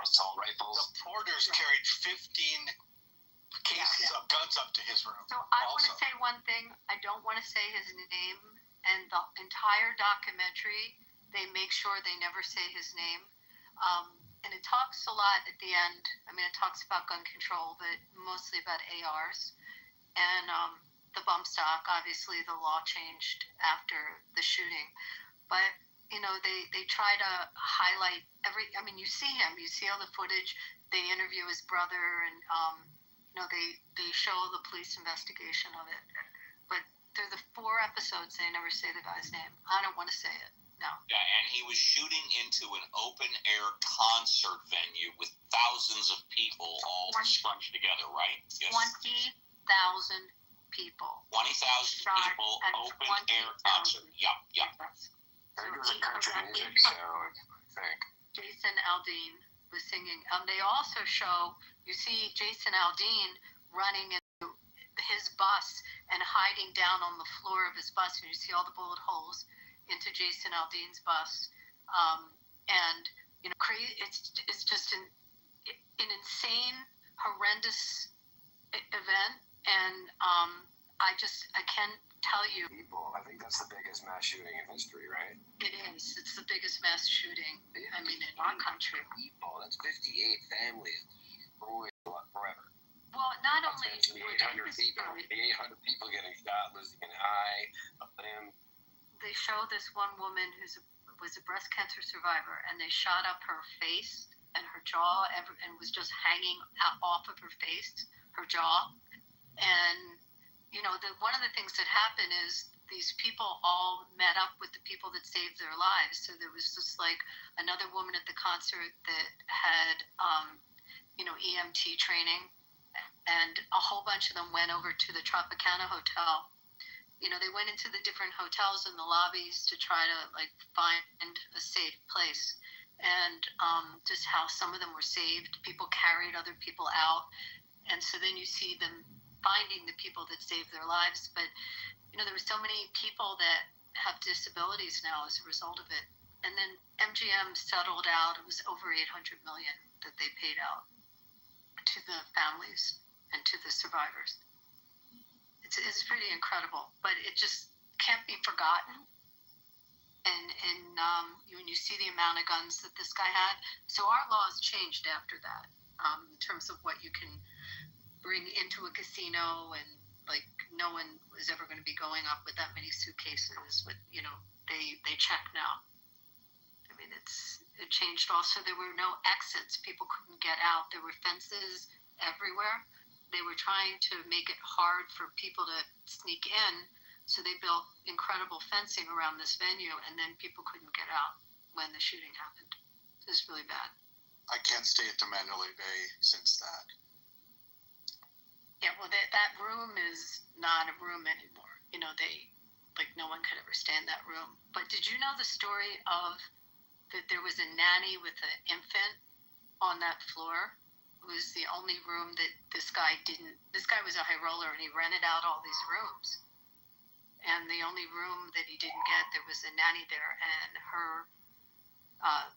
assault rifles? The porters carried 15 cases of guns up to his room. So I want to say one thing. I don't want to say his name, and the entire documentary, they make sure they never say his name. And it talks a lot at the end. I mean, it talks about gun control, but mostly about ARs. And the bump stock, obviously the law changed after the shooting. But, they try to highlight you see him, you see all the footage. They interview his brother, and, they show the police investigation of it. But through the 4 episodes, they never say the guy's name. I don't want to say it. No. Yeah, and he was shooting into an open-air concert venue with thousands of people all scrunched together, right? Yes. 20,000 people. 20,000 people, open-air concert. Yeah. It was a country music show, I think. Jason Aldean was singing. They also show, you see Jason Aldean running into his bus and hiding down on the floor of his bus, and you see all the bullet holes into Jason Aldean's bus. It's just an insane, horrendous event, and I can't tell you. I think that's the biggest mass shooting in history, right? It is. It's the biggest mass shooting. In our country. People. That's 58 families ruined forever. Well, not only the 800 people getting shot, losing an eye, a limb. They show this one woman was a breast cancer survivor, and they shot up her face and her jaw, and was just hanging off of her face, her jaw. And one of the things that happened is these people all met up with the people that saved their lives. So there was just like another woman at the concert that had EMT training, and a whole bunch of them went over to the Tropicana Hotel. They went into the different hotels and the lobbies to try to find a safe place. And just how some of them were saved. People carried other people out. And so then you see them finding the people that saved their lives. But, there were so many people that have disabilities now as a result of it. And then MGM settled out. It was over $800 million that they paid out to the families and to the survivors. It's pretty incredible, but it just can't be forgotten. And when you see the amount of guns that this guy had, so our laws changed after that in terms of what you can bring into a casino, and no one was ever going to be going up with that many suitcases. But they check now. I mean, it changed. Also, there were no exits; people couldn't get out. There were fences everywhere. They were trying to make it hard for people to sneak in, so they built incredible fencing around this venue, and then people couldn't get out when the shooting happened. It was really bad. I can't stay at the Mandalay Bay since that. Yeah, well, that room is not a room anymore. No one could ever stay in that room. But did you know the story of that there was a nanny with an infant on that floor? It was the only room that this guy was a high roller, and he rented out all these rooms. And the only room that he didn't get, there was a nanny there, and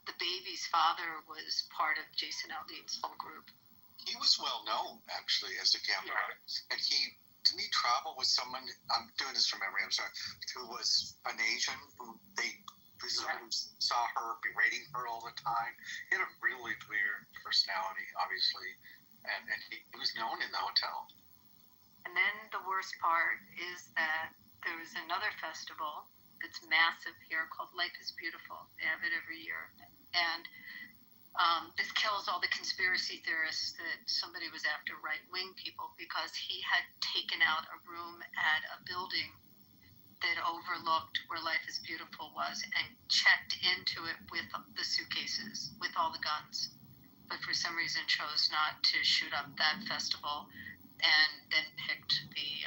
the baby's father was part of Jason Aldean's whole group. He was well known, actually, as a gambler. Yeah. And didn't he travel with someone, I'm doing this from memory, I'm sorry, who was an Asian, who they presumably saw her berating her all the time. He had a really weird personality, obviously, and he was known in the hotel. And then the worst part is that there was another festival that's massive here called Life is Beautiful. They have it every year. And this kills all the conspiracy theorists that somebody was after right-wing people, because he had taken out a room at a building that overlooked where Life is Beautiful was and checked into it with the suitcases, with all the guns. But for some reason chose not to shoot up that festival, and then picked the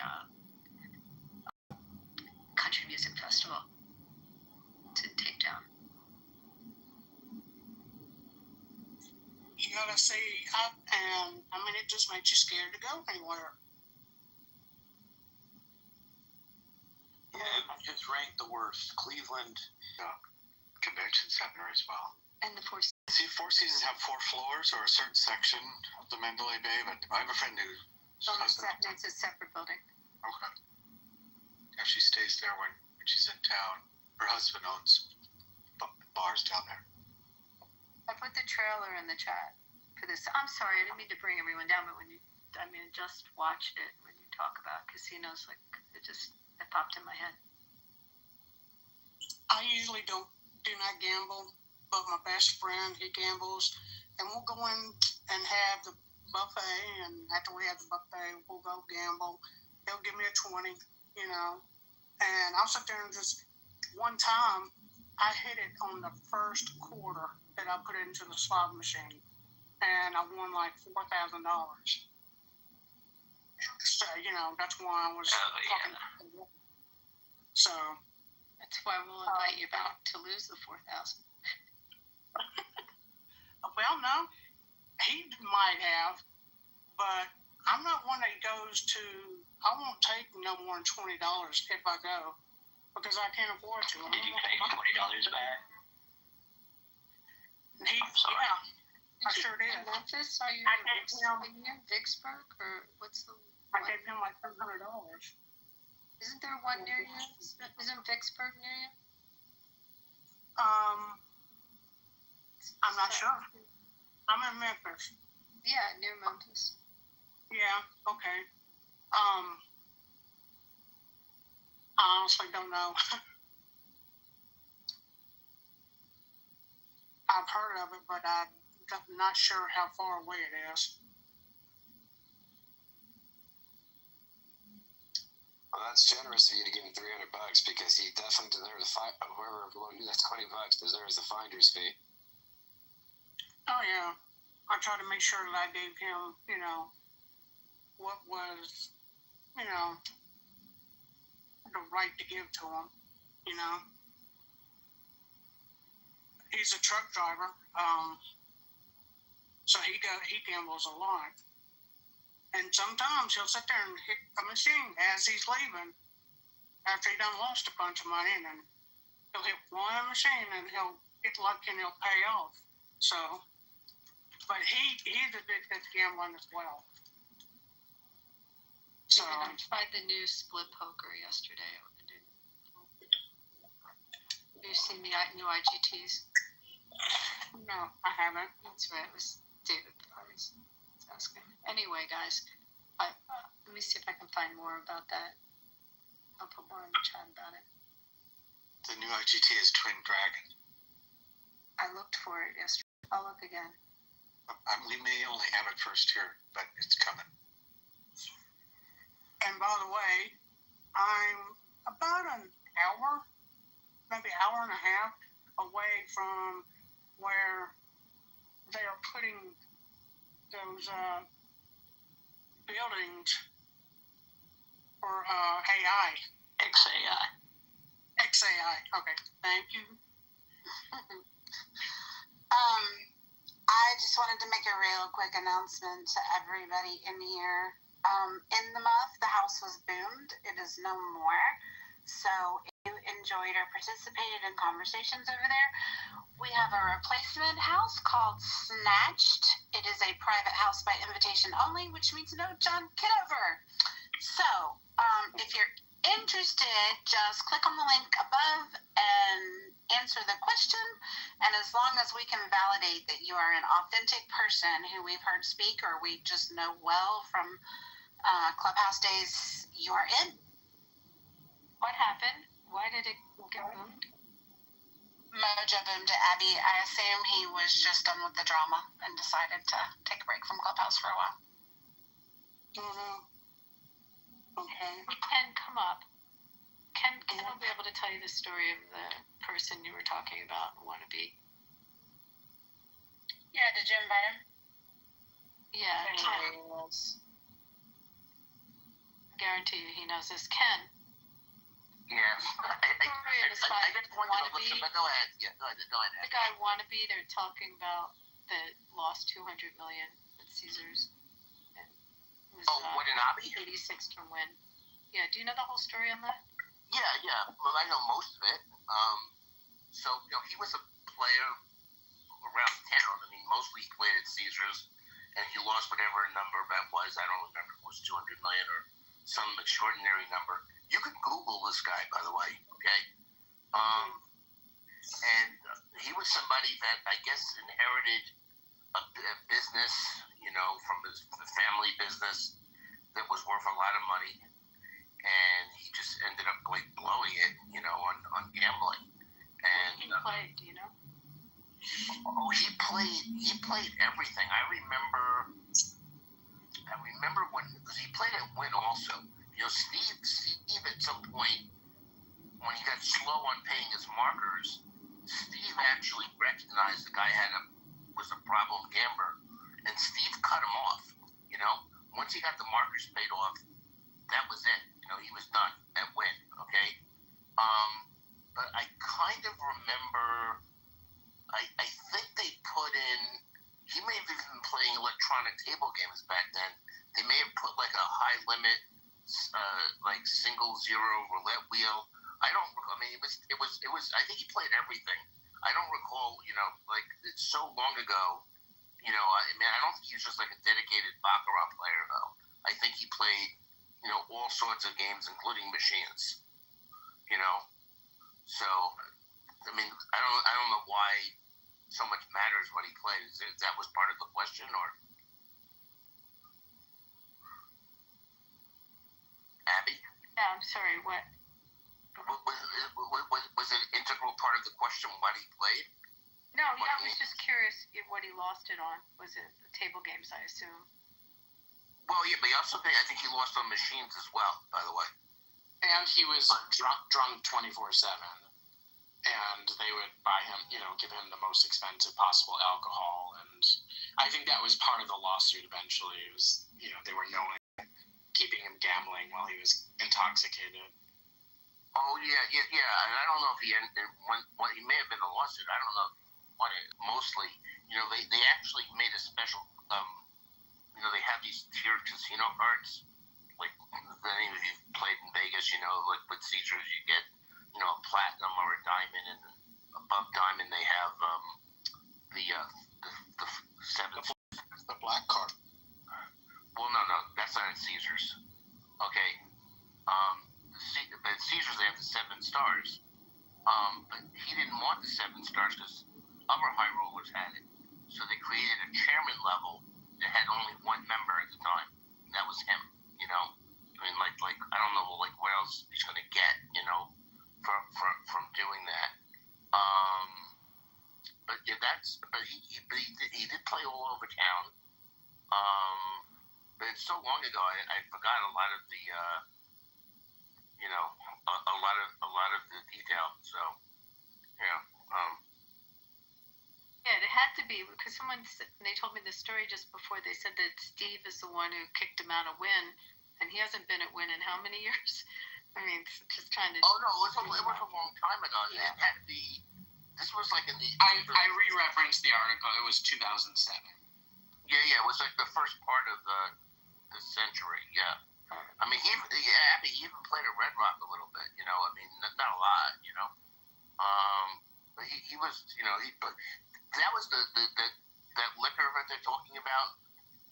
country music festival to take down. You gotta see, it just makes you scared to go anywhere. Yeah, it's ranked the worst. Cleveland. Convention center as well. And the Four Seasons. See, Four Seasons have 4 floors or a certain section of the Mandalay Bay, but I have a friend who... It's a separate building. Okay. Yeah, she stays there when she's in town. Her husband owns bars down there. I put the trailer in the chat for this. I'm sorry, I didn't mean to bring everyone down, but I just watched it when you talk about casinos, like, it popped in my head. I usually do not gamble, but my best friend, he gambles, and we'll go in and have the buffet, and after we have the buffet, we'll go gamble. He'll give me a 20, and I'll sit there and just, one time, I hit it on the first quarter that I put into the slot machine, and I won like $4,000. So, that's why I was talking. So. That's why we'll invite you back to lose the 4,000. Well, no, he might have, but I'm not one that goes to, I won't take no more than $20 if I go, because I can't afford to. Did you pay $20 back? Yeah, I sure did. In Memphis? Are you in Vicksburg, or what's the... I gave him like $700. Isn't there one near you? Isn't Vicksburg near you? I'm not sure. I'm in Memphis. Yeah, near Memphis. Yeah, okay. I honestly don't know. I've heard of it, but I'm not sure how far away it is. Well, that's generous of you to give him $300 because he definitely deserves whoever will do that $20 deserves the finder's fee. Oh yeah, I try to make sure that I gave him, what was, the right to give to him. He's a truck driver, so he gambles a lot. And sometimes he'll sit there and hit a machine as he's leaving after he done lost a bunch of money, and then he'll hit one machine and he'll get lucky and he'll pay off. So, but he's a bit at gambling as well. So I tried the new split poker yesterday. Have you seen the new IGTs? No, I haven't. That's right. It was David Party's asking. Anyway, guys, let me see if I can find more about that. I'll put more in the chat about it. The new IGT is Twin Dragon. I looked for it yesterday. I'll look again. We may only have it first here, but it's coming. And by the way, I'm about an hour, maybe an hour and a half away from where they are putting those buildings for AI. XAI. XAI. Okay, thank you. I just wanted to make a real quick announcement to everybody in here. In the month, the house was boomed. It is no more. So if you enjoyed or participated in conversations over there, we have a replacement house called Snatched. It is a private house by invitation only, which means no John Kitover. So if you're interested, just click on the link above and answer the question. And as long as we can validate that you are an authentic person who we've heard speak or we just know well from Clubhouse days, you are in. What happened? Why did it get moved? Mojo boomed to Abby. I assume he was just done with the drama and decided to take a break from Clubhouse for a while. Okay. Ken, come up. Ken will be able to tell you the story of the person you were talking about in Wannabe. Yeah, did you invite him? Yeah, Ken. Guarantee you he knows this. Ken. Yes. I didn't want to listen, but go ahead. Yeah, go ahead. The guy Wannabe, they're talking about that lost $200 million at Caesars. What an Abby? 86 to win. Yeah, do you know the whole story on that? Yeah. Well, I know most of it. So, he was a player around town. I mean, mostly he played at Caesars, and he lost whatever number that was. I don't remember if it was 200 million or some extraordinary number. You could Google this guy, by the way, okay? And he was somebody that I guess inherited a business, from his family business that was worth a lot of money, and he just ended up blowing it, on gambling. And he played, do you know? Oh, he played everything. I remember when, because he played at Wynn also. Steve at some point, when he got slow on paying his markers, Steve actually recognized the guy was a problem gambler, and Steve cut him off. Once he got the markers paid off, that was it. He was done at Wynn. Okay, but I kind of remember. I think they put in. He may have even been playing electronic table games back then. They may have put like a high limit, like single zero roulette wheel. I don't. I mean, it was. I think he played everything. I don't recall. It's so long ago. I don't think he was just like a dedicated baccarat player though. I think he played, all sorts of games, including machines. So, I mean, I don't know why so much matters what he played. That was part of the question, or Abby? Yeah, I'm sorry. What? Was it an integral part of the question what he played? No, I was just curious what he lost it on. Was it the table games, I assume? Well, yeah, but I think he lost on machines as well, by the way. And he was drunk 24/7. And they would buy him, give him the most expensive possible alcohol. And I think that was part of the lawsuit eventually. It was, they were knowing, keeping him gambling while he was intoxicated. Oh, yeah. And I don't know if he may have been a lawsuit. I don't know if he won it. Mostly, they actually made a special, they have these tiered casino cards. Like, if any of you played in Vegas, like with Caesars, you get, a platinum or a diamond, and above diamond they have the seven. The black card. Well, no, that's not at Caesars. Okay. At Caesars they have the 7 stars. But he didn't want the 7 stars because other high rollers had it. So they created a chairman level that had only one member at the time. And that was him. I mean, like I don't know, what else he's going to get, from doing that. But yeah, he did play all over town. But it's so long ago, I forgot a lot of the, a lot of the detail. So, yeah. Yeah, it had to be because they told me the story just before. They said that Steve is the one who kicked him out of Wynn, and he hasn't been at Wynn in how many years? I mean, just trying to. Oh no, it was a long time ago. Yeah. It had to be. This was like in the. I re-referenced the article. It was 2007. Yeah, it was like the first part of the century. Yeah, I mean, he even played at Red Rock a little bit. I mean, not a lot. But he was. But that was that liquor that they're talking about.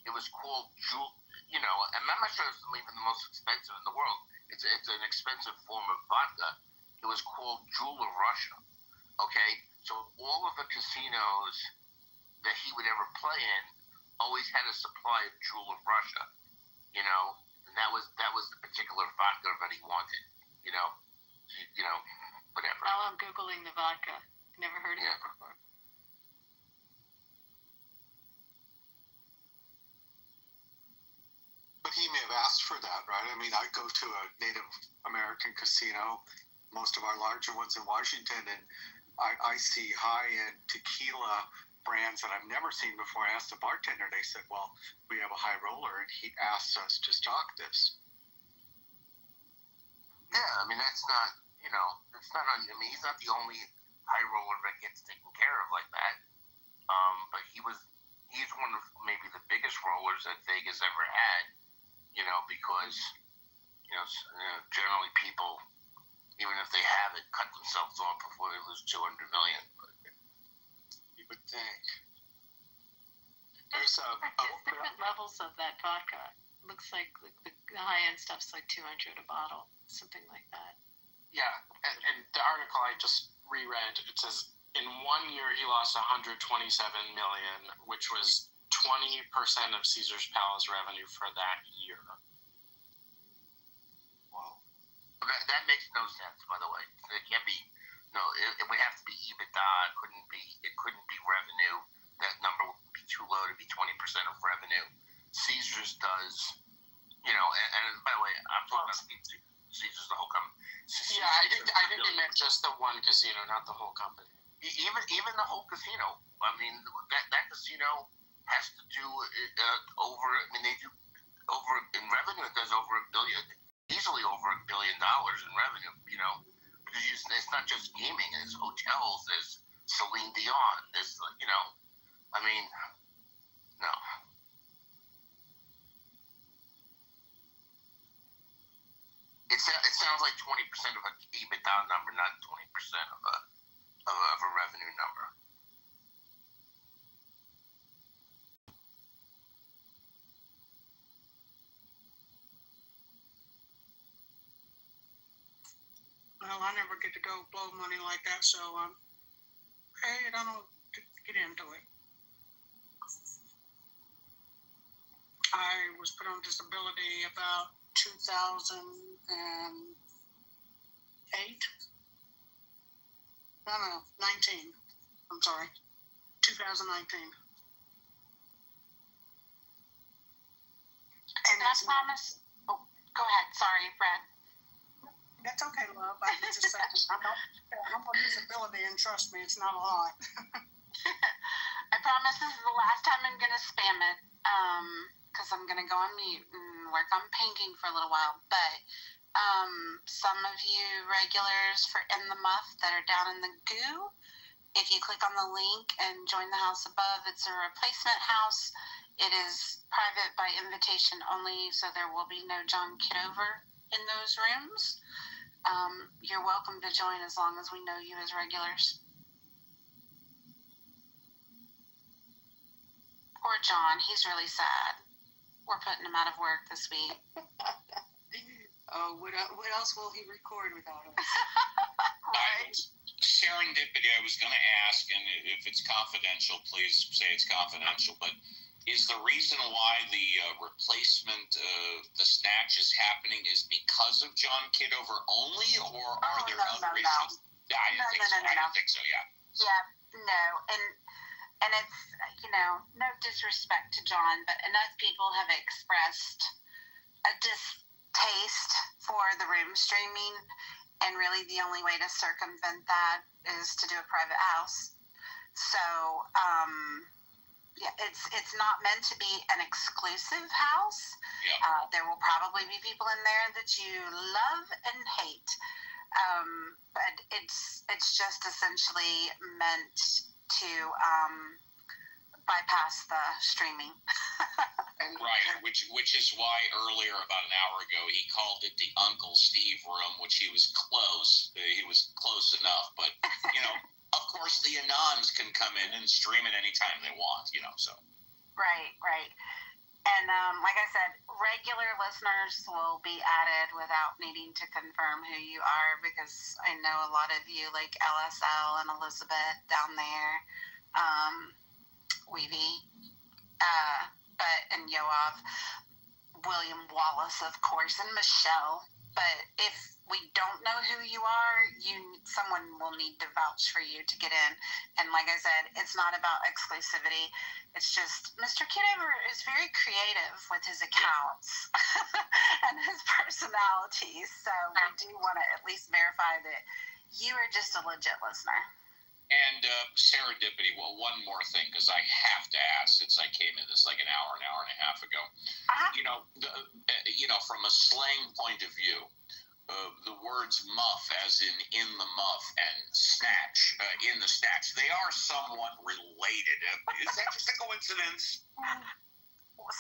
It was called Jewel. And I'm not sure it's even the most expensive in the world. It's an expensive form of vodka. It was called Jewel of Russia. Okay, so all of the casinos that he would ever play in always had a supply of Jewel of Russia. And that was the particular vodka that he wanted. Whatever. Now I'm Googling the vodka. Never heard of it before. But he may have asked for that, right? I mean, I go to a Native American casino, most of our larger ones in Washington, and I see high-end tequila brands that I've never seen before. I asked the bartender, they said, well, we have a high roller, and he asked us to stock this. Yeah, I mean, that's not, it's not, I mean, he's not the only high roller that gets taken care of like that. But he's one of maybe the biggest rollers that Vegas ever had, because, generally people, even if they have it, cut themselves off before they lose $200 million. But you would think. There's different levels of that vodka. Looks like the high-end stuff's like $200 a bottle, something like that. Yeah, and the article I just reread, it says in 1 year he lost $127 million, which was 20% of Caesar's Palace revenue for that year. Wow. That makes no sense, by the way. It can't be. No, it would have to be EBITDA. It couldn't be revenue. That number would be too low to be 20% of revenue. Caesar's does, and by the way, I'm talking about Caesar's the whole company. Yeah, I think they meant just the one casino, not the whole company. Even the whole casino. I mean, that casino has to do they do over in revenue. It does over $1 billion, easily over $1 billion in revenue. Because it's not just gaming. There's hotels. There's Celine Dion. There's I mean, no. It sounds like 20% of an EBITDA number, not 20% of a revenue number. Well, I never get to go blow money like that, so I don't get into it. I was put on disability about 2008. No, 19. I'm sorry. 2019. And I promise. Oh, go ahead. Sorry, Brad. That's okay, love. I was just saying, I'm on disability, and trust me, it's not a lot. I promise this is the last time I'm going to spam it, because I'm going to go on mute and work on painting for a little while. But some of you regulars for In the Muff that are down in the goo, if you click on the link and join the house above, it's a replacement house. It is private by invitation only, so there will be no John Kitover in those rooms. You're welcome to join as long as we know you as regulars. Poor John, he's really sad. We're putting him out of work this week. Oh, what else will he record without us? Right. Serendipity, I was going to ask, and if it's confidential, please say it's confidential, but is the reason why the replacement, the snatch is happening is because of John Kitover only, or are there other reasons? No. I didn't think so, yeah. Yeah, no, and it's, no disrespect to John, but enough people have expressed a distaste for the room streaming, and really the only way to circumvent that is to do a private house. So, yeah, it's not meant to be an exclusive house. Yeah. There will probably be people in there that you love and hate, but it's just essentially meant to bypass the streaming. Right, which is why earlier, about an hour ago, he called it the Uncle Steve room, which he was close. He was close enough, but of course the Anons can come in and stream it anytime they want, so. Right. And like I said, regular listeners will be added without needing to confirm who you are, because I know a lot of you, like LSL and Elizabeth down there, Weavy, and Yoav, William Wallace, of course, and Michelle. But if we don't know who you are, someone will need to vouch for you to get in. And like I said, it's not about exclusivity. It's just Mr. Kitover is very creative with his accounts and his personalities. So we do want to at least verify that you are just a legit listener. And serendipity. Well, one more thing, because I have to ask, since I came in this like an hour and a half ago. From a slang point of view, the words muff, as in the muff, and snatch, in the snatch, they are somewhat related. Is that just a coincidence?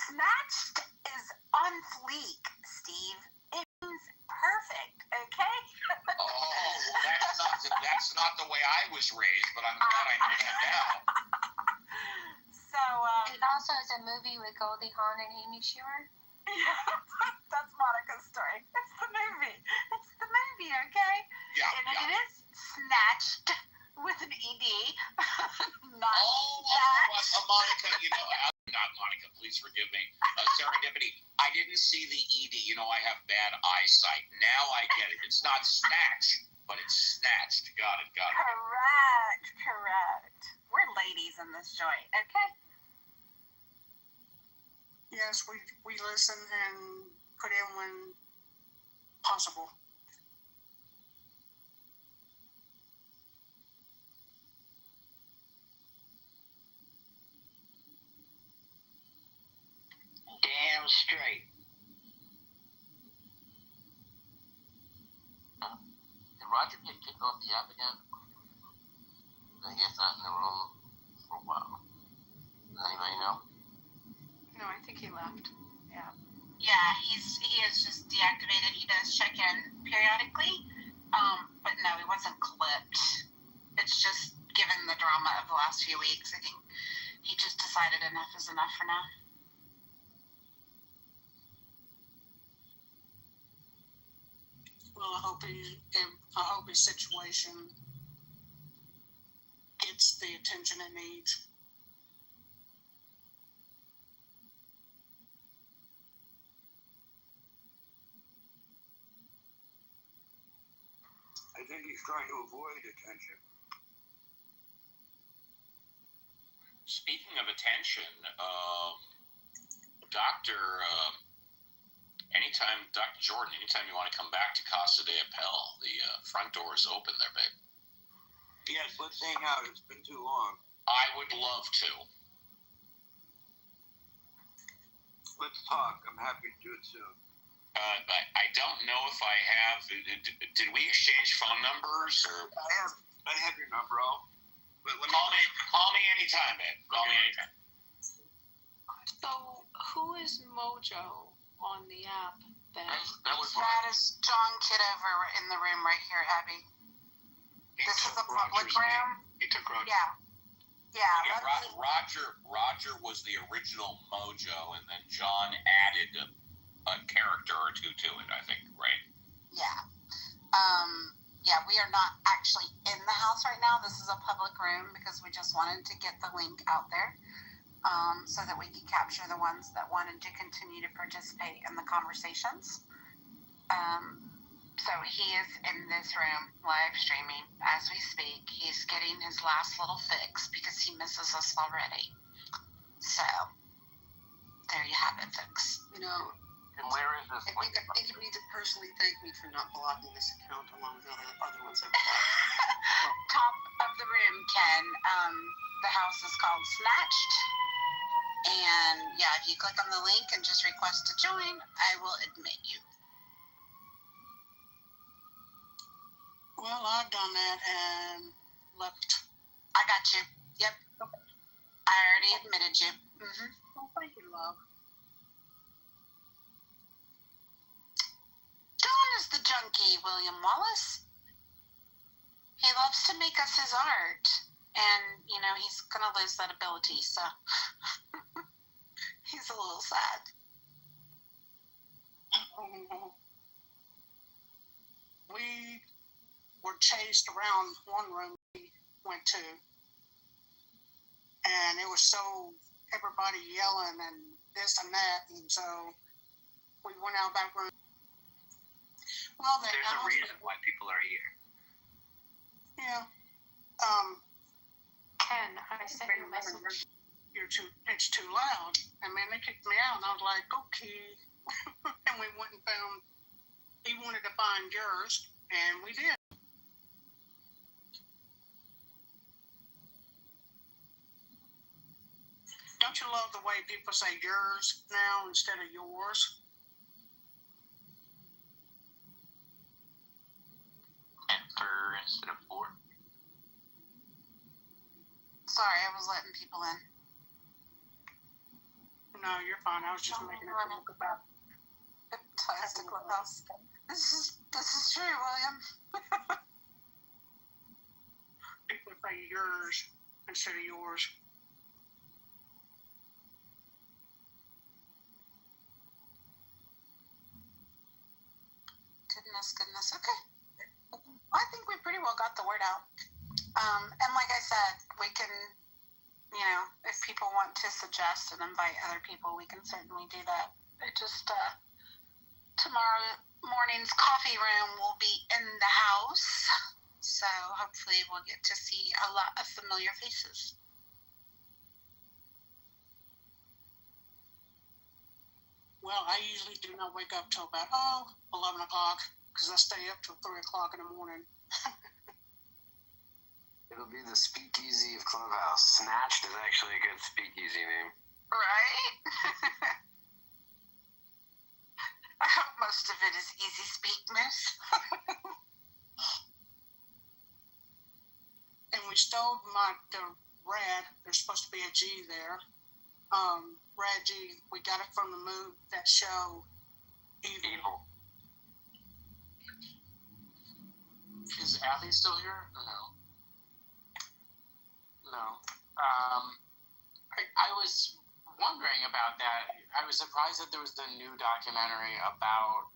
Snatched is on fleek, Steve. It means perfect, okay? That's not the way I was raised, but I'm glad I knew that now. So, it also is a movie with Goldie Hawn and Amy Schumer. Yeah, that's Monica's story. It's the movie, okay? Yeah, It is snatched with an ED. Not Monica, not Monica, please forgive me. Serendipity. I didn't see the ED. I have bad eyesight. Now I get it. It's not snatch, but it's snatched. Got it. Correct. We're ladies in this joint, okay? Yes, we listen and put in when possible. Damn straight. Did Roger get kicked off the app again? I guess not in the room for a while. Does anybody know? No, I think he left. Yeah. Yeah, he is just deactivated. He does check in periodically, but no, he wasn't clipped. It's just given the drama of the last few weeks, I think he just decided enough is enough for now. Well, I hope his situation gets the attention it needs. I think he's trying to avoid attention. Speaking of attention, Dr. Jordan, anytime you want to come back to Casa de Appel, the front door is open there, babe. Yes, let's hang out. It's been too long. I would love to. Let's talk. I'm happy to do it soon. I don't know if I have. Did we exchange phone numbers? Or? I have your number. But call me anytime, babe. Call me anytime. So, who is Mojo on the app then? That is John Kitover in the room right here, Abby. This is a public room. He took Roger. Yeah. Roger was the original Mojo, and then John added a character or two to it, I think, right? Yeah. We are not actually in the house right now. This is a public room because we just wanted to get the link out there so that we could capture the ones that wanted to continue to participate in the conversations. So he is in this room live streaming as we speak. He's getting his last little fix because he misses us already. So there you have it, folks. And where is this? I think you need to personally thank me for not blocking this account along with other ones I've blocked. Top of the room, Ken. The house is called Snatched. And if you click on the link and just request to join, I will admit you. Well, I've done that and left. I got you. Yep. Okay. I already admitted you. Mm-hmm. Well, thank you, love. John is the junkie, William Wallace. He loves to make us his art. And, he's going to lose that ability, so he's a little sad. We were chased around one room we went to. And it was so, everybody yelling and this and that. And so we went out that room. Well, there's a reason why people are here. Yeah. Ken, I sent you a message. It's too loud. And man, they kicked me out, and I was like, okay. And we went and found, he wanted to find yours, and we did. Don't you love the way people say yours now instead of yours? Enter instead of for. Sorry, I was letting people in. No, you're fine. I was just making a joke about Plastic Clubhouse. This is true, William. people say yours instead of yours. Goodness. Okay. I think we pretty well got the word out. And like I said, we can, if people want to suggest and invite other people, we can certainly do that. It just, tomorrow morning's coffee room will be in the house. So hopefully we'll get to see a lot of familiar faces. Well, I usually do not wake up till about 11 o'clock because I stay up till 3 o'clock in the morning. It'll be the speakeasy of Clubhouse. Snatched is actually a good speakeasy name. Right? I hope most of it is easy speak, miss. And we stole the Rad. There's supposed to be a G there. Rad G. We got it from the movie, that show, Evil. Is Abby still here? Or no. I was wondering about that. I was surprised that there was the new documentary about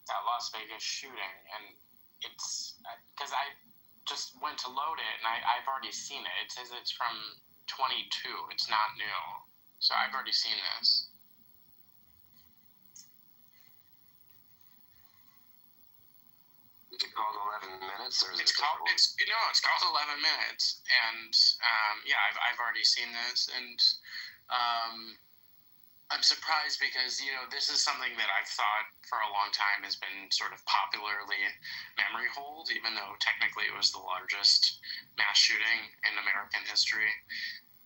that Las Vegas shooting, and it's because I just went to load it and I've already seen it. It says it's from 22. It's not new, so I've already seen this. Is it called 11 Minutes, or is It's it called 11 Minutes, and I've already seen this, and I'm surprised because this is something that I've thought for a long time has been sort of popularly memory hold, even though technically it was the largest mass shooting in American history,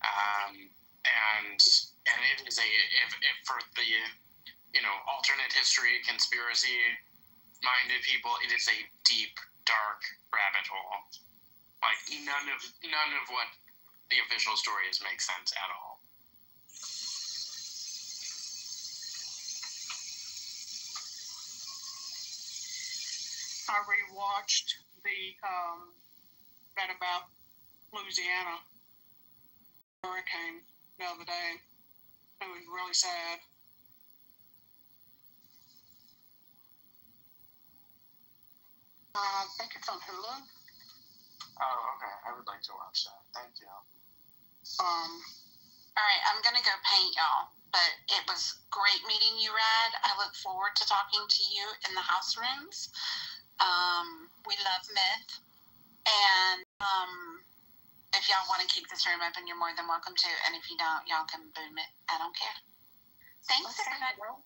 and it is if for the alternate history conspiracy minded people, it is a deep, dark rabbit hole. Like none of what the official stories make sense at all. I rewatched that about Louisiana hurricane the other day. It was really sad. I think it's on Hulu. Oh, okay. I would like to watch that. Thank you. All right, I'm going to go paint y'all, but it was great meeting you, Rad. I look forward to talking to you in the house rooms. We love myth. And if y'all want to keep this room open, you're more than welcome to. And if you don't, y'all can boom it. I don't care. Thanks, everybody.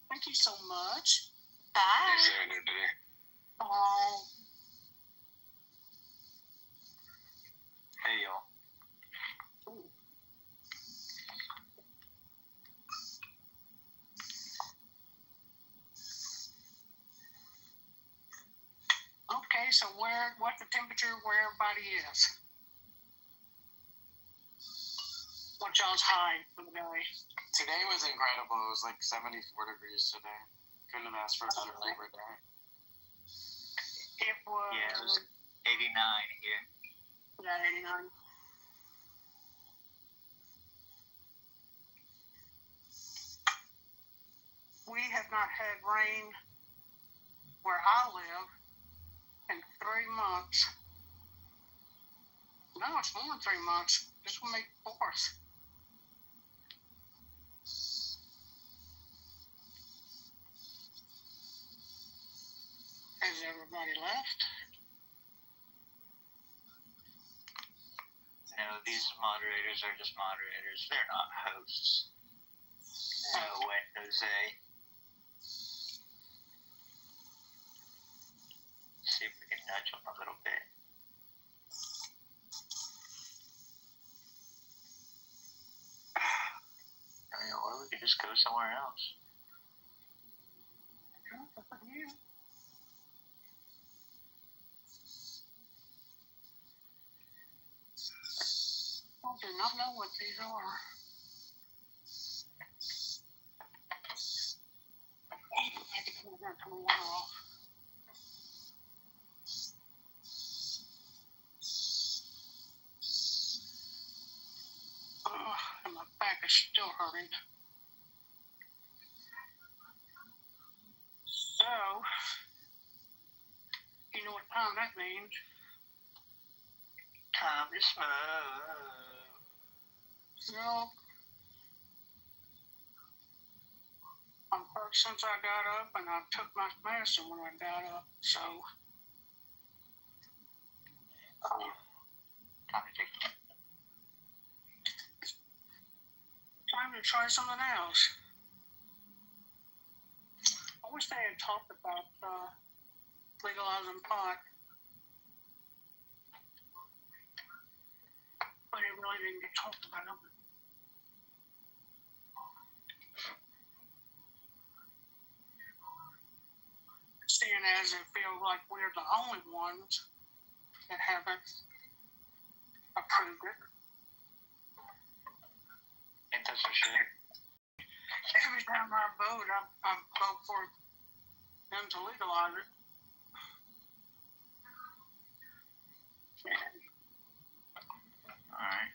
Thank you so much. Bye. Bye. Hey, y'all. Okay, so what's the temperature where everybody is? What y'all's high for the day? Today was incredible. It was like 74 degrees today. Couldn't have asked for a better Labor Day. It was... Yeah, it was 89 here. Yeah, 89. We have not had rain where I live in 3 months. No, it's more than 3 months. This will make 4th. Everybody left. No, these moderators are just moderators. They're not hosts. No way, Jose. See if we can nudge them a little bit. I mean, or we could just go somewhere else. I do not know what these are. I had to come here and turn the water off. And my back is still hurting. So, you know what time that means. Time to smoke. So, I'm hurt since I got up, and I took my medicine when I got up. So, time to try something else. I wish they had talked about legalizing pot, but it really didn't get talked about. Seeing as it feels like we're the only ones that haven't approved it. Ain't that for sure? Every time I vote, I vote for them to legalize it. All right.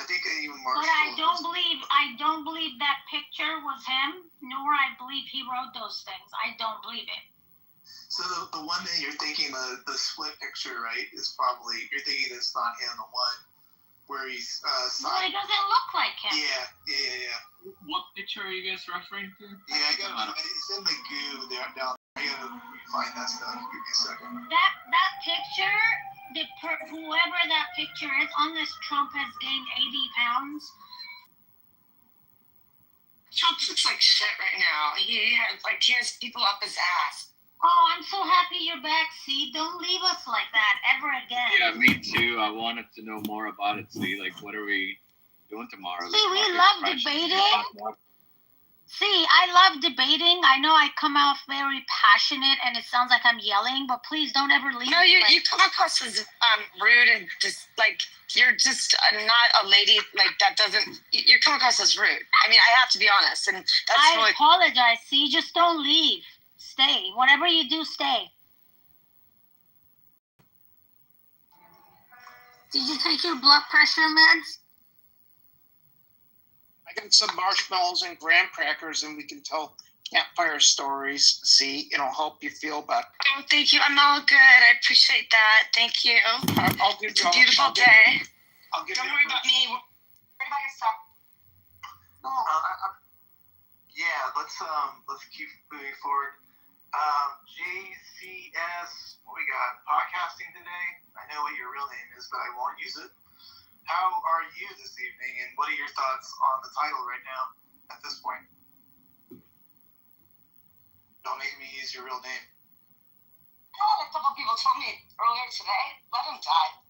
think even Marshall. But I don't believe that picture was him, nor I believe he wrote those things. I don't believe it. So the one that you're thinking, the split picture, right, is probably, you're thinking it's not him, the one where he's well, he doesn't look like him. Yeah. What picture are you guys referring to? Yeah, I got it. It's in the goo there down there. I gotta find that stuff. Give me a second. That picture, whoever that picture is, on this Trump has gained 80 pounds. Trump looks like shit right now. He has people up his ass. Oh, I'm so happy you're back, C. Don't leave us like that ever again. Yeah, me too. I wanted to know more about it, C. Like, what are we doing tomorrow? See, we love debating. See, I love debating. I know I come out very passionate and it sounds like I'm yelling, but please don't ever leave. No, you come across as rude and just like you're just not a lady like that. You come across as rude. I mean, I have to be honest, and that's I apologize. See, just don't leave. Stay. Whatever you do, stay. Did you take your blood pressure meds? I got some marshmallows and graham crackers, and we can tell campfire stories. See, it'll help you feel better. Oh, thank you. I'm all good. I appreciate that. Thank you. I'll give it's you a beautiful day. Don't worry about me. Worry about yourself. No, yeah. Let's keep moving forward. JCS, what we got? Podcasting today. I know what your real name is, but I won't use it. How are you this evening, and what are your thoughts on the title right now at this point? Don't make me use your real name. I had a couple people tell me earlier today, let him die.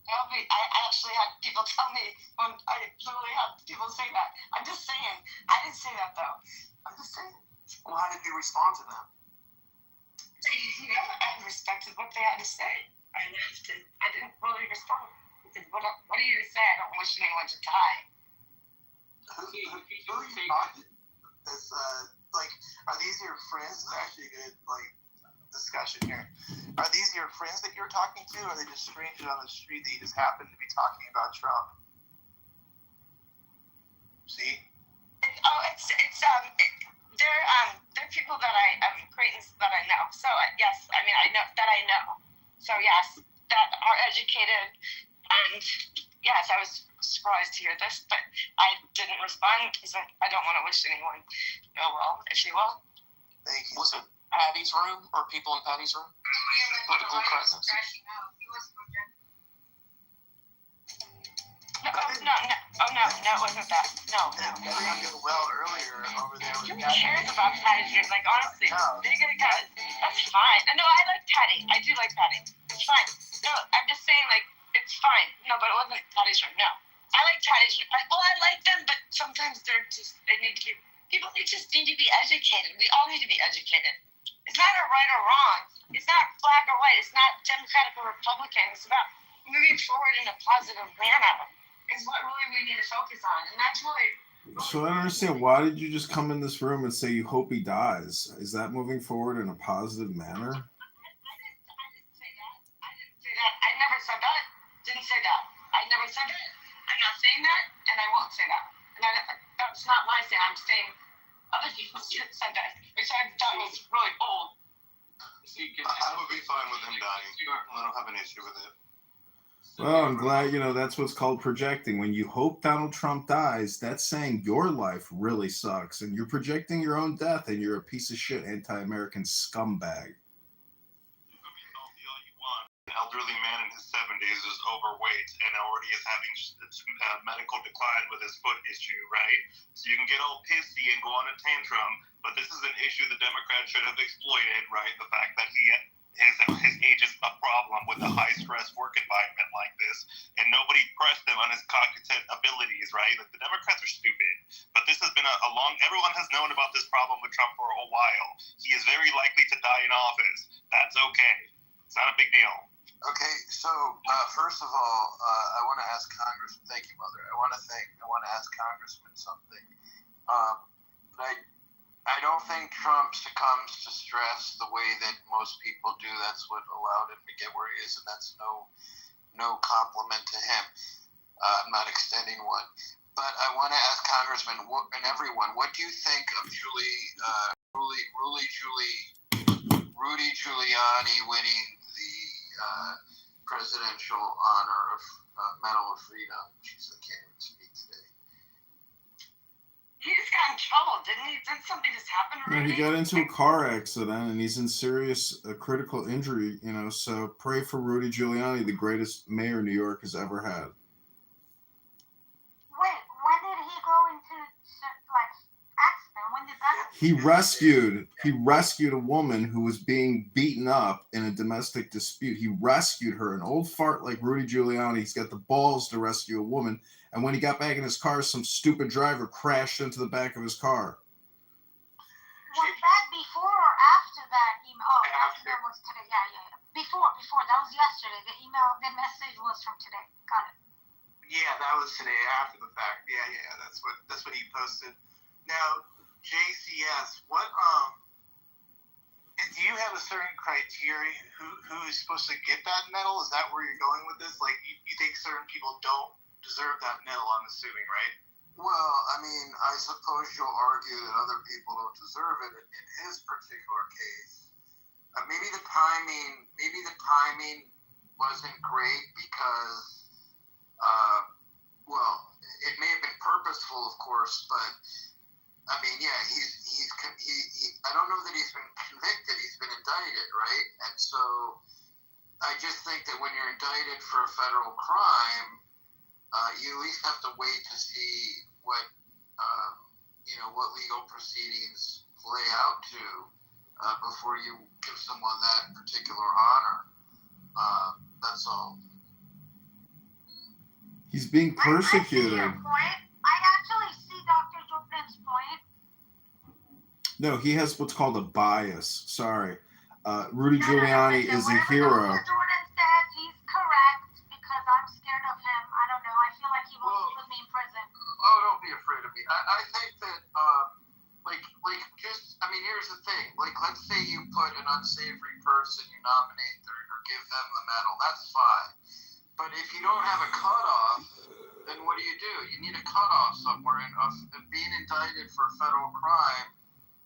I actually had people tell me when I literally had people say that. I'm just saying. I didn't say that, though. I'm just saying. Well, how did you respond to them? I respected what they had to say. I didn't really respond. What are you to say? I don't wish anyone to die. Who are you talking to? Are these your friends? This is actually a good discussion here. Are these your friends that you're talking to, or are they just strangers on the street that you just happen to be talking about Trump? See? They're people that acquaintances that I know. So yes, I mean I know. So yes, that are educated, and yes, I was surprised to hear this, but I didn't respond because I don't want to wish anyone ill will, if you will. Thank you. Was it Patty's room or people in Patty's room? Political correctness. No, it wasn't that. No. Everyone did well earlier over there. Who cares about Patty's room? Like, honestly, they're gonna go. That's fine. No, I like Patty. I do like Patty. It's fine. No, I'm just saying, like, it's fine. No, but it wasn't Patty's room. No. I like Patty's room. I like them, but sometimes they need to be, people just need to be educated. We all need to be educated. It's not a right or wrong. It's not black or white. It's not Democratic or Republican. It's about moving forward in a positive manner. Is what really we need to focus on, and that's really. So I don't understand. Why did you just come in this room and say you hope he dies? Is that moving forward in a positive manner? I didn't say that. I never said that. Didn't say that. I never said that. I'm not saying that, and I won't say that. And that's not my saying. I'm saying other people said that, which I thought was really bold. I would be fine with him dying. I don't have an issue with it. Well, I'm glad, that's what's called projecting. When you hope Donald Trump dies, that's saying your life really sucks, and you're projecting your own death, and you're a piece of shit anti-American scumbag. You can be healthy all you want. An elderly man in his 70s is overweight and already is having medical decline with his foot issue, right? So you can get all pissy and go on a tantrum, but this is an issue the Democrats should have exploited, right? The fact that his age is a problem with a high-stress work environment like this, and nobody pressed him on his cognitive abilities, right? Like, the Democrats are stupid, but this has been everyone has known about this problem with Trump for a while. He is very likely to die in office. That's okay. It's not a big deal. Okay, so first of all, I want to ask Congressman. Thank you, Mother. I want to ask Congressman something. I don't think Trump succumbs to stress the way that most people do. That's what allowed him to get where he is, and that's no compliment to him. I'm not extending one. But I want to ask Congressman and everyone, what do you think of Rudy Giuliani winning the presidential honor of Medal of Freedom? Jeez, I can't even speak today. He just got in trouble, didn't he? Didn't something just happen No, already? he got into a car accident and he's in serious critical injury, so pray for Rudy Giuliani, the greatest mayor New York has ever had. Wait, when did he go into accident? When did that? He rescued a woman who was being beaten up in a domestic dispute. He rescued her. An old fart like Rudy Giuliani, he's got the balls to rescue a woman. And when he got back in his car, some stupid driver crashed into the back of his car. Was that before or after that email? Oh, that email was today. Yeah. Before. That was yesterday. The message was from today. Got it. Yeah, that was today after the fact. Yeah. That's what he posted. Now, JCS, do you have a certain criteria who is supposed to get that medal? Is that where you're going with this? Like, you think certain people don't deserve that medal, I'm assuming, right? Well, I mean, I suppose you'll argue that other people don't deserve it. In his particular case, maybe the timing wasn't great because, well, it may have been purposeful, of course, but I mean, yeah, he I don't know that he's been convicted. He's been indicted, right? And so I just think that when you're indicted for a federal crime, you at least have to wait to see what legal proceedings play out to before you give someone that particular honor. That's all. He's being persecuted. I actually see Dr. Jopin's point. No, he has what's called a bias. Sorry. Rudy Giuliani is a hero. Jordan says he's correct because I'm scared of him. I don't know. I feel like he won't put me in prison. Oh, don't be afraid of me. I think that, here's the thing. Like, let's say you put an unsavory person, you nominate or give them the medal. That's fine. But if you don't have a cutoff, then what do? You need a cutoff somewhere. And being indicted for a federal crime,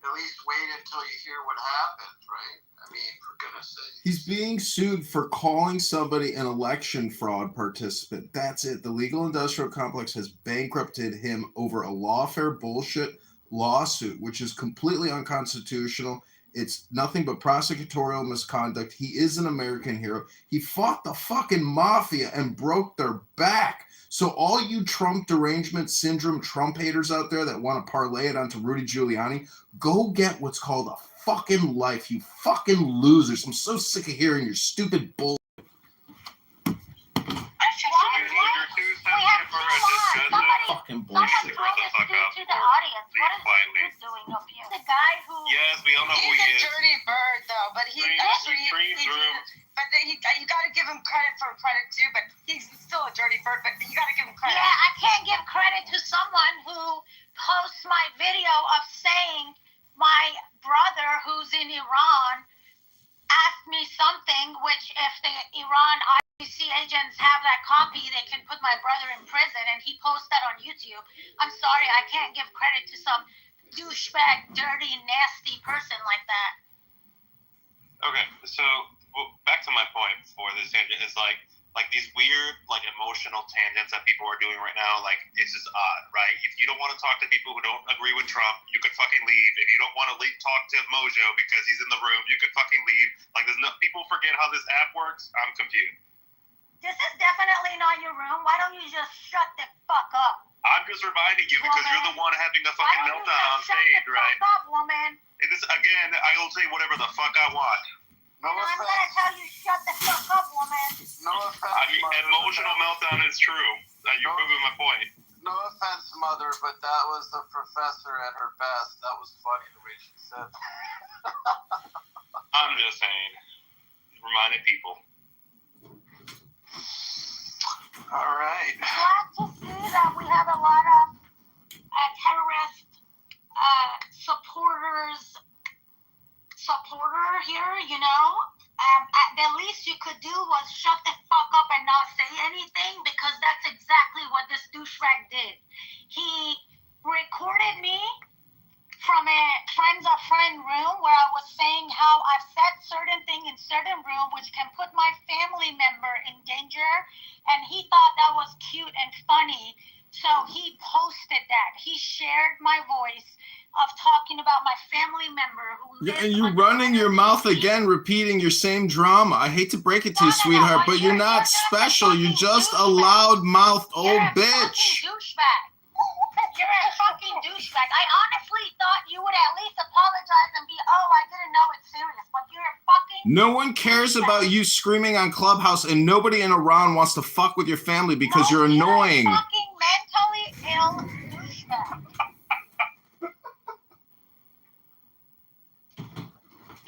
at least wait until you hear what happens, right? I mean, for goodness sake. He's being sued for calling somebody an election fraud participant. That's it. The legal industrial complex has bankrupted him over a lawfare bullshit lawsuit, which is completely unconstitutional. It's nothing but prosecutorial misconduct. He is an American hero. He fought the fucking mafia and broke their back. So all you Trump derangement syndrome Trump haters out there that want to parlay it onto Rudy Giuliani, go get what's called a fucking life, you fucking losers. I'm so sick of hearing your stupid bull. Fucking bullshit. To the audience. What is he doing up here? The guy who... Yes, we all know who he is. He's a dirty bird, though, but you got to give him credit for credit, too, but he's still a dirty bird, but you got to give him credit. Yeah, I can't give credit to someone who posts my video of saying my brother who's in Iran asked me something, which if the Iran ICC agents have that copy, they can put my brother in prison, and he posts that on YouTube. I'm sorry, I can't give credit to some douchebag, dirty, nasty person like that. Okay, so back to my point before this tangent is like these weird, emotional tangents that people are doing right now. Like, it's just odd, right? If you don't want to talk to people who don't agree with Trump, you could fucking leave. If you don't want to talk to Mojo because he's in the room, you could fucking leave. People forget how this app works. I'm confused. This is definitely not your room. Why don't you just shut the fuck up? I'm just reminding you because you're the one having a fucking meltdown on stage, right? Shut the fuck up, woman. Again, I will say whatever the fuck I want. No offense. I'm gonna tell you, shut the fuck up, woman. No offense. Emotional meltdown is true. You're proving my point. No offense, mother, but that was the professor at her best. That was funny the way she said that. I'm just saying. Reminding people. All right. Glad to see that we have a lot of terrorist supporter here, the least you could do was shut the fuck up and not say anything, because that's exactly did. He recorded me from a friends of friend room where I was saying how I've said certain thing in certain room which can put my family member in danger, and he thought that was cute and funny, so he posted that. He shared my voice of talking about my family member who Yeah, and you're running your mouth again, repeating your same drama. I hate to break it to you, sweetheart, but you're not special. You're just a loud-mouthed old bitch. Douchebag. You're a fucking douchebag. I honestly thought you would at least apologize and be, oh, I didn't know it's serious, but you're a fucking... No one cares about you screaming on Clubhouse, and nobody in Iran wants to fuck with your family because you're annoying. You're a fucking mentally ill douchebag.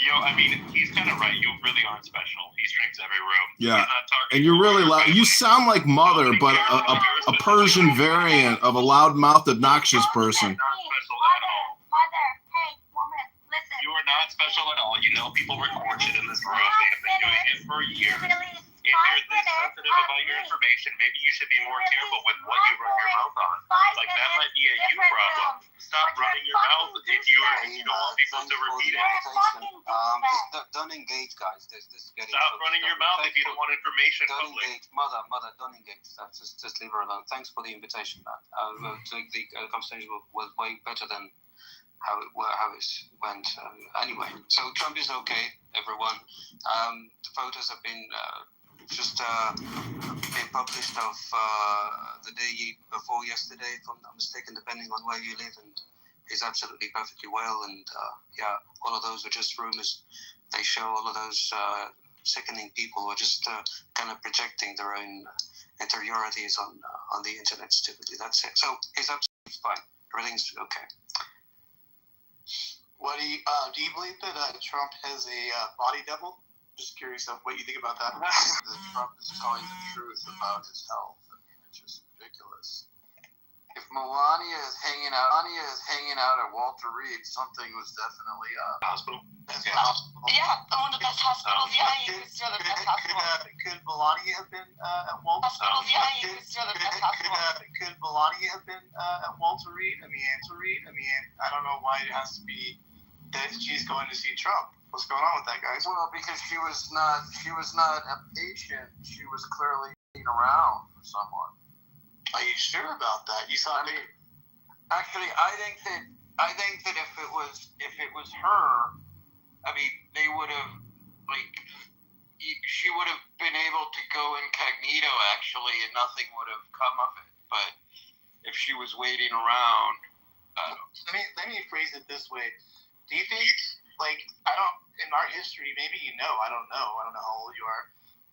Yo, I mean, he's kind of right. You really aren't special. He streams every room. Yeah, He's not targeting and you're really loud. You sound like Mother, but a Persian variant of a loud-mouthed, obnoxious person. Not special at all. Mother, hey, woman, listen. You are not special at all. You know people record shit in this room. They have been doing it for years. If you're this sensitive about your information, maybe you should be more careful with what you run your mouth on. Like, that might be a you problem. Stop running your mouth if you don't want people to repeat it. Don't engage, guys. Stop running your mouth if you don't want information Don't public. engage, mother. Don't engage. Just leave her alone. Thanks for the invitation, man. The conversation was way better than how it went. Anyway, so Trump is okay, everyone. The photos have been been published of the day before yesterday, if I'm not mistaken, depending on where you live, and he's absolutely perfectly well. And all of those are just rumors. They show all of those sickening people who are just kind of projecting their own interiorities on the internet stupidly. That's it. So he's absolutely fine. Everything's okay. What do you believe that Trump has a body double? Just curious of what you think about that. Trump is telling the truth about his health. I mean, it's just ridiculous. If Melania is hanging out at Walter Reed, something was definitely up. Hospital? Yeah, one of the best hospitals. Yeah, you could steal the best hospital. Could Melania have been at Walter? Hospitals, yeah, you could steal the best hospital. Could Melania have been at Walter Reed? I mean, I don't know why it has to be that she's going to see Trump. What's going on with that, guys? Well, because she was not a patient. She was clearly around for someone. Are you sure about that? You saw me. Actually, I think that if it was her, I mean, they would have she would have been able to go incognito actually, and nothing would have come of it. But if she was waiting around, let me phrase it this way. Do you think, in our history, maybe I don't know how old you are,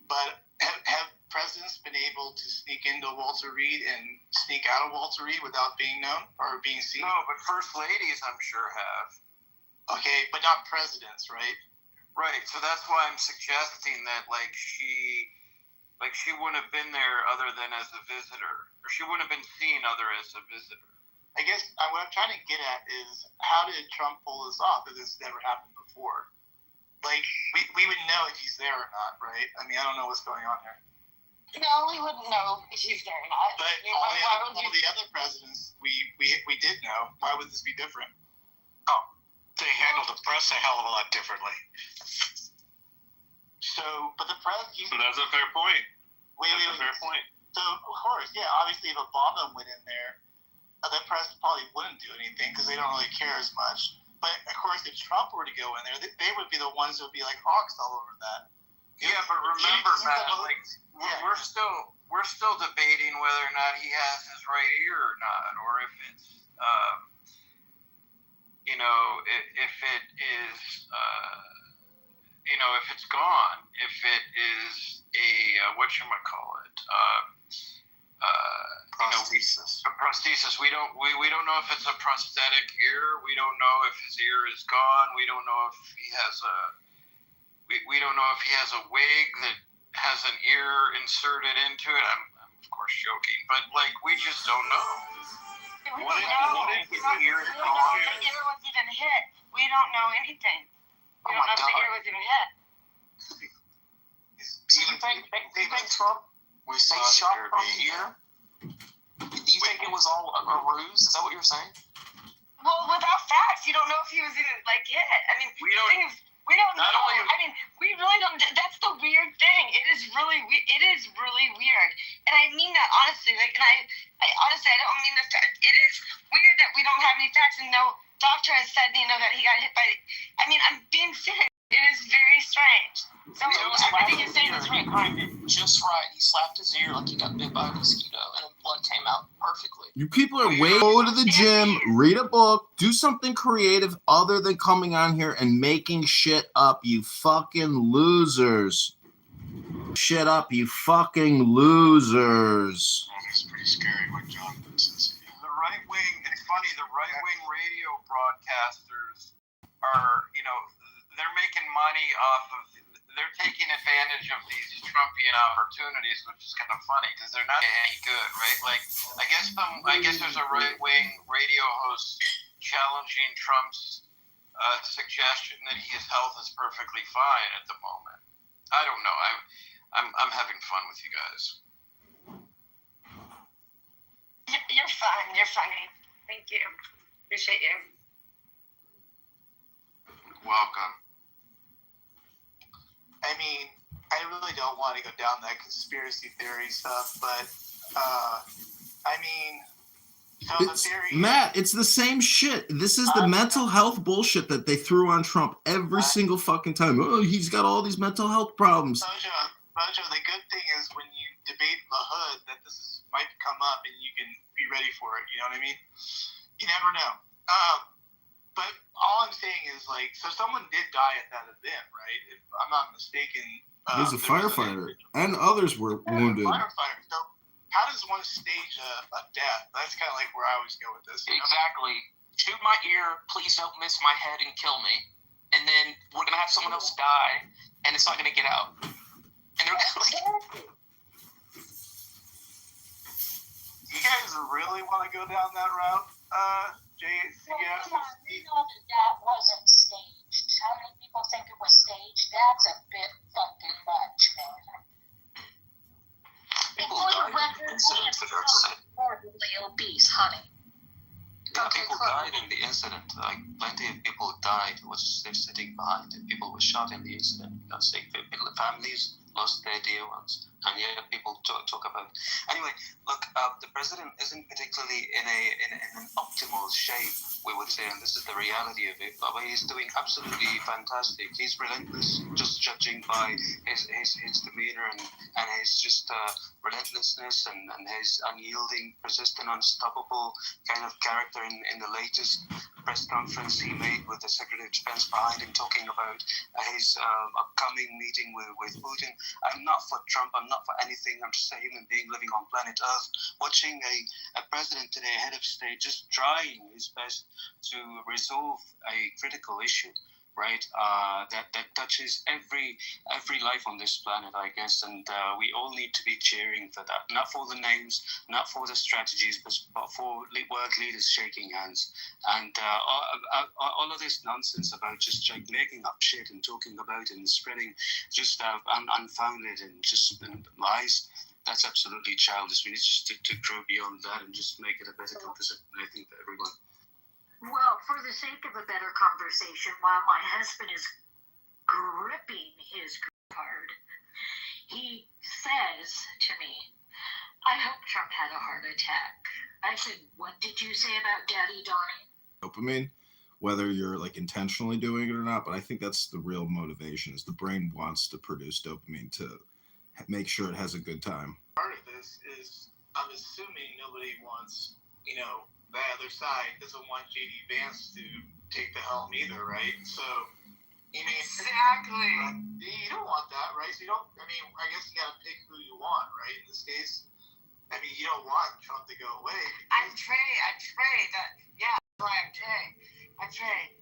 but have presidents been able to sneak into Walter Reed and sneak out of Walter Reed without being known or being seen? No, but first ladies, I'm sure, have. Okay, but not presidents, right? Right, so that's why I'm suggesting that, she wouldn't have been there other than as a visitor, or she wouldn't have been seen other as a visitor. I guess what I'm trying to get at is, how did Trump pull this off? Because this never happened before. We would know if he's there or not, right? I mean, I don't know what's going on here. No, we wouldn't know if he's there or not. But all the other presidents, we did know. Why would this be different? Oh, they handled the press a hell of a lot differently. So, but the press... So that's a fair point. Wait. Fair point. So, of course, yeah, obviously if Obama went in there, the press probably wouldn't do anything because they don't really care as much. But, of course, if Trump were to go in there, they would be the ones who would be like hawks all over that. Yeah, but remember, Matt, we're still debating whether or not he has his right ear or not, or if it's, if it is, if it's gone, if it is a whatchamacallit, prosthesis. A prosthesis. We don't know if it's a prosthetic ear. We don't know if his ear is gone. We don't know if he has we don't know if he has a wig that has an ear inserted into it. I'm of course joking, but we just don't know. What if his ear is gone? The ear was even hit. We don't know anything. We don't know if the ear was even hit. Do you think Trump? We saw the ear. You think it was all a ruse? Is that what you were saying? Well, without facts, you don't know if he was even like it. I mean, we don't know. I mean, we really don't. That's the weird thing. It is really weird, and I mean that honestly. Like, and I honestly, I don't mean this. It is weird that we don't have any facts, and no doctor has said, that he got hit by. I mean, I'm being serious. It is very strange. So everything you're saying is right. Just right. He slapped his ear like he got bit by a mosquito, and the blood came out perfectly. You people are way go to the gym, read a book, do something creative other than coming on here and making shit up, you fucking losers. Shit up, you fucking losers. It's pretty scary what Jonathan says. The right wing, it's funny, the right wing radio broadcasters are, they're making money off of, they're taking advantage of these Trumpian opportunities, which is kind of funny because they're not any good, right? Like, I guess there's a right wing radio host challenging Trump's suggestion that his health is perfectly fine at the moment. I don't know. I'm having fun with you guys. You're fun. You're funny. Thank you. Appreciate you. Welcome. I mean, I really don't want to go down that conspiracy theory stuff, but Matt, it's the same shit. This is the mental health bullshit that they threw on Trump every single fucking time. Oh, he's got all these mental health problems. Mojo, the good thing is when you debate in the hood that might come up and you can be ready for it. You know what I mean? You never know. But all I'm saying is, so someone did die at that event, right? If I'm not mistaken. He was a firefighter, and others were wounded. Firefighter. So how does one stage a death? That's kind of like where I always go with this. Exactly. Shoot my ear, please don't miss my head and kill me. And then we're going to have someone else die, and it's not going to get out. And they're you guys really want to go down that route? Yeah. We know that wasn't staged. How many people think it was staged? That's a bit fucking much, man. People died in the incident, for God's sake. Morbidly obese, honey. Yeah, people died in the incident. Plenty of people died. They're sitting behind it. People were shot in the incident because families lost their dear ones. And yet people talk about it. Anyway, look, the president isn't particularly in an optimal shape, we would say, and this is the reality of it. But he's doing absolutely fantastic. He's relentless, just judging by his demeanor and his just relentlessness and his unyielding, persistent, unstoppable kind of character in the latest press conference he made with the Secretary of Defense behind him, talking about his upcoming meeting with Putin. I'm not for Trump. I'm not for anything. I'm just a human being living on planet Earth, watching a president today, head of state, just trying his best to resolve a critical issue, right? That touches every life on this planet, I guess, and we all need to be cheering for that. Not for the names, not for the strategies, but for world leaders shaking hands. And all of this nonsense about just making up shit and talking about it and spreading just unfounded and just lies, that's absolutely childish. We need just to grow beyond that and just make it a better conversation, I think, for everyone. Well, for the sake of a better conversation, while my husband is gripping his card, he says to me, I hope Trump had a heart attack. I said, what did you say about Daddy Donnie? Dopamine, whether you're intentionally doing it or not, but I think that's the real motivation, is the brain wants to produce dopamine to make sure it has a good time. Part of this is, I'm assuming nobody wants, the other side doesn't want J.D. Vance to take the helm either, right? So, exactly. You don't want that, right? So you don't. I guess you got to pick who you want, right? In this case, you don't want Trump to go away. I'm Trey. Yeah, that's why I'm Trey.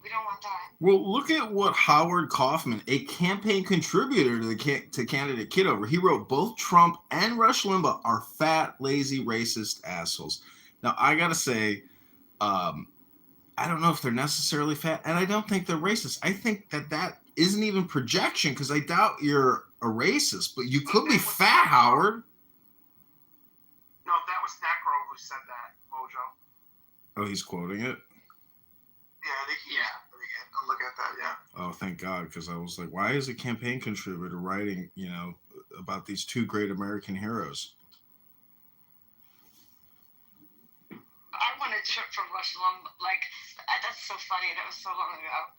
We don't want that. Well, look at what Howard Kaufman, a campaign contributor to candidate Kitover, he wrote, both Trump and Rush Limbaugh are fat, lazy, racist assholes. Now, I got to say, I don't know if they're necessarily fat, and I don't think they're racist. I think that isn't even projection, because I doubt you're a racist, but you could be fat, Howard. No, that was Necro who said that, Mojo. Oh, he's quoting it? Yeah, I think I'll look at that, yeah. Oh, thank God, because I was like, why is a campaign contributor writing, about these two great American heroes? I won a trip from Rush Limbaugh. Like, that's so funny. That was so long ago.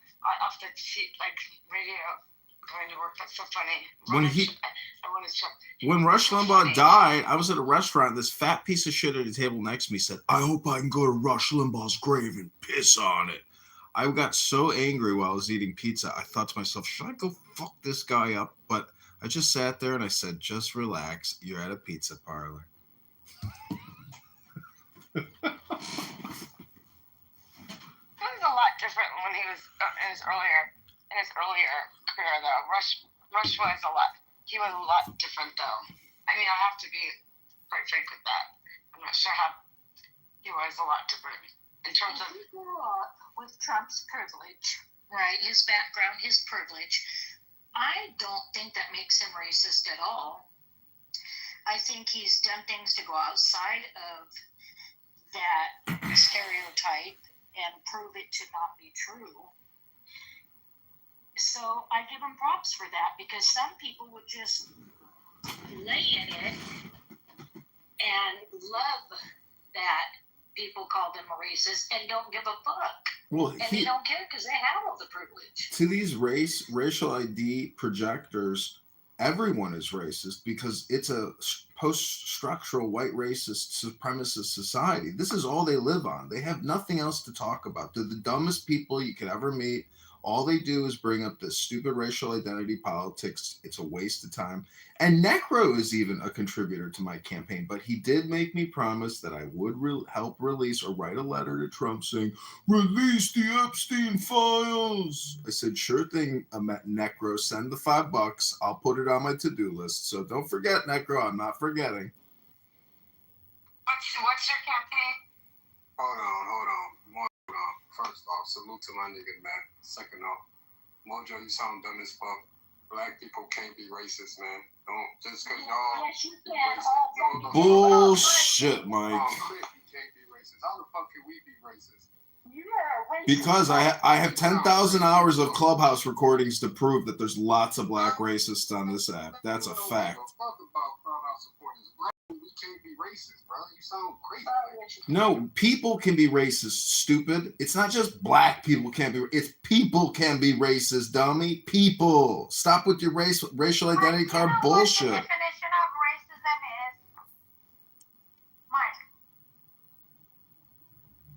Off the radio, going to work. That's so funny. I won a trip. When Rush Limbaugh died, I was at a restaurant. This fat piece of shit at a table next to me said, I hope I can go to Rush Limbaugh's grave and piss on it. I got so angry while I was eating pizza. I thought to myself, should I go fuck this guy up? But I just sat there and I said, just relax. You're at a pizza parlor. It was a lot different when he was in his earlier career, though. Rush was he was a lot different, though. I mean, I have to be quite frank with that. I'm not sure how he was a lot different in terms of. He grew up with Trump's privilege, right? His background, his privilege. I don't think that makes him racist at all. I think he's done things to go outside of that stereotype and prove it to not be true. So I give him props for that, because some people would just lay in it and love that people call them a racist and don't give a fuck. Well, they don't care because they have all the privilege. To these racial ID projectors, everyone is racist because it's a post-structural white racist supremacist society. This is all they live on. They have nothing else to talk about. They're the dumbest people you could ever meet. All they do is bring up this stupid racial identity politics. It's a waste of time. And Necro is even a contributor to my campaign, but he did make me promise that I would help release or write a letter to Trump saying, release the Epstein files. I said, sure thing, Necro, send the $5. I'll put it on my to-do list. So don't forget, Necro, I'm not forgetting. What's your campaign? Hold on. First off, salute to my nigga, man. Second off, Mojo, you sound dumb as fuck. Black people can't be racist, man. Don't, just because y'all Racist. Bullshit, Mike. You can't be racist. How the fuck can we be racist? Because I have 10,000 hours of Clubhouse recordings to prove that there's lots of black racists on this app. That's a fact. Fuck about Clubhouse supporters. We can't be racist, bro. You sound crazy. No, people can be racist, stupid. It's not just black people can't be. It's people can be racist, dummy. People. Stop with your racial identity card bullshit. What the definition of racism is? Mike.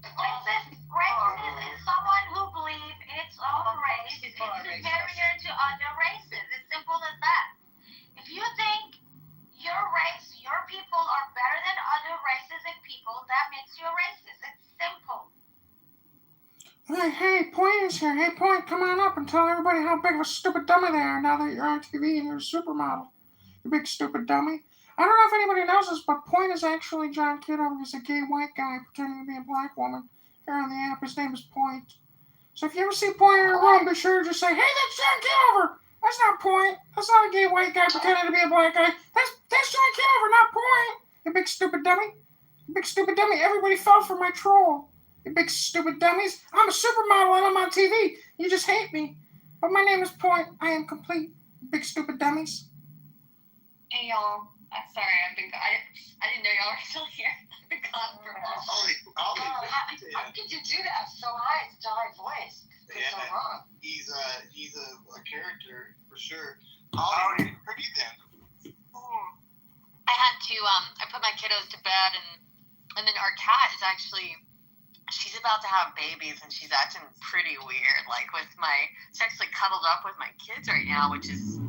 Racist is someone who believes its own race is superior to other races. It's simple as that. If you think your race, your people are better than other races and people, that makes you a racist. It's simple. Hey, Point is here. Hey, Point, come on up and tell everybody how big of a stupid dummy they are now that you're on TV and you're a supermodel. You big stupid dummy. I don't know if anybody knows this, but Point is actually John Kitover. He's a gay white guy pretending to be a black woman here on the app. His name is Point. So if you ever see Point in a room, be sure to just say, hey, that's John Kitover. That's not Point. That's not a gay white guy pretending to be a black guy. That's John Kitover, not Point. You big stupid dummy. You big stupid dummy. Everybody fell for my troll. You big stupid dummies. I'm a supermodel and I'm on TV. You just hate me. But my name is Point. I am complete. You big stupid dummies. Hey, y'all. I'm sorry. I didn't know y'all were still here. How could you do that so high? It's a high voice. Yeah, so wrong. He's a character for sure. How are you then? I had to I put my kiddos to bed and then our cat is actually, she's about to have babies and she's acting pretty weird. Like she's actually cuddled up with my kids right now, which is